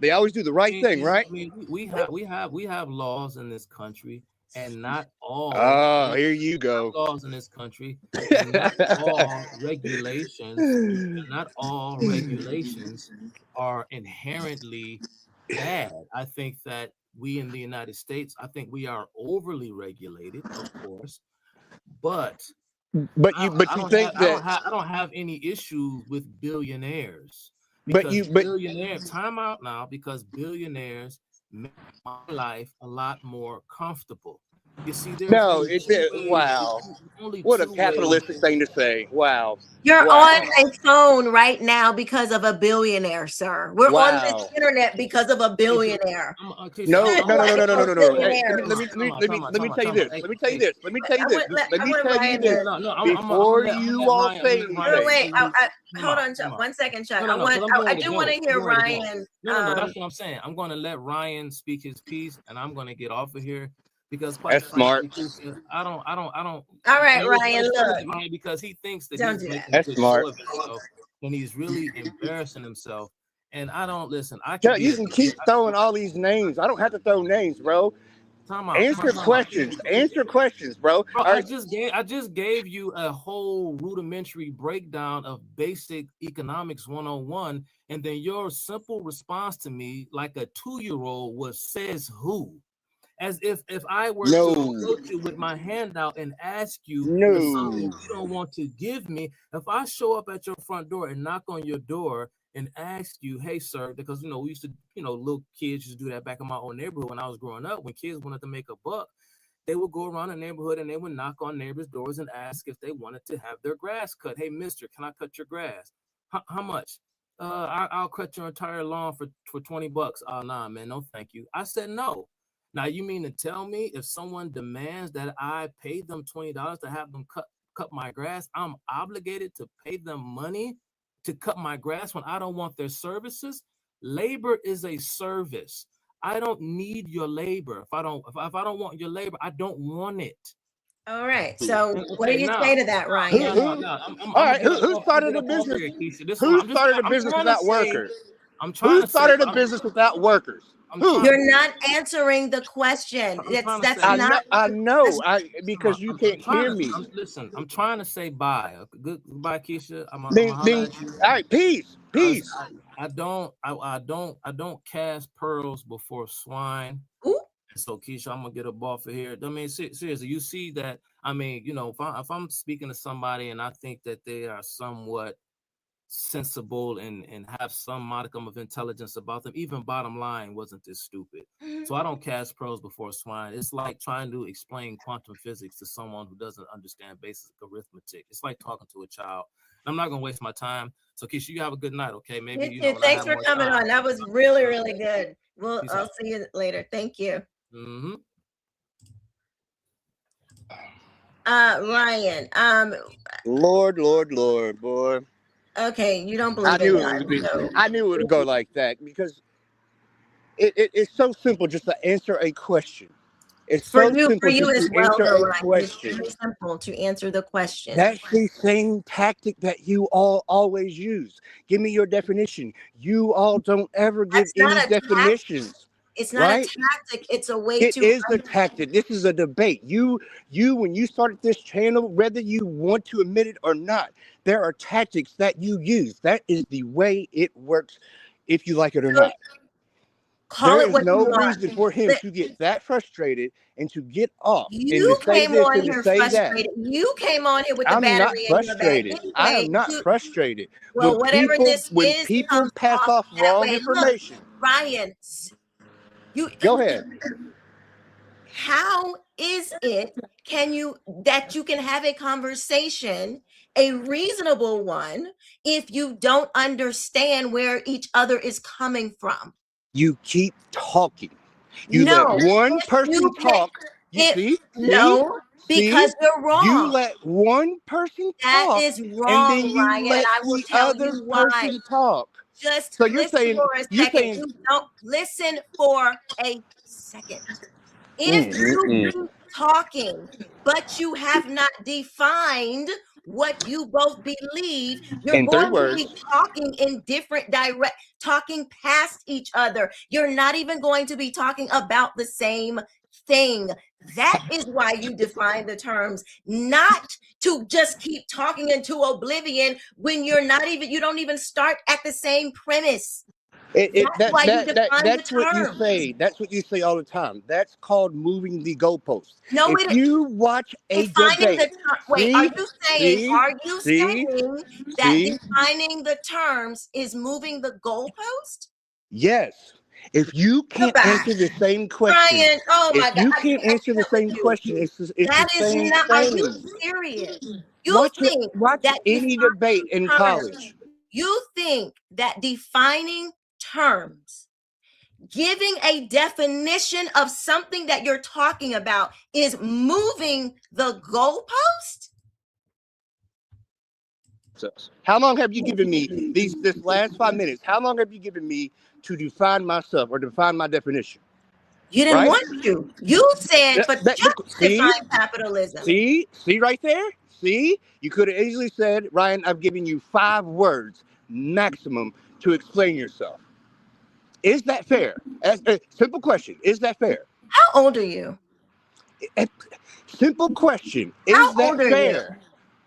They always do the right thing, right? we have laws in this country and not all Oh, here you go. laws in this country, and not all regulations, and not all regulations are inherently bad. I think that we in the United States, I think we are overly regulated, of course, but But you think that I don't have any issues with billionaires, but because but time out now, because billionaires make my life a lot more comfortable. You see, there's no, only it's two ways. wow. Only What a two ways. capitalistic thing to say. Wow. You're Wow. on a phone right now because of a billionaire, sir. We're on this Wow. internet because of a billionaire. No. Hey, Hey, billionaires. let me tell you this. Let me tell you this. Let me tell you this. Let me tell you Ryan this. to- Before you all say No, anything. wait. Hold on, Chuck. 1 second, Chuck. I do want to hear Ryan. No, that's what I'm saying. I'm going to let Ryan speak his piece, and I'm going to get off of here because, quite That's smart. frankly, I don't. All right, Ryan, look. Because he thinks that Don't he's do making that. a good show of himself, and he's really embarrassing himself. And I don't listen. You can keep throwing all these names. I don't have to throw names, bro. Answer questions. Answer questions, bro. Bro, I just gave you a whole rudimentary breakdown of basic economics 101, and then your simple response to me, like a 2-year-old, was "says who," as if I were to approach you with my hand out and ask you for something you don't want to give me. If I show up at your front door and knock on your door and ask you, "Hey, sir," because we used to, little kids used to do that back in my own neighborhood when I was growing up. When kids wanted to make a buck, they would go around the neighborhood and they would knock on neighbors' doors and ask if they wanted to have their grass cut. "Hey, mister, can I cut your grass?" How much? I'll cut your entire lawn for $20. Oh, nah, man, no, thank you. I said no. Now, you mean to tell me if someone demands that I pay them $20 to have them cut my grass, I'm obligated to pay them money to cut my grass when I don't want their services? Labor is a service. I don't need your labor. If I don't want your labor, I don't want it. All right. So what do you say to that, Ryan? All right. Who started a business? Who started a business without workers? Who started a business without workers? You're not answering the question. I know. Because you can't hear me. Listen, I'm trying to say bye. Goodbye, Quisha. I'm all right, peace. I don't cast pearls before swine. Ooh. So, Quisha, I'm gonna get up off of here. I mean, seriously, you see that? I mean, if I'm speaking to somebody and I think that they are somewhat sensible and have some modicum of intelligence about them, even bottom line wasn't this stupid. So I don't cast pearls before swine. It's like trying to explain quantum physics to someone who doesn't understand basic arithmetic. It's like talking to a child. I'm not gonna waste my time. So, Quisha, you have a good night, okay? Maybe thanks for coming on. That was really, really good. I'll see you later. Thank you. Ryan. Lord, boy. Okay, you don't believe I knew it would go like that because it's so simple just to answer a question. It's for so you, simple as to well, answer though, a question. It's very simple to answer the question. That's the same tactic that you all always use. Give me your definition. You all don't ever give any definitions. It's not a tactic. It's a way It is a tactic. This is a debate. You, when you started this channel, whether you want to admit it or not, there are tactics that you use. That is the way it works, if you like it or not. There is no reason for him to get that frustrated and to get off and to say this and to say that. You came on here with the battery in your bag. Anyway, I am not frustrated. Well, whatever this when is, people pass off wrong information. Look, Ryan, go ahead. How is it that you can have a conversation, a reasonable one, if you don't understand where each other is coming from? You keep talking. You let one person talk. Because you're wrong. You let one person talk. That is wrong, and then you Ryan. let I will the tell other you why. person talk. Just so you're saying for a second. You don't listen for a second. If you keep talking, but you have not defined what you both believe, you're going to be talking in different talking past each other. You're not even going to be talking about the same thing. That is why you define the terms, not to just keep talking into oblivion when you don't even start at the same premise. That's why you define the That's what you term. say. That's what you say all the time. That's called moving the goalposts. No, If you watch a defining the debate, term. Wait, are you saying that see, defining the terms is moving the goalpost? yes. If you can't Goodbye. answer the same question, Brian, oh my if God, you I can't answer the can't with same you. question, it's the That is same not, are you thing. serious? You think Watch that any debate in college. You think that defining terms, giving a definition of something that you're talking about is moving the goalpost? How long have you given me this last 5 minutes? How long have you given me to define myself or define my definition? You didn't Right? want to. You said, but just define capitalism. See right there? See? You could have easily said, Ryan, I've given you 5 words maximum to explain yourself. Is that fair? Simple question. Is that fair? How old are you? Simple question. Is that fair?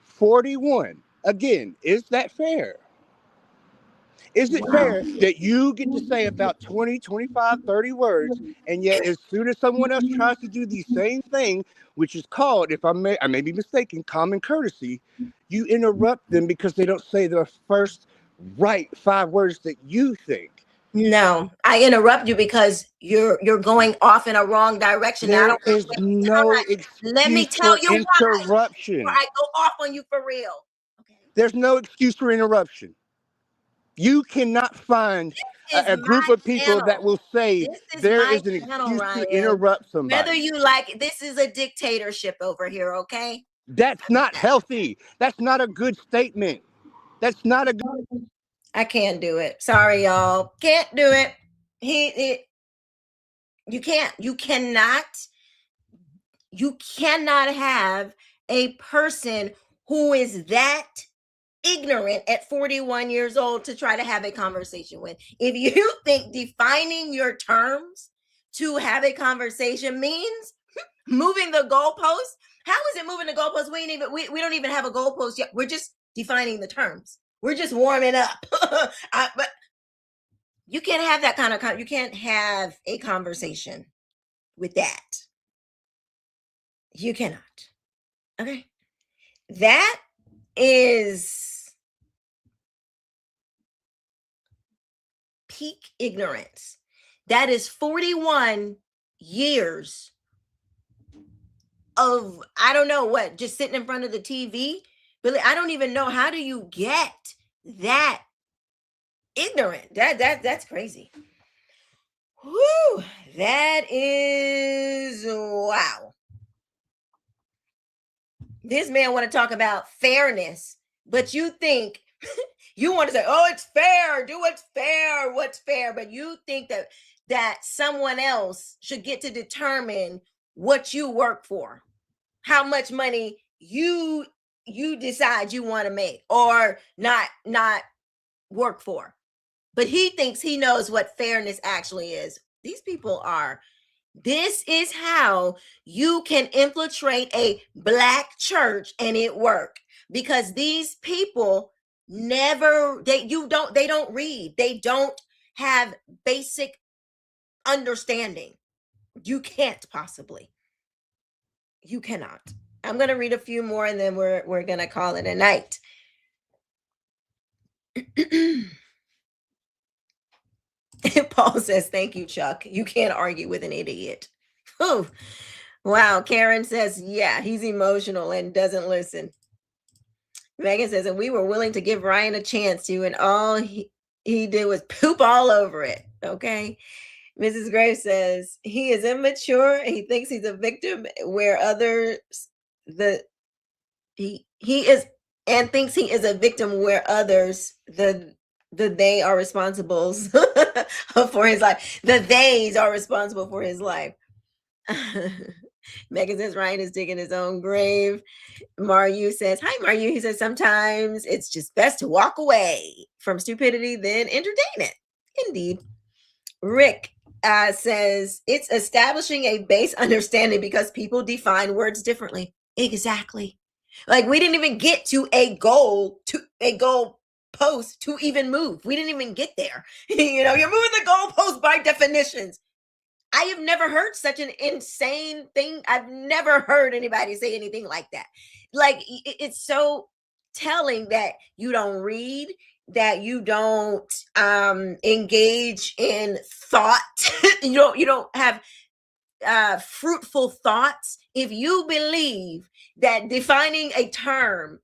41. Again, is that fair? Is it fair that you get to say about 20, 25, 30 words, and yet as soon as someone else tries to do the same thing, which is called, if I may be mistaken, common courtesy, you interrupt them because they don't say the first right 5 words that you think? No, I interrupt you because you're going off in a wrong direction. There is no Let me excuse tell for you interruption. why I go off on you for real. Okay. There's no excuse for interruption. You cannot find a group of people that will say there is an excuse to interrupt somebody. Whether you like it, this is a dictatorship over here, okay? That's not healthy. That's not a good statement. That's not a good. I can't do it. Sorry, y'all. Can't do it. You can't. You cannot have a person who is that ignorant at 41 years old to try to have a conversation with. If you think defining your terms to have a conversation means moving the goalpost, how is it moving the goalpost? We don't even have a goalpost yet. We're just defining the terms. We're just warming up. But you can't have that kind of you can't have a conversation with that. You cannot. Okay. That is peak ignorance. That is 41 years of, I don't know what, just sitting in front of the TV. Billy, I don't even know, how do you get that ignorant? That's crazy. Whoo, that is, wow. This man want to talk about fairness, but you think you want to say, oh, it's fair, do what's fair, but you think that someone else should get to determine what you work for, how much money you decide you want to make or not work for. But he thinks he knows what fairness actually is. These people are. This is how you can infiltrate a Black church and it work, because these people they don't read. They don't have basic understanding. You can't possibly. You cannot. I'm going to read a few more and then we're going to call it a night. Paul says, thank you, Chuck. You can't argue with an idiot. Whew. Wow. Karen says, yeah, he's emotional and doesn't listen. Megan says, and we were willing to give Ryan a chance to, and all he did was poop all over it. Okay. Mrs. Gray says, he is immature and he thinks he's a victim where others, he is, and thinks he is a victim where others, they are responsible for his life. The theys are responsible for his life. Megan says Ryan is digging his own grave. Maru says, hi, Maru. He says, sometimes it's just best to walk away from stupidity than entertain it. Indeed. Rick says it's establishing a base understanding because people define words differently. Exactly. Like we didn't even get to a goal post to even move. We didn't even get there. You know, you're moving the goalpost by definitions. I have never heard such an insane thing. I've never heard anybody say anything like that. Like it's so telling that you don't read, that you don't engage in thought. You don't have fruitful thoughts. If you believe that defining a term,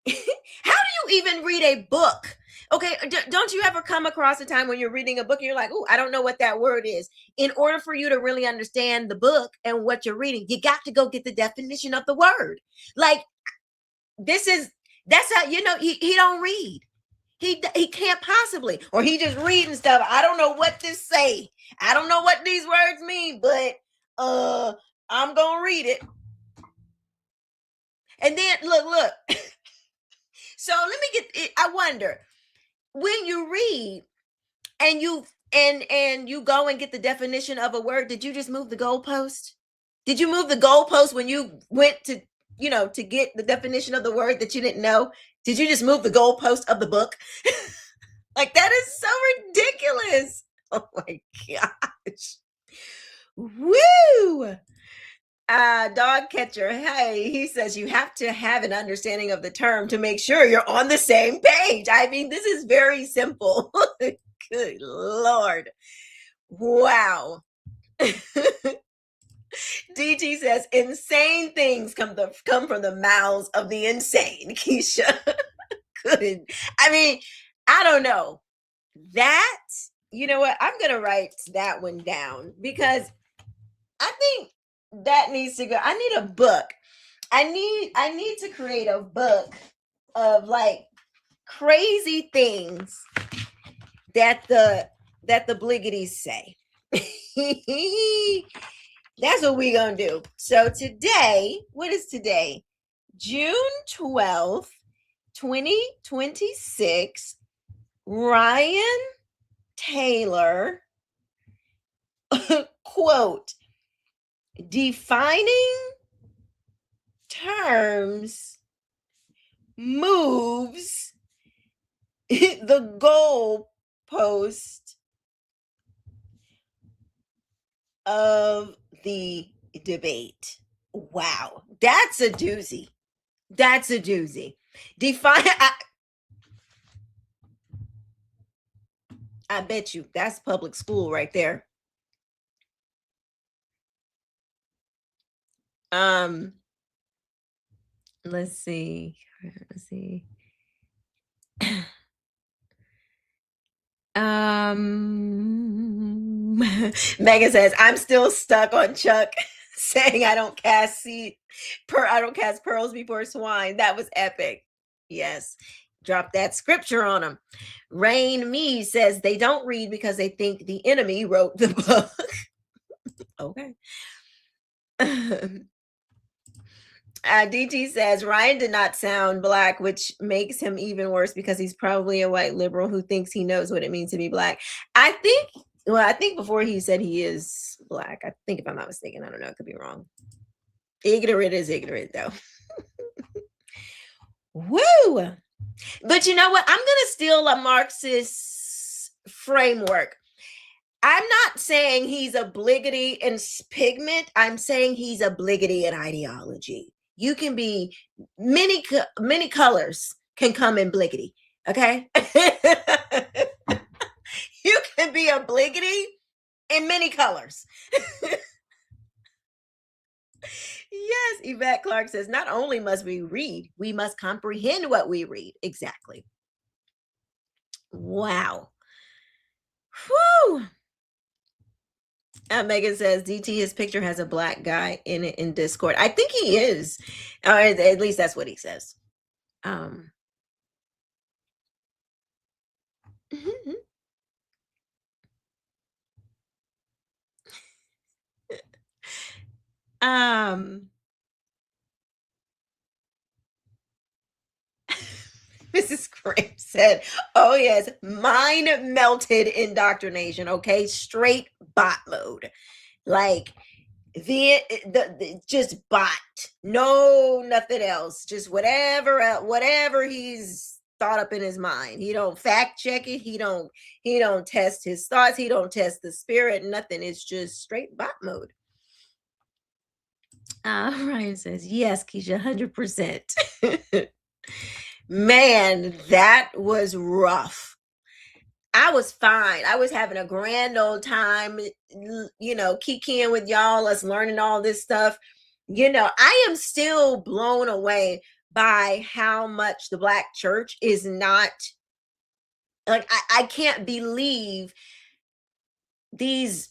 how do you even read a book? Okay, don't you ever come across a time when you're reading a book and you're like, oh, I don't know what that word is. In order for you to really understand the book and what you're reading, you got to go get the definition of the word. Like that's how, you know, he don't read. He can't possibly, or he just reading stuff. I don't know what this say. I don't know what these words mean, but I'm gonna read it. And then look. So let me get it. I wonder, when you read and you go and get the definition of a word, did you just move the goalpost? Did you move the goalpost when you went to, you know, to get the definition of the word that you didn't know? Did you just move the goalpost of the book? Like, that is so ridiculous. Oh my gosh. Woo! Dog catcher, hey, he says you have to have an understanding of the term to make sure you're on the same page. I mean, this is very simple. Good Lord. Wow. DT says insane things come from the mouths of the insane. Quisha. Good. I mean, I don't know. That, you know what? I'm gonna write that one down because I think that needs to go. I need a book. I need to create a book of like crazy things that the bliggities say. That's what we're gonna do. So today, what is today? June 12th, 2026. Ryan Taylor quote, defining terms moves the goal post of the debate. Wow, that's a doozy. That's a doozy. I bet you that's public school right there. Let's see. Megan says, I'm still stuck on Chuck saying I don't cast pearls before swine. That was epic. Yes. Drop that scripture on them. Rain Me says they don't read because they think the enemy wrote the book. Okay. DT says Ryan did not sound black, which makes him even worse because he's probably a white liberal who thinks he knows what it means to be black. I think before he said he is black. I think, if I'm not mistaken, I don't know, it could be wrong. Ignorant is ignorant, though. Woo! But you know what? I'm gonna steal a Marxist framework. I'm not saying he's a bliggity in pigment. I'm saying he's a bliggity in ideology. You can be many colors can come in bliggity. Okay. You can be a bliggity in many colors. Yes, Yvette Clark says, not only must we read, we must comprehend what we read. Exactly. Wow. Whew. Megan says, DT, his picture has a black guy in it in Discord. I think he is. At least that's what he says. Mrs. Graham said, oh yes, mind melted indoctrination. Okay, straight bot mode. Like the just bot, no nothing else, just whatever he's thought up in his mind. He don't fact check it, he don't test his thoughts, he don't test the spirit, nothing. It's just straight bot mode. Ryan says yes, Quisha, 100%. Man, that was rough. I was fine. I was having a grand old time, kikiing with y'all, us learning all this stuff. I am still blown away by how much the Black church is not, like, I can't believe these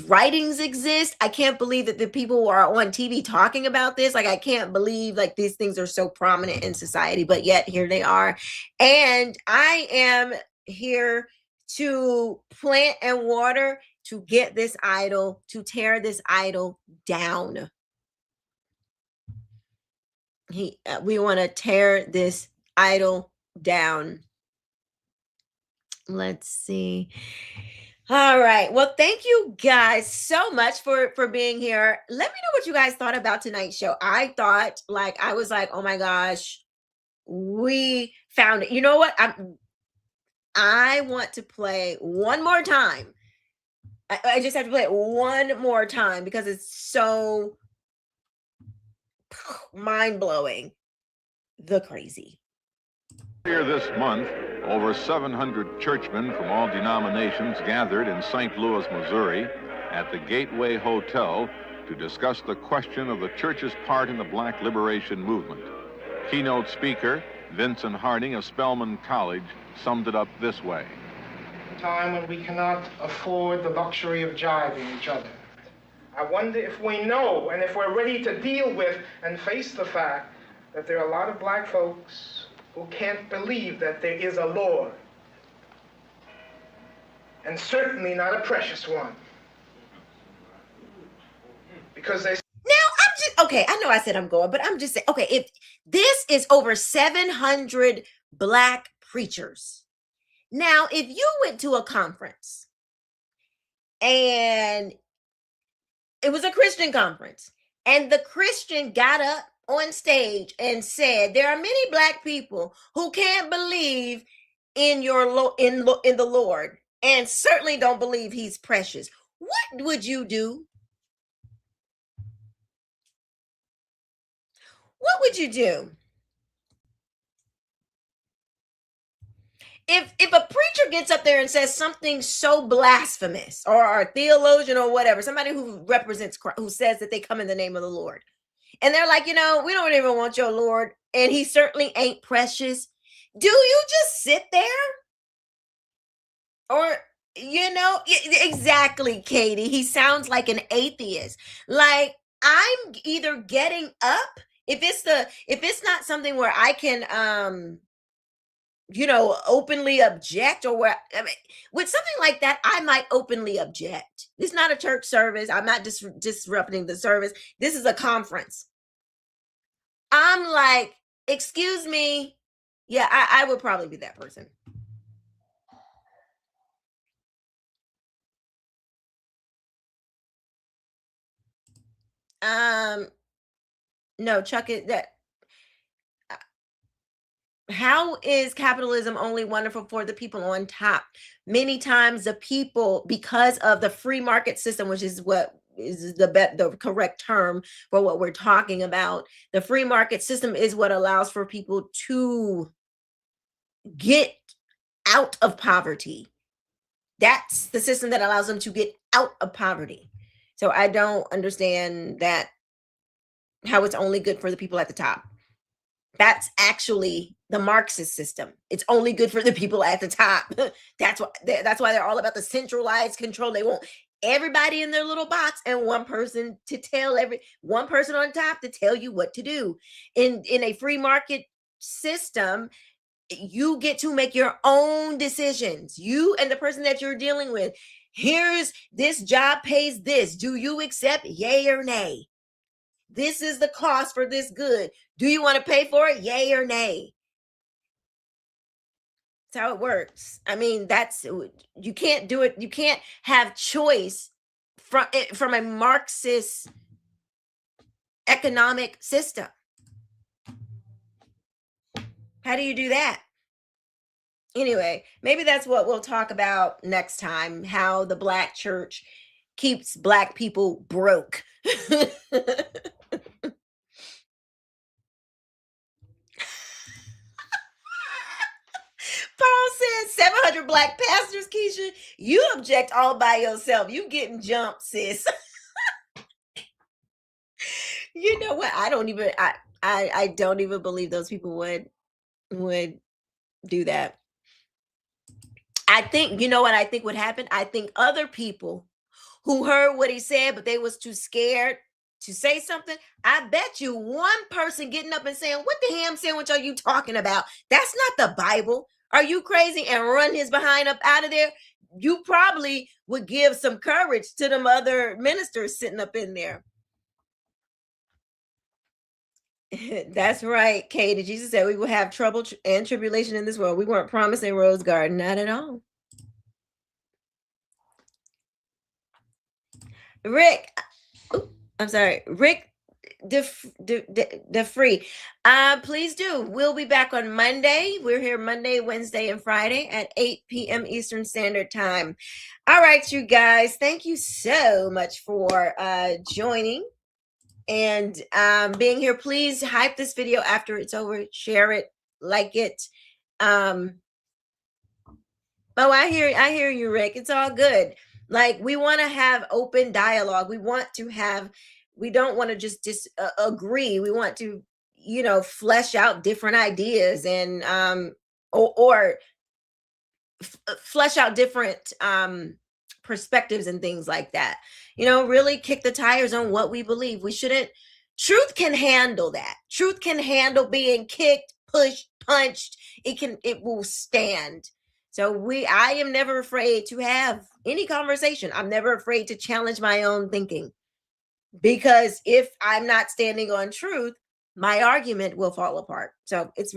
writings exist. I can't believe that the people who are on TV talking about this. Like, I can't believe like these things are so prominent in society, but yet here they are. And I am here to plant and water, to get this idol, to tear this idol down. We want to tear this idol down. Let's see. All right. Well, thank you guys so much for being here. Let me know what you guys thought about tonight's show. I was like, oh my gosh, we found it. You know what? I want to play one more time. I just have to play it one more time because it's so mind-blowing. The crazy. Earlier this month, over 700 churchmen from all denominations gathered in St. Louis, Missouri, at the Gateway Hotel to discuss the question of the church's part in the Black liberation movement. Keynote speaker Vincent Harding of Spelman College summed it up this way. A time when we cannot afford the luxury of jibing each other. I wonder if we know and if we're ready to deal with and face the fact that there are a lot of Black folks who can't believe that there is a Lord, and certainly not a precious one, because they. Okay, I know I said I'm going, but I'm just saying, okay, if this is over 700 Black preachers. Now, if you went to a conference and it was a Christian conference and the Christian got up on stage and said, there are many Black people who can't believe in in the Lord and certainly don't believe he's precious, what would you do? What would you do? If a preacher gets up there and says something so blasphemous, or a theologian or whatever, somebody who represents Christ, who says that they come in the name of the Lord, and they're like, we don't even want your Lord, and he certainly ain't precious, do you just sit there? Or, exactly, Katie, he sounds like an atheist. Like, I'm either getting up, if it's not something where I can openly object, or with something like that, I might openly object. It's not a church service. I'm not disrupting the service. This is a conference. I'm like, excuse me. Yeah, I would probably be that person. No, Chuck, how is capitalism only wonderful for the people on top? Many times the people, because of the free market system, which is what is the correct term for what we're talking about, the free market system is what allows for people to get out of poverty. That's the system that allows them to get out of poverty. So I don't understand that, how it's only good for the people at the top. That's actually the Marxist system. It's only good for the people at the top. That's why they're all about the centralized control. They want everybody in their little box and one person on top to tell you what to do. In a free market system, you get to make your own decisions. You and the person that you're dealing with. Here's this job pays this. Do you accept? Yay or nay? This is the cost for this good. Do you want to pay for it? Yay or nay? That's how it works. I mean, you can't do it. You can't have choice from a Marxist economic system. How do you do that? Anyway, maybe that's what we'll talk about next time, how the Black church keeps Black people broke. Paul said 700 Black pastors, Quisha. You object all by yourself. You getting jumped, sis. You know what? I don't even believe those people would do that. I think, you know what I think would happen? I think other people who heard what he said, but they was too scared to say something. I bet you one person getting up and saying, "What the ham sandwich are you talking about? That's not the Bible. Are you crazy?" and run his behind up out of there. You probably would give some courage to them other ministers sitting up in there. That's right, Katie. Jesus said we will have trouble and tribulation in this world. We weren't promising Rose Garden, not at all. Rick, I'm sorry, Rick the free. Please do. We'll be back on Monday. We're here Monday, Wednesday, and Friday at 8 p.m. Eastern Standard Time. All right, you guys. Thank you so much for joining and being here. Please hype this video after it's over. Share it, like it. Oh, I hear you, Rick. It's all good. Like, we want to have open dialogue. We don't want to just disagree. We want to, flesh out different ideas and or flesh out different perspectives and things like that. Really kick the tires on what we believe. We shouldn't. Truth can handle that. Truth can handle being kicked, pushed, punched. It will stand. So I am never afraid to have any conversation. I'm never afraid to challenge my own thinking, because if I'm not standing on truth, my argument will fall apart. So it's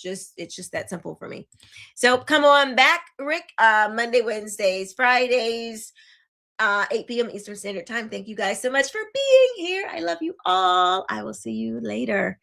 just that simple for me. So come on back, Rick. Monday, Wednesdays, Fridays, 8 p.m. Eastern Standard Time. Thank you guys so much for being here. I love you all. I will see you later.